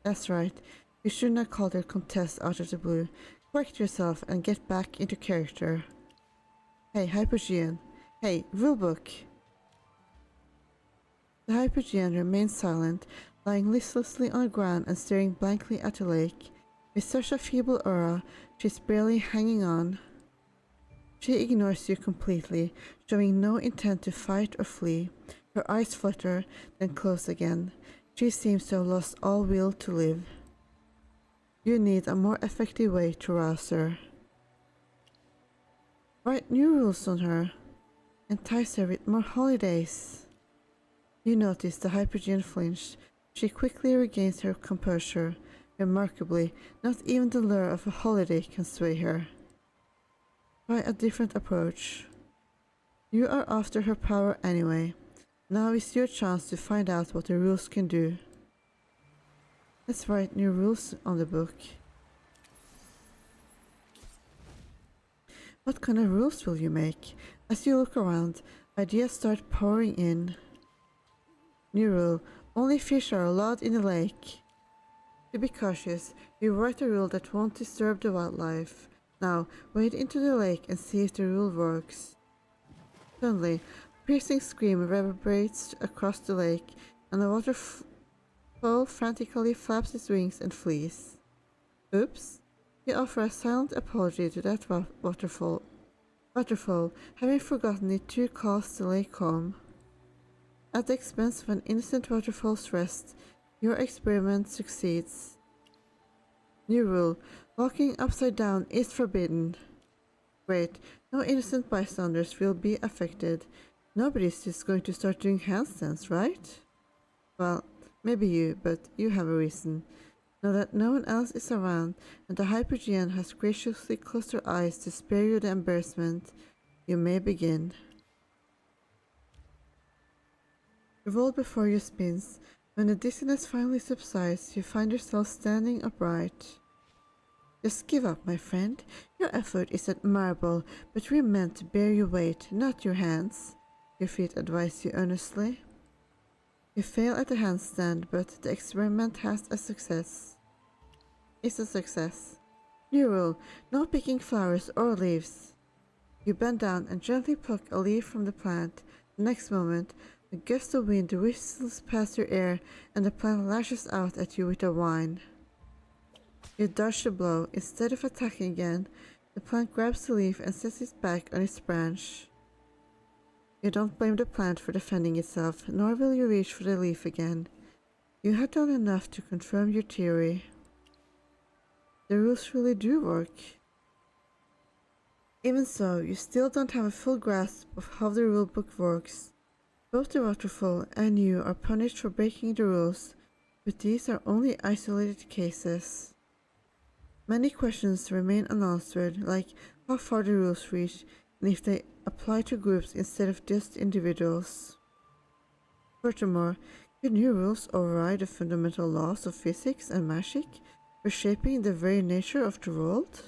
Speaker 1: That's right. You shouldn't have called her Countess out of the blue. Correct yourself and get back into character. Hey, Hypogean. Hey, rulebook. The Hypogean remains silent, lying listlessly on the ground and staring blankly at the lake. With such a feeble aura, she's barely hanging on. She ignores you completely, showing no intent to fight or flee. Her eyes flutter, then close again. She seems to have lost all will to live. You need a more effective way to rouse her. Write new rules on her. Entice her with more holidays. You notice the Hypogean flinch. She quickly regains her composure. Remarkably, not even the lure of a holiday can sway her. Try a different approach. You are after her power anyway. Now is your chance to find out what the rules can do. Let's write new rules on the book. What kind of rules will you make? As you look around, ideas start pouring in. New rule: only fish are allowed in the lake. To be cautious, you write a rule that won't disturb the wildlife. Now, wade into the lake and see if the rule works. Suddenly, a piercing scream reverberates across the lake, and the waterfowl frantically flaps its wings and flees. Oops! You offer a silent apology to that waterfowl, having forgotten it too close to lake home. At the expense of an innocent waterfall's rest, your experiment succeeds. New rule: walking upside down is forbidden. Great, no innocent bystanders will be affected. Nobody's just going to start doing handstands, right? Well, maybe you, but you have a reason. Now that no one else is around and the Hypogean has graciously closed her eyes to spare you the embarrassment, you may begin. The world before you spins. When the dizziness finally subsides, you find yourself standing upright. Just give up, my friend. Your effort is admirable, but we're meant to bear your weight, not your hands, your feet advise you earnestly. You fail at the handstand, but the experiment has a success. It's a success. New rule: no picking flowers or leaves. You bend down and gently pluck a leaf from the plant. The next moment, a gust of wind whistles past your ear and the plant lashes out at you with a whine. You dodge the blow. Instead of attacking again, the plant grabs the leaf and sets it back on its branch. You don't blame the plant for defending itself, nor will you reach for the leaf again. You have done enough to confirm your theory. The rules really do work. Even so, you still don't have a full grasp of how the rulebook works. Both the waterfall and you are punished for breaking the rules, but these are only isolated cases. Many questions remain unanswered, like how far the rules reach and if they apply to groups instead of just individuals. Furthermore, could new rules override the fundamental laws of physics and magic, reshaping the very nature of the world?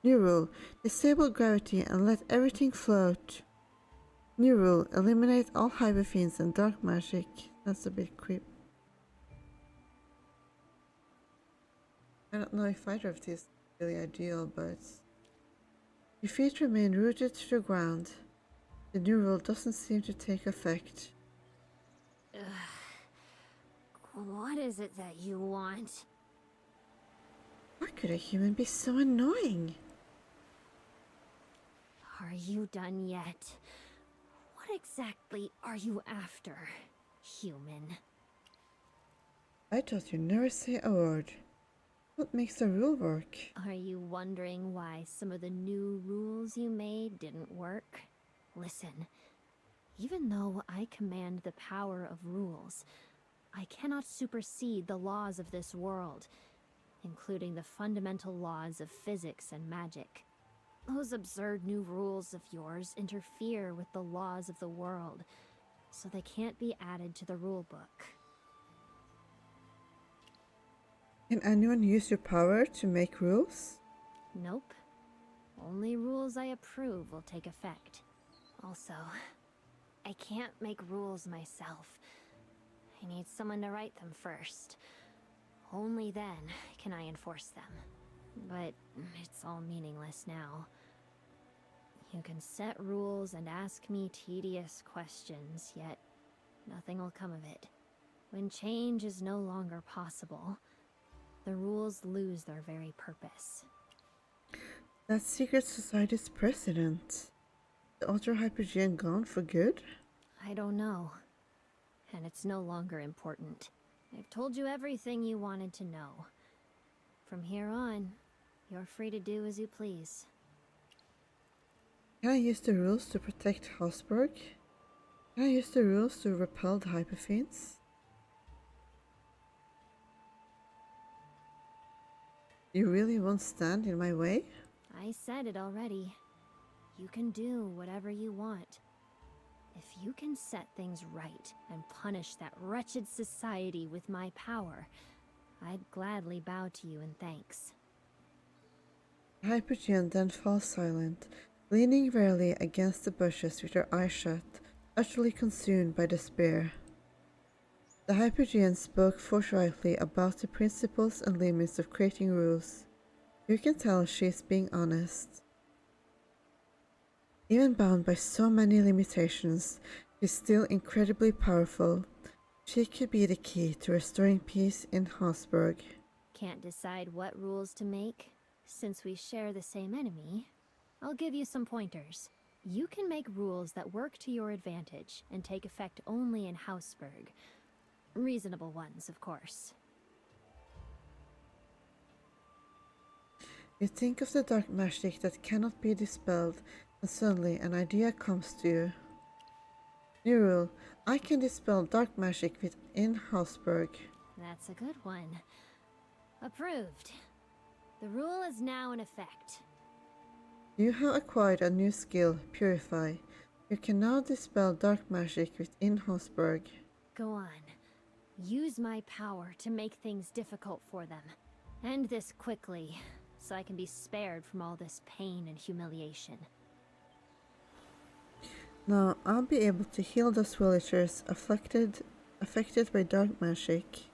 Speaker 1: New rule: disable gravity and let everything float. New rule: eliminate all hyperfiends and dark magic. That's a bit creep. I don't know if either of these is really ideal, but your feet remain rooted to the ground. The new rule doesn't seem to take effect.
Speaker 2: What is it that you want?
Speaker 1: Why could a human be so annoying?
Speaker 2: Are you done yet? What exactly are you after, human?
Speaker 1: I thought you'd never say a word. What makes a rule work?
Speaker 2: Are you wondering why some of the new rules you made didn't work? Listen, even though I command the power of rules, I cannot supersede the laws of this world, including the fundamental laws of physics and magic. Those absurd new rules of yours interfere with the laws of the world, so they can't be added to the rulebook.
Speaker 1: Can anyone use your power to make rules?
Speaker 2: Nope. Only rules I approve will take effect. Also, I can't make rules myself. I need someone to write them first. Only then can I enforce them. But it's all meaningless now. You can set rules and ask me tedious questions, yet nothing will come of it. When change is no longer possible, the rules lose their very purpose.
Speaker 1: That's secret society's president. The Ultra Hypergean gone for good?
Speaker 2: I don't know. And it's no longer important. I've told you everything you wanted to know. From here on, you're free to do as you please.
Speaker 1: Can I use the rules to protect Hausberg? Can I use the rules to repel the hyperfiends? You really won't stand in my way?
Speaker 2: I said it already. You can do whatever you want. If you can set things right and punish that wretched society with my power, I'd gladly bow to you in thanks.
Speaker 1: The Hypergean then falls silent, leaning wearily against the bushes with her eyes shut, utterly consumed by despair. The Hypergean spoke forthrightly about the principles and limits of creating rules. You can tell she is being honest. Even bound by so many limitations, she's still incredibly powerful. She could be the key to restoring peace in Hausberg.
Speaker 2: Can't decide what rules to make? Since we share the same enemy, I'll give you some pointers. You can make rules that work to your advantage and take effect only in Hausberg. Reasonable ones, of course.
Speaker 1: You think of the dark magic that cannot be dispelled, and suddenly an idea comes to you. New rule: I can dispel dark magic within Hausberg.
Speaker 2: That's a good one. Approved. The rule is now in effect.
Speaker 1: You have acquired a new skill, Purify. You can now dispel dark magic within Hausberg.
Speaker 2: Go on. Use my power to make things difficult for them. End this quickly, so I can be spared from all this pain and humiliation.
Speaker 1: Now I'll be able to heal those villagers affected by dark magic.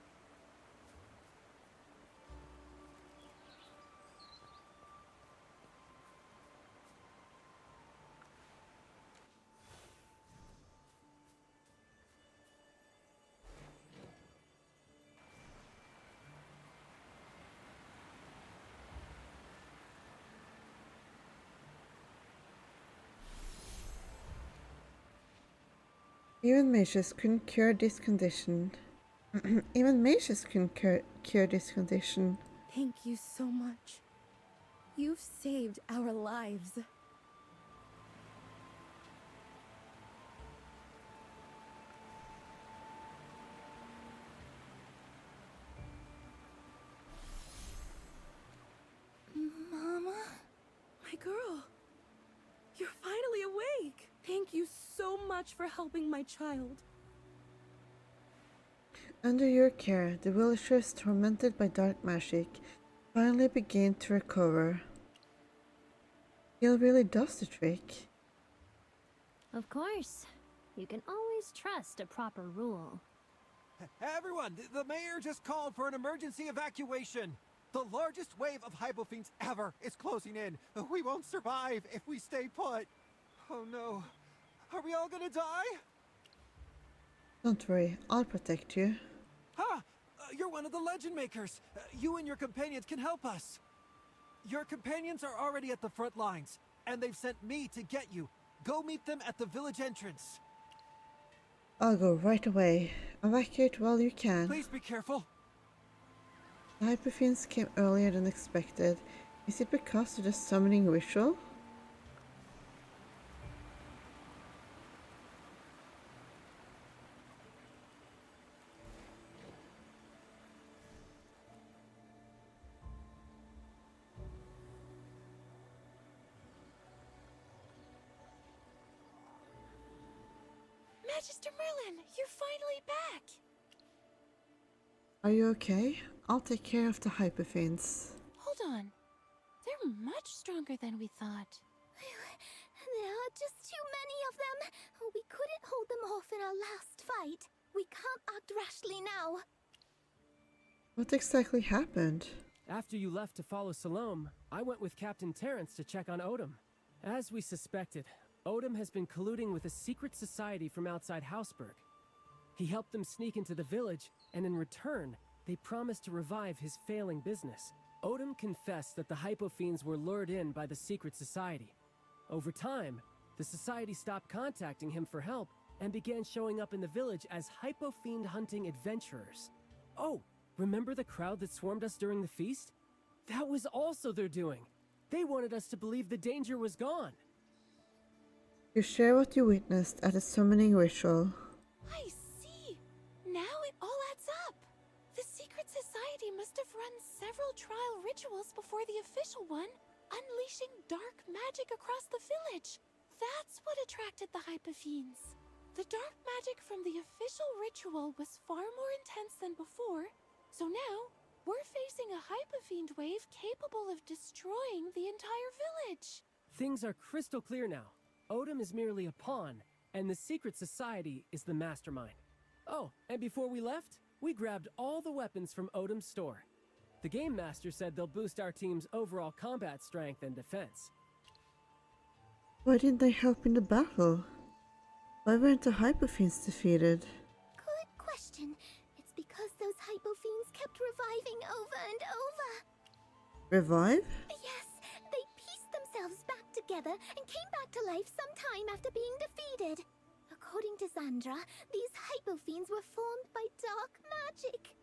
Speaker 1: Even mages couldn't cure this condition. Even mages couldn't cure this condition.
Speaker 14: Thank you so much. You've saved our lives. much for helping my child.
Speaker 1: Under your care, the villagers tormented by dark magic finally begin to recover. Gil really does the trick.
Speaker 2: Of course. You can always trust a proper rule.
Speaker 17: Everyone, the mayor just called for an emergency evacuation. The largest wave of hypofiends ever is closing in. We won't survive if we stay put. Oh no. Are we all gonna die?
Speaker 1: Don't worry, I'll protect you.
Speaker 17: Ha! You're one of the legend makers. You and your companions can help us. Your companions are already at the front lines, and they've sent me to get you. Go meet them at the village entrance.
Speaker 1: I'll go right away. Evacuate while you can.
Speaker 17: Please be careful.
Speaker 1: The hyperfiends came earlier than expected. Is it because of the summoning ritual?
Speaker 14: Magister Merlin, you're finally back!
Speaker 1: Are you okay? I'll take care of the hyperfiends.
Speaker 6: Hold on. They're much stronger than we thought. There are just too many of them. We couldn't hold them off in our last fight. We can't act rashly now.
Speaker 1: What exactly happened?
Speaker 8: After you left to follow Salome, I went with Captain Terrence to check on Odom. As we suspected, Odom has been colluding with a secret society from outside Houseburg. He helped them sneak into the village, and in return, they promised to revive his failing business. Odom confessed that the Hypofiends were lured in by the secret society. Over time, the society stopped contacting him for help and began showing up in the village as Hypofiend hunting adventurers. Oh, remember the crowd that swarmed us during the feast? That was also their doing. They wanted us to believe the danger was gone.
Speaker 1: You share what you witnessed at the summoning ritual.
Speaker 6: I see. Now it all adds up. The secret society must have run several trial rituals before the official one, unleashing dark magic across the village. That's what attracted the Hypofiends. The dark magic from the official ritual was far more intense than before, so now we're facing a Hypofiend wave capable of destroying the entire village.
Speaker 8: Things are crystal clear now. Odom is merely a pawn, and the secret society is the mastermind. Oh, and before we left, we grabbed all the weapons from Odom's store. The Game Master said they'll boost our team's overall combat strength and defense.
Speaker 1: Why didn't they help in the battle? Why weren't the Hypofiends defeated?
Speaker 6: Good question. It's because those Hypofiends kept reviving over and over.
Speaker 1: Revive?
Speaker 6: Yes, they pieced themselves back together and came back to life sometime after being defeated. According to Zandra, these Hypofiends were formed by dark magic.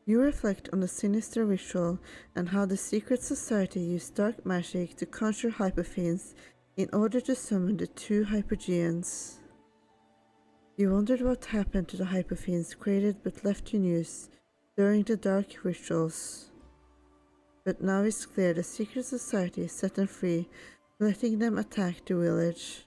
Speaker 1: You reflect on the sinister ritual and how the secret society used dark magic to conjure Hypofiends in order to summon the two Hypogeans. You wondered what happened to the Hypofiends created but left unused during the dark rituals. But now it's clear the secret society set them free, letting them attack the village.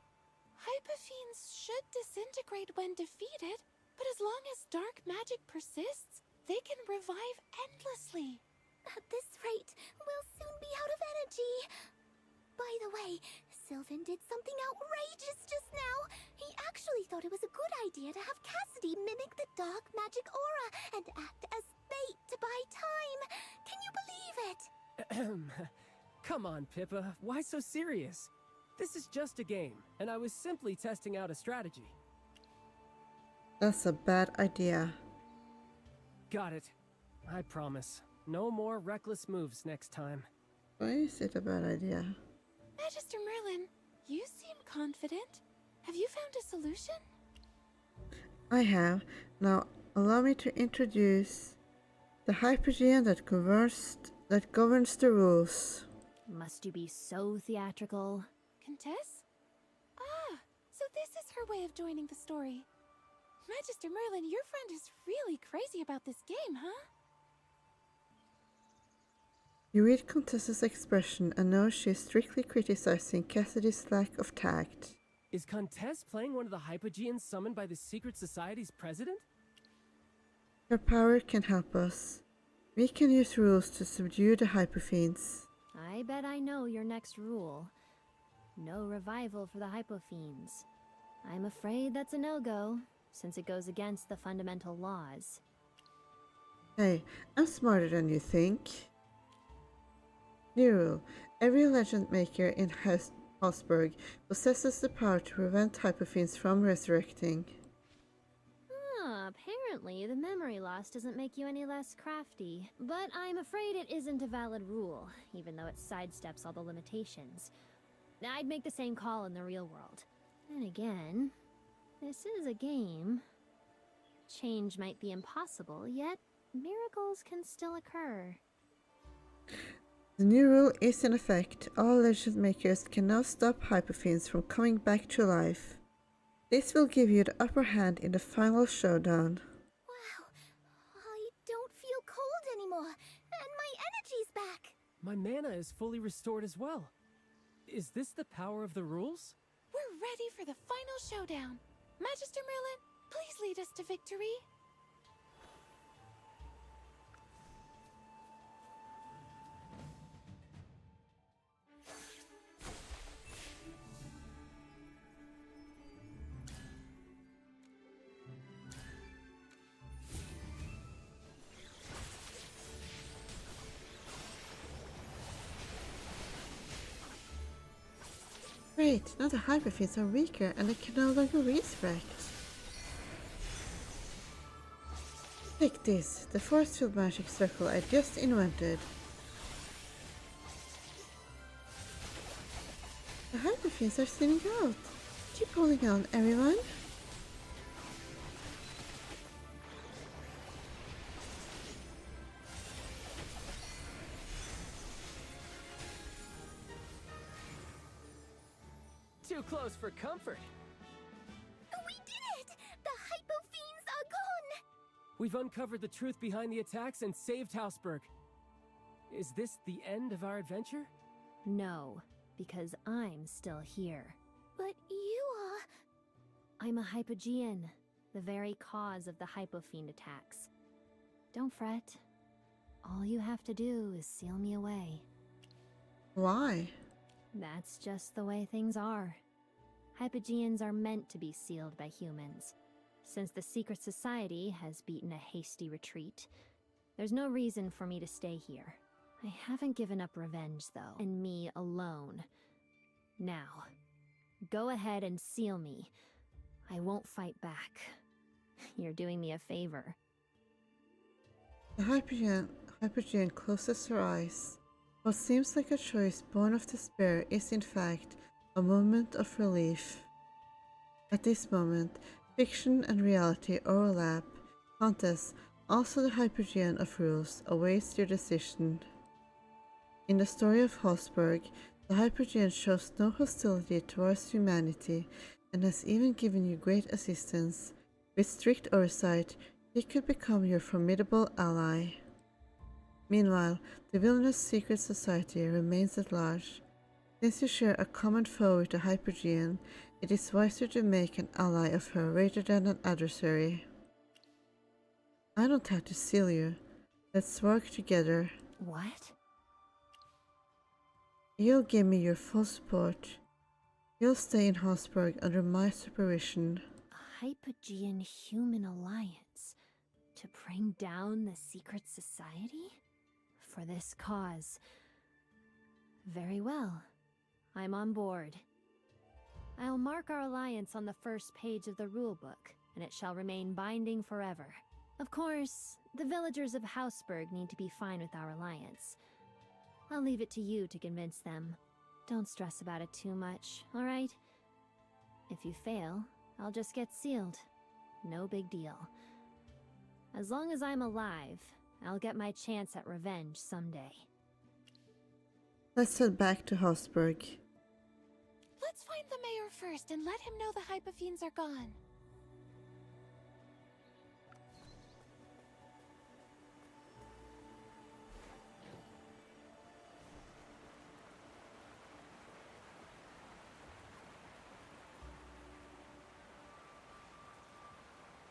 Speaker 6: Hypofiends should disintegrate when defeated, but as long as dark magic persists, they can revive endlessly. At this rate, we'll soon be out of energy. By the way, Sylvan did something outrageous just now. He actually thought it was a good idea to have Cassidy mimic the dark magic aura and act as bait to buy time. Can you believe it?
Speaker 8: Come on, Pippa. Why so serious? This is just a game, and I was simply testing out a strategy.
Speaker 1: That's a bad idea.
Speaker 8: Got it. I promise. No more reckless moves next time.
Speaker 1: Why is it a bad idea?
Speaker 6: Magister Merlin, you seem confident. Have you found a solution?
Speaker 1: I have. Now, allow me to introduce the Hypogean that governs the rules.
Speaker 2: Must you be so theatrical?
Speaker 6: Countess? Ah, so this is her way of joining the story. Magister Merlin, your friend is really crazy about this game, huh?
Speaker 1: You read Contessa's expression and know she is strictly criticizing Cassidy's lack of tact.
Speaker 8: Is Contest playing one of the Hypogeans summoned by the Secret Society's president?
Speaker 1: Her power can help us. We can use rules to subdue the Hypofiends.
Speaker 2: I bet I know your next rule. No revival for the Hypofiends. I'm afraid that's a no-go, since it goes against the fundamental laws.
Speaker 1: Hey, I'm smarter than you think. New rule. Every legend maker in Hausberg possesses the power to prevent Hypofiends from resurrecting.
Speaker 2: Apparently the memory loss doesn't make you any less crafty. But I'm afraid it isn't a valid rule, even though it sidesteps all the limitations. I'd make the same call in the real world. Then again, this is a game. Change might be impossible, yet miracles can still occur.
Speaker 1: The new rule is in effect. All legend makers can now stop Hypofiends from coming back to life. This will give you the upper hand in the final showdown.
Speaker 6: Wow, I don't feel cold anymore, and my energy's back.
Speaker 8: My mana is fully restored as well. Is this the power of the rules?
Speaker 14: We're ready for the final showdown. Magister Merlin, please lead us to victory.
Speaker 1: Great, now the Hypofiends are weaker and they can no longer resurrect. Take this, the force field magic circle I just invented. The Hypofiends are thinning out. Keep holding on, everyone.
Speaker 8: Too close for comfort.
Speaker 6: We did it! The Hypofiends are gone!
Speaker 8: We've uncovered the truth behind the attacks and saved Hausberg. Is this the end of our adventure?
Speaker 2: No, because I'm still here.
Speaker 6: But you are...
Speaker 2: I'm a Hypogean, the very cause of the Hypofiend attacks. Don't fret. All you have to do is seal me away.
Speaker 1: Why?
Speaker 2: That's just the way things are. Hypogeans are meant to be sealed by humans. Since the Secret Society has beaten a hasty retreat, there's no reason for me to stay here. I haven't given up revenge, though, and me alone. Now, go ahead and seal me. I won't fight back. You're doing me a favor.
Speaker 1: The Hypogean closes her eyes. What seems like a choice born of despair is in fact a moment of relief. At this moment, fiction and reality overlap. Countess, also the Hypogean of rules, awaits your decision. In the story of Hausberg, the Hypogean shows no hostility towards humanity and has even given you great assistance. With strict oversight, he could become your formidable ally. Meanwhile, the villainous secret society remains at large. Since you share a common foe with the Hypogean, it is wiser to make an ally of her rather than an adversary. I don't have to seal you. Let's work together.
Speaker 2: What?
Speaker 1: You'll give me your full support. You'll stay in Hausberg under my supervision.
Speaker 2: A Hypogean human alliance to bring down the secret society? For this cause. Very well. I'm on board. I'll mark our alliance on the first page of the rulebook, and it shall remain binding forever. Of course, the villagers of Hausberg need to be fine with our alliance. I'll leave it to you to convince them. Don't stress about it too much, alright? If you fail, I'll just get sealed. No big deal. As long as I'm alive, I'll get my chance at revenge someday.
Speaker 1: Let's head back to Hausberg.
Speaker 14: Let's find the mayor first and let him know the Hypofiends are gone.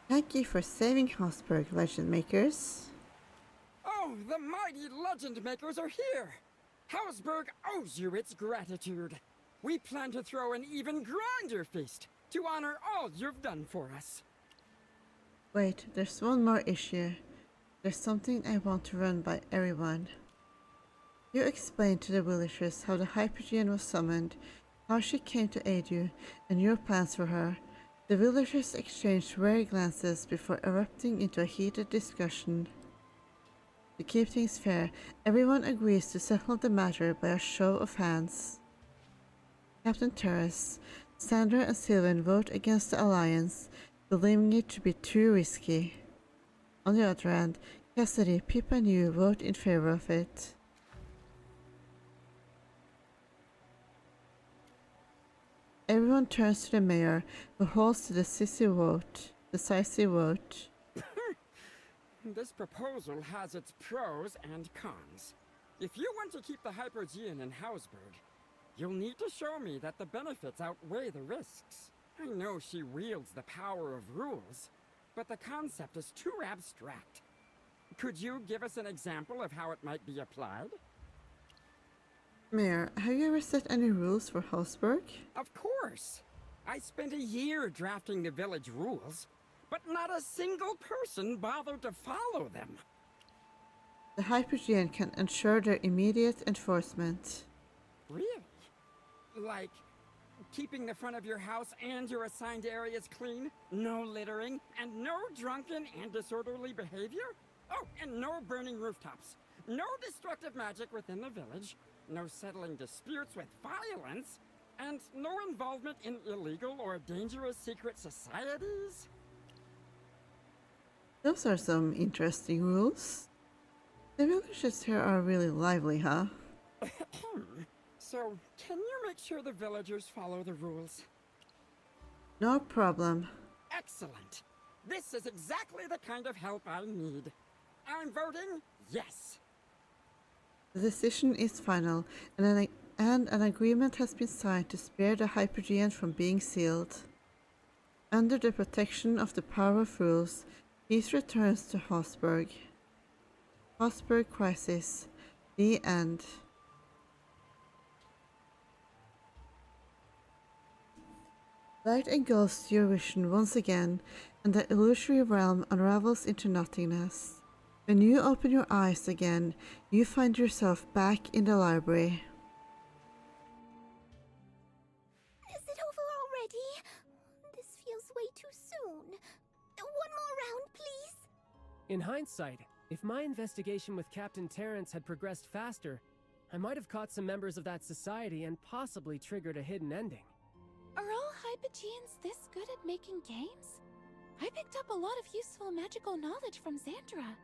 Speaker 1: Thank you for saving Hosberg, Legend Makers.
Speaker 15: Oh, the mighty Legend Makers are here! Hausberg owes you its gratitude. We plan to throw an even grander feast to honor all you've done for us.
Speaker 1: Wait, there's one more issue. There's something I want to run by everyone. You explained to the villagers how the Hypogean was summoned, how she came to aid you, and your plans for her. The villagers exchanged wary glances before erupting into a heated discussion. To keep things fair, everyone agrees to settle the matter by a show of hands. Captain Terrace, Sandra and Sylvan vote against the alliance, believing it to be too risky. On the other hand, Cassidy, Pip and you vote in favor of it. Everyone turns to the mayor, who holds the decisive vote.
Speaker 15: This proposal has its pros and cons. If you want to keep the Hypogean in Hausberg, you'll need to show me that the benefits outweigh the risks. I know she wields the power of rules, but the concept is too abstract. Could you give us an example of how it might be applied?
Speaker 1: Mayor, have you ever set any rules for Hausberg?
Speaker 15: Of course! I spent a year drafting the village rules, but not a single person bothered to follow them.
Speaker 1: The Hypogean can ensure their immediate enforcement.
Speaker 15: Really? Like, keeping the front of your house and your assigned areas clean, no littering, and no drunken and disorderly behavior? Oh, and no burning rooftops, no destructive magic within the village, no settling disputes with violence, and no involvement in illegal or dangerous secret societies?
Speaker 1: Those are some interesting rules. The villagers here are really lively, huh?
Speaker 15: So, can you make sure the villagers follow the rules?
Speaker 1: No problem.
Speaker 15: Excellent! This is exactly the kind of help I need. I'm voting yes.
Speaker 1: The decision is final, and an agreement has been signed to spare the Hypogean from being sealed. Under the protection of the power of rules, peace returns to Hausberg. Hausberg Crisis. The end. Light engulfs your vision once again, and the illusory realm unravels into nothingness. When you open your eyes again, you find yourself back in the library.
Speaker 6: Is it over already? This feels way too soon. One more round, please.
Speaker 8: In hindsight, if my investigation with Captain Terrence had progressed faster, I might have caught some members of that society and possibly triggered a hidden ending.
Speaker 14: Are all Hypogeans this good at making games? I picked up a lot of useful magical knowledge from Xandra.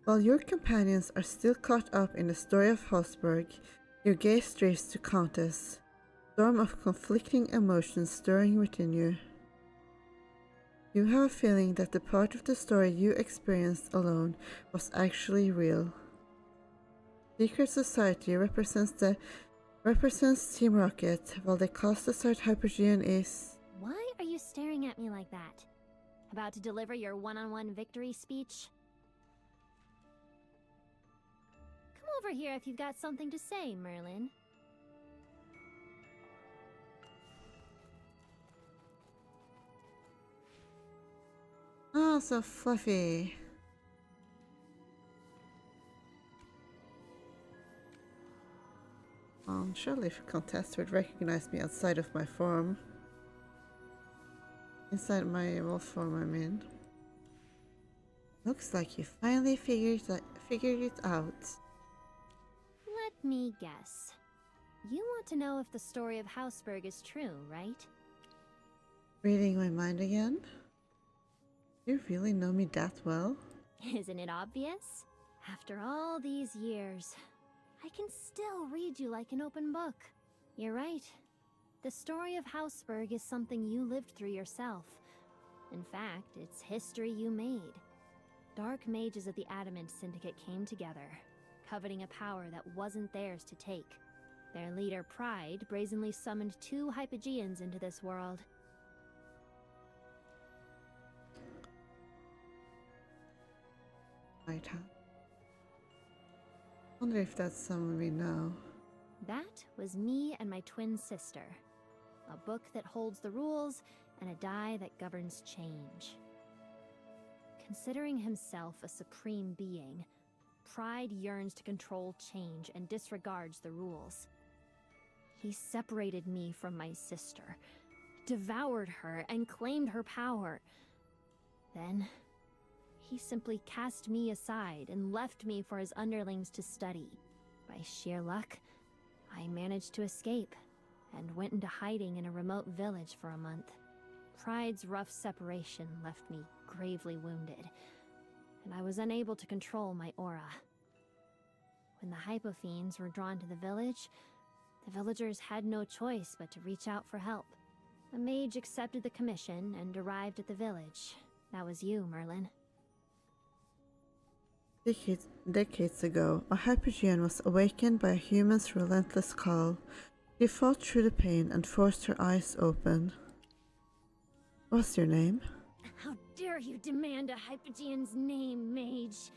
Speaker 1: While your companions are still caught up in the story of Hausberg, your gaze strays to Countess, storm of conflicting emotions stirring within you. You have a feeling that the part of the story you experienced alone was actually real. Secret Society represents Team Rocket, while the cast-aside Hypogean is...
Speaker 2: Why are you staring at me like that? About to deliver your one-on-one victory speech? Come over here if you've got something to say, Merlin.
Speaker 1: Oh, so fluffy. Surely if Contest would recognize me outside of my form. Inside my wolf form, I mean. Looks like you finally figured it out.
Speaker 2: Let me guess. You want to know if the story of Hausberg is true, right?
Speaker 1: Reading my mind again? You really know me that well?
Speaker 2: Isn't it obvious? After all these years, I can still read you like an open book. You're right. The story of Hausberg is something you lived through yourself. In fact, it's history you made. Dark mages of the Adamant Syndicate came together, coveting a power that wasn't theirs to take. Their leader, Pride, brazenly summoned 2 Hypogeans into this world.
Speaker 1: Right hand. Wonder if that's someone we know.
Speaker 2: That was me and my twin sister. A book that holds the rules and a die that governs change. Considering himself a supreme being, Pride yearns to control change and disregards the rules. He separated me from my sister, devoured her, and claimed her power. Then, he simply cast me aside and left me for his underlings to study. By sheer luck, I managed to escape and went into hiding in a remote village for a month. Pride's rough separation left me gravely wounded, and I was unable to control my aura. When the Hypofiends were drawn to the village, the villagers had no choice but to reach out for help. A mage accepted the commission and arrived at the village. That was you, Merlin.
Speaker 1: Decades ago, a Hypogean was awakened by a human's relentless call. She fought through the pain and forced her eyes open. What's your name?
Speaker 2: How dare you demand a Hypogean's name, mage?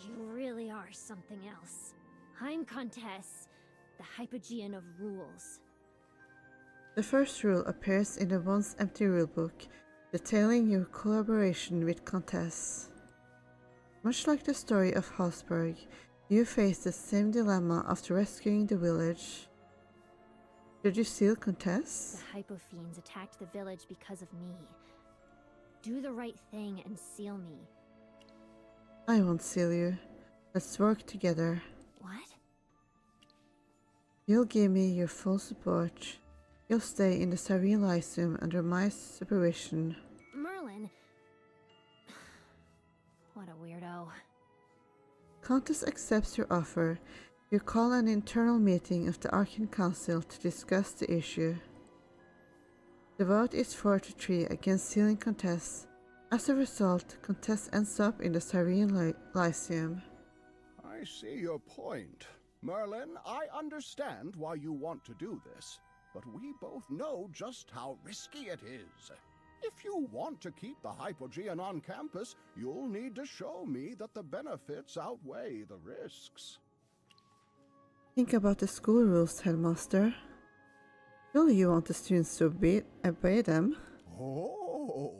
Speaker 2: You really are something else. I'm Countess, the Hypogean of rules.
Speaker 1: The first rule appears in the once empty rulebook, detailing your collaboration with Countess. Much like the story of Habsburg, you face the same dilemma after rescuing the village. Should you seal Countess?
Speaker 2: The Hypofiends attacked the village because of me. Do the right thing and seal me.
Speaker 1: I won't seal you. Let's work together.
Speaker 2: What?
Speaker 1: You'll give me your full support. You'll stay in the Serene Lyceum under my supervision.
Speaker 2: Merlin? What a weirdo.
Speaker 1: Countess accepts your offer. You call an internal meeting of the Arcane Council to discuss the issue. The vote is 4-3 against sealing Countess. As a result, Countess ends up in the Serene Lyceum.
Speaker 18: I see your point. Merlin, I understand why you want to do this, but we both know just how risky it is. If you want to keep the Hypogean on campus, you'll need to show me that the benefits outweigh the risks.
Speaker 1: Think about the school rules, Headmaster. Surely you want the students to obey them?
Speaker 18: Oh,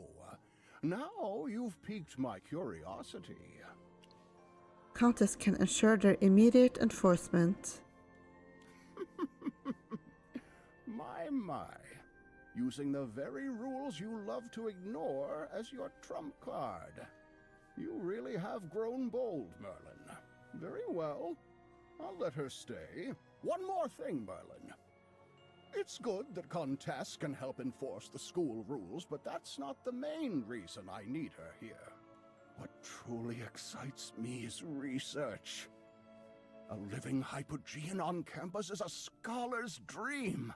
Speaker 18: now you've piqued my curiosity.
Speaker 1: Countess can ensure their immediate enforcement.
Speaker 18: My. Using the very rules you love to ignore as your trump card. You really have grown bold, Merlin. Very well. I'll let her stay. One more thing, Merlin. It's good that Countess can help enforce the school rules, but that's not the main reason I need her here. What truly excites me is research. A living Hypogean on campus is a scholar's dream.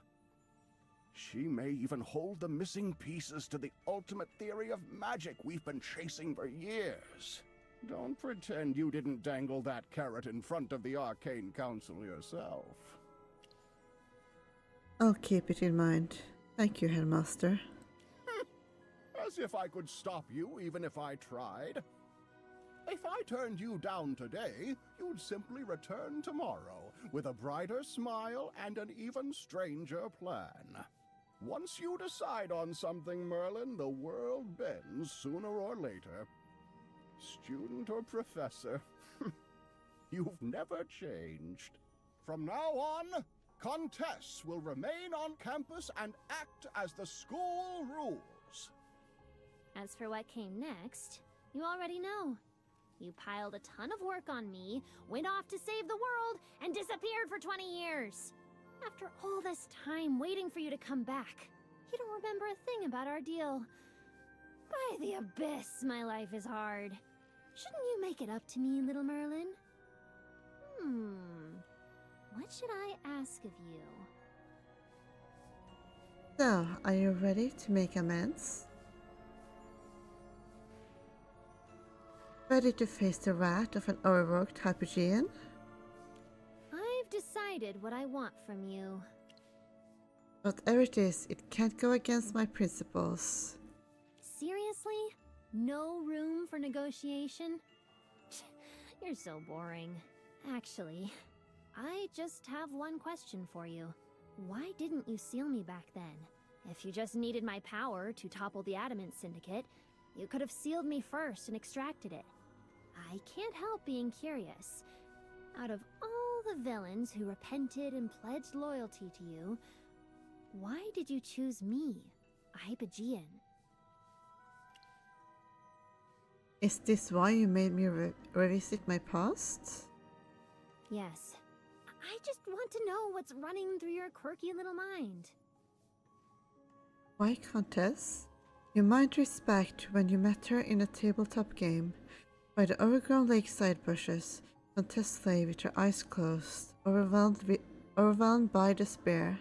Speaker 18: She may even hold the missing pieces to the ultimate theory of magic we've been chasing for years. Don't pretend you didn't dangle that carrot in front of the Arcane Council yourself.
Speaker 1: I'll keep it in mind. Thank you, Headmaster.
Speaker 18: As if I could stop you even if I tried. If I turned you down today, you'd simply return tomorrow with a brighter smile and an even stranger plan. Once you decide on something, Merlin, the world bends sooner or later. Student or professor, you've never changed. From now on, Countess will remain on campus and act as the school rules.
Speaker 2: As for what came next, you already know. You piled a ton of work on me, went off to save the world, and disappeared for 20 years. After all this time waiting for you to come back, you don't remember a thing about our deal. By the abyss, my life is hard. Shouldn't you make it up to me, little Merlin? What should I ask of you?
Speaker 1: So, are you ready to make amends? Ready to face the wrath of an overworked Hypogean?
Speaker 2: I've decided what I want from you.
Speaker 1: Whatever it is, it can't go against my principles.
Speaker 2: Seriously? No room for negotiation? You're so boring. Actually, I just have one question for you. Why didn't you seal me back then? If you just needed my power to topple the Adamant Syndicate, you could have sealed me first and extracted it. I can't help being curious. Out of all the villains who repented and pledged loyalty to you, why did you choose me, a Hypogean?
Speaker 1: Is this why you made me revisit my past?
Speaker 2: Yes. I just want to know what's running through your quirky little mind.
Speaker 1: Why, Countess? You might trace back to when you met her in a tabletop game. By the overgrown lakeside bushes, Countess lay with her eyes closed, overwhelmed by despair.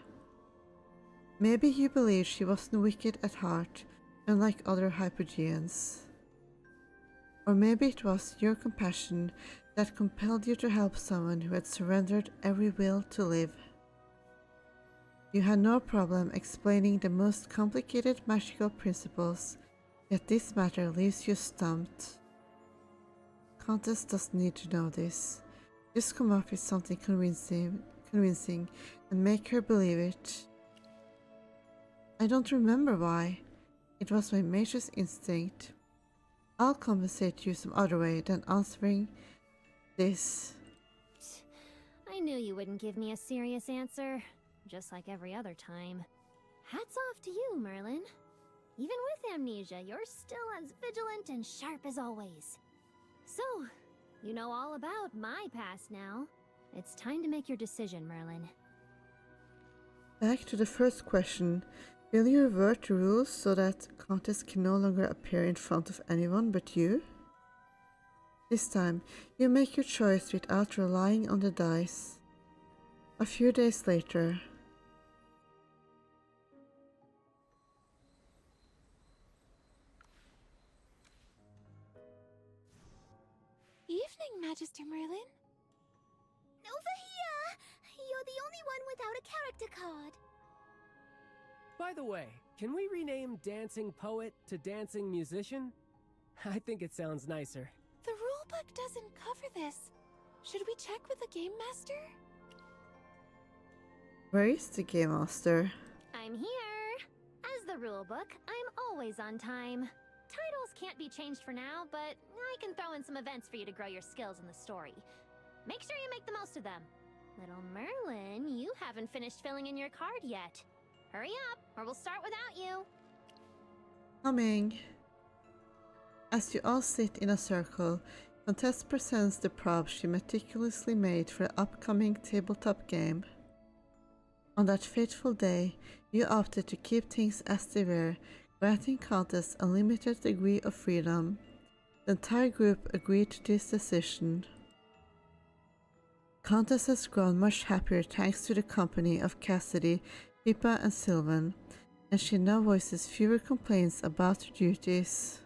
Speaker 1: Maybe you believed she wasn't wicked at heart, unlike other Hypogeans. Or maybe it was your compassion that compelled you to help someone who had surrendered every will to live. You had no problem explaining the most complicated magical principles, yet this matter leaves you stumped. Countess doesn't need to know this. Just come up with something convincing and make her believe it. I don't remember why. It was my mage's instinct. I'll compensate you some other way than answering this.
Speaker 2: I knew you wouldn't give me a serious answer, just like every other time. Hats off to you, Merlin. Even with amnesia, you're still as vigilant and sharp as always. So, you know all about my past now. It's time to make your decision, Merlin.
Speaker 1: Back to the first question. Will you revert the rules so that Countess can no longer appear in front of anyone but you? This time, you make your choice without relying on the dice. A few days later.
Speaker 6: Evening, Magister Merlin. Over here! You're the only one without a character card.
Speaker 8: By the way, can we rename Dancing Poet to Dancing Musician? I think it sounds nicer.
Speaker 6: The rulebook doesn't cover this. Should we check with the Game Master?
Speaker 1: Where is the Game Master?
Speaker 2: I'm here! As the rulebook, I'm always on time. Titles can't be changed for now, but I can throw in some events for you to grow your skills in the story. Make sure you make the most of them. Little Merlin, you haven't finished filling in your card yet. Hurry up, or we'll start without you.
Speaker 1: Coming. As you all sit in a circle, Countess presents the prop she meticulously made for the upcoming tabletop game. On that fateful day, you opted to keep things as they were, granting Countess a limited degree of freedom. The entire group agreed to this decision. Countess has grown much happier thanks to the company of Cassidy, Pippa and Sylvan, and she now voices fewer complaints about her duties.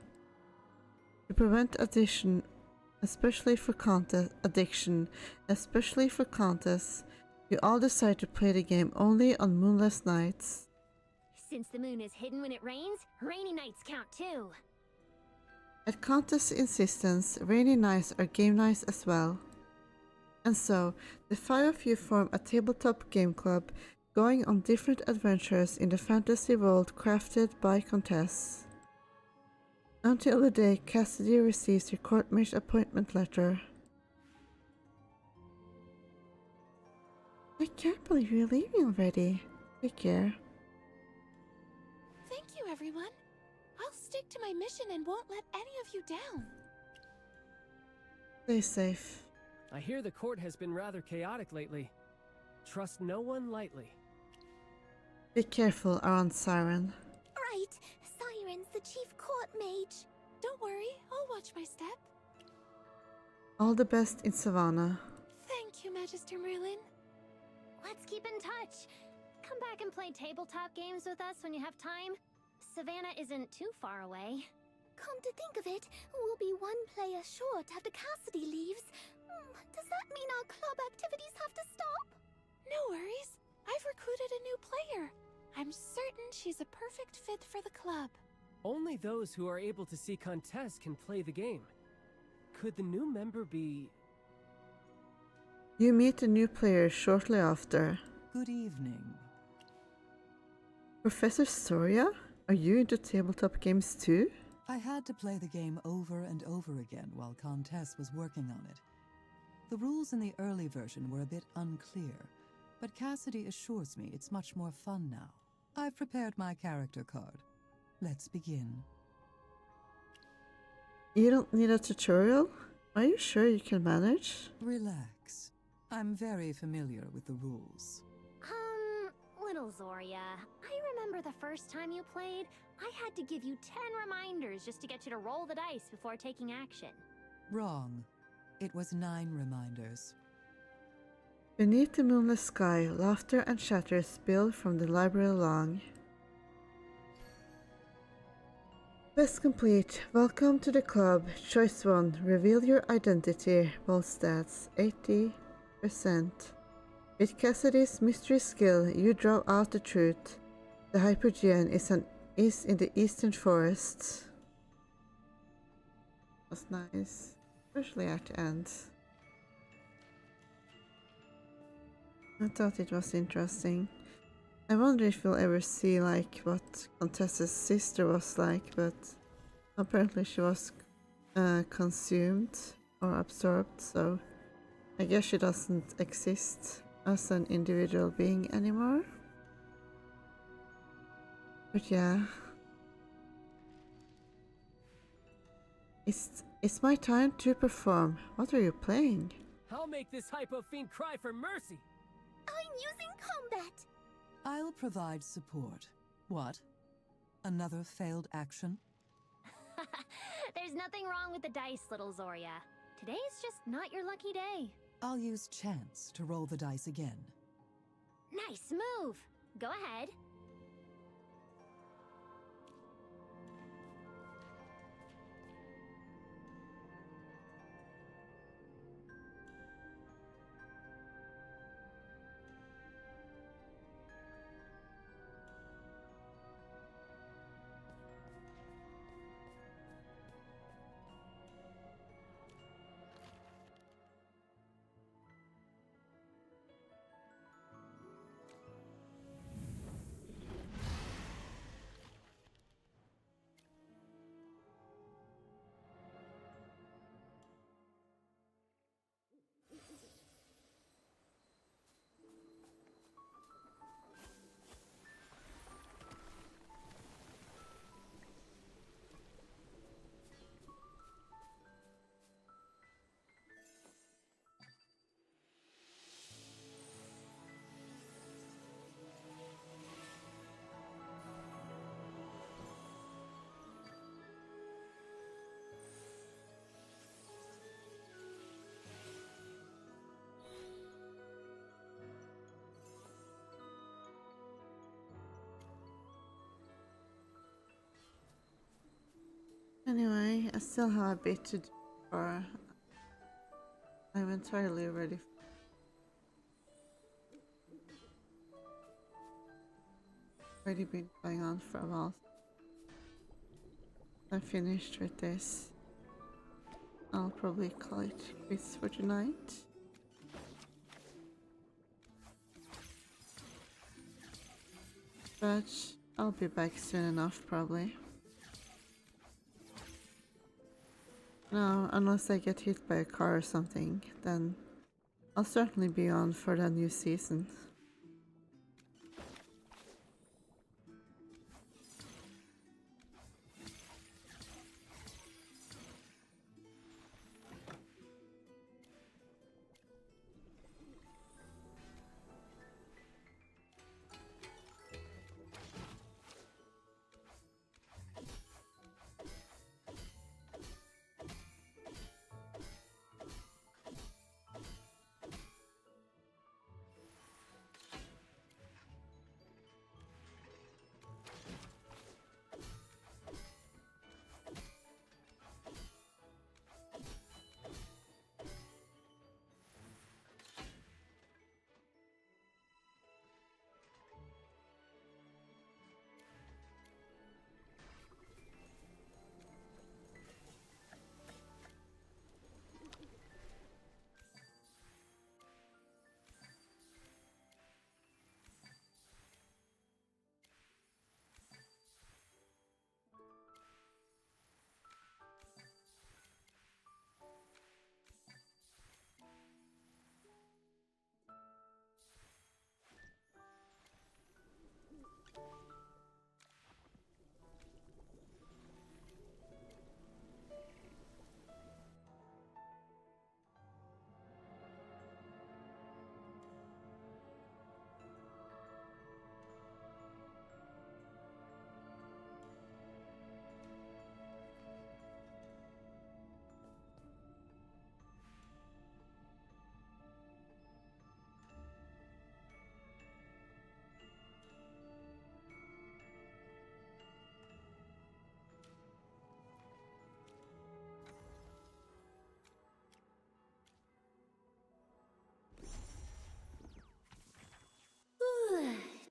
Speaker 1: To prevent addiction, especially for Countess, you all decide to play the game only on moonless nights.
Speaker 2: Since the moon is hidden when it rains, rainy nights count too.
Speaker 1: At Countess' insistence, rainy nights are game nights as well. And so, the five of you form a tabletop game club, going on different adventures in the fantasy world crafted by Countess. Until the day Cassidy receives her courtmate appointment letter. I can't believe you're leaving already. Take care.
Speaker 6: Thank you, everyone. I'll stick to my mission and won't let any of you down.
Speaker 1: Stay safe.
Speaker 8: I hear the court has been rather chaotic lately. Trust no one lightly.
Speaker 1: Be careful around Siren.
Speaker 6: Right. Siren's the chief court mage. Don't worry, I'll watch my step.
Speaker 1: All the best in Savannah.
Speaker 6: Thank you, Magister Merlin.
Speaker 2: Let's keep in touch. Come back and play tabletop games with us when you have time. Savannah isn't too far away.
Speaker 6: Come to think of it, we'll be one player short after Cassidy leaves. Does that mean our club activities have to stop? No worries. I've recruited a new player. I'm certain she's a perfect fit for the club.
Speaker 8: Only those who are able to see Countess can play the game. Could the new member be
Speaker 1: You meet a new player shortly after.
Speaker 19: Good evening.
Speaker 1: Professor Soria? Are you into tabletop games too?
Speaker 19: I had to play the game over and over again while Contess was working on it. The rules in the early version were a bit unclear, but Cassidy assures me it's much more fun now. I've prepared my character card. Let's begin.
Speaker 1: You don't need a tutorial? Are you sure you can manage?
Speaker 19: Relax. I'm very familiar with the rules.
Speaker 2: Little Zoria, I remember the first time you played, I had to give you 10 reminders just to get you to roll the dice before taking action.
Speaker 19: Wrong. It was 9 reminders.
Speaker 1: Beneath the moonless sky, laughter and chatter spill from the library along. Quest complete. Welcome to the club. Choice 1. Reveal your identity. Roll stats 80%. With Cassidy's mystery skill, you draw out the truth. The Hypogean is in the eastern forests. That's nice, especially at the end. I thought it was interesting. I wonder if we'll ever see like what Contessa's sister was like, but apparently she was consumed or absorbed, so I guess she doesn't exist as an individual being anymore. But yeah. It's my time to perform. What are you playing?
Speaker 8: I'll make this hypo fiend cry for mercy.
Speaker 6: I'm using combat.
Speaker 19: I'll provide support. What? Another failed action?
Speaker 2: There's nothing wrong with the dice, little Zoria. Today's just not your lucky day.
Speaker 19: I'll use chance to roll the dice again.
Speaker 2: Nice move. Go ahead.
Speaker 1: Anyway, I still have a bit to do for I'm entirely ready. Already been going on for a while. I'm finished with this. I'll probably call it quits for tonight. But I'll be back soon enough, probably. No, unless I get hit by a car or something, then I'll certainly be on for the new season.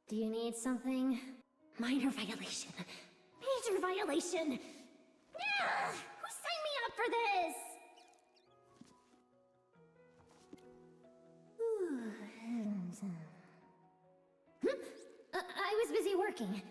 Speaker 7: Do you need something? Minor violation. Major violation! Ah, who signed me up for this? I was busy working.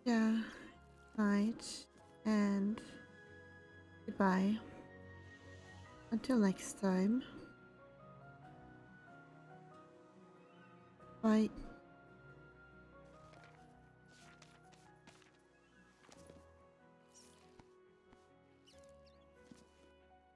Speaker 1: Yeah, night and goodbye. Until next time. Bye.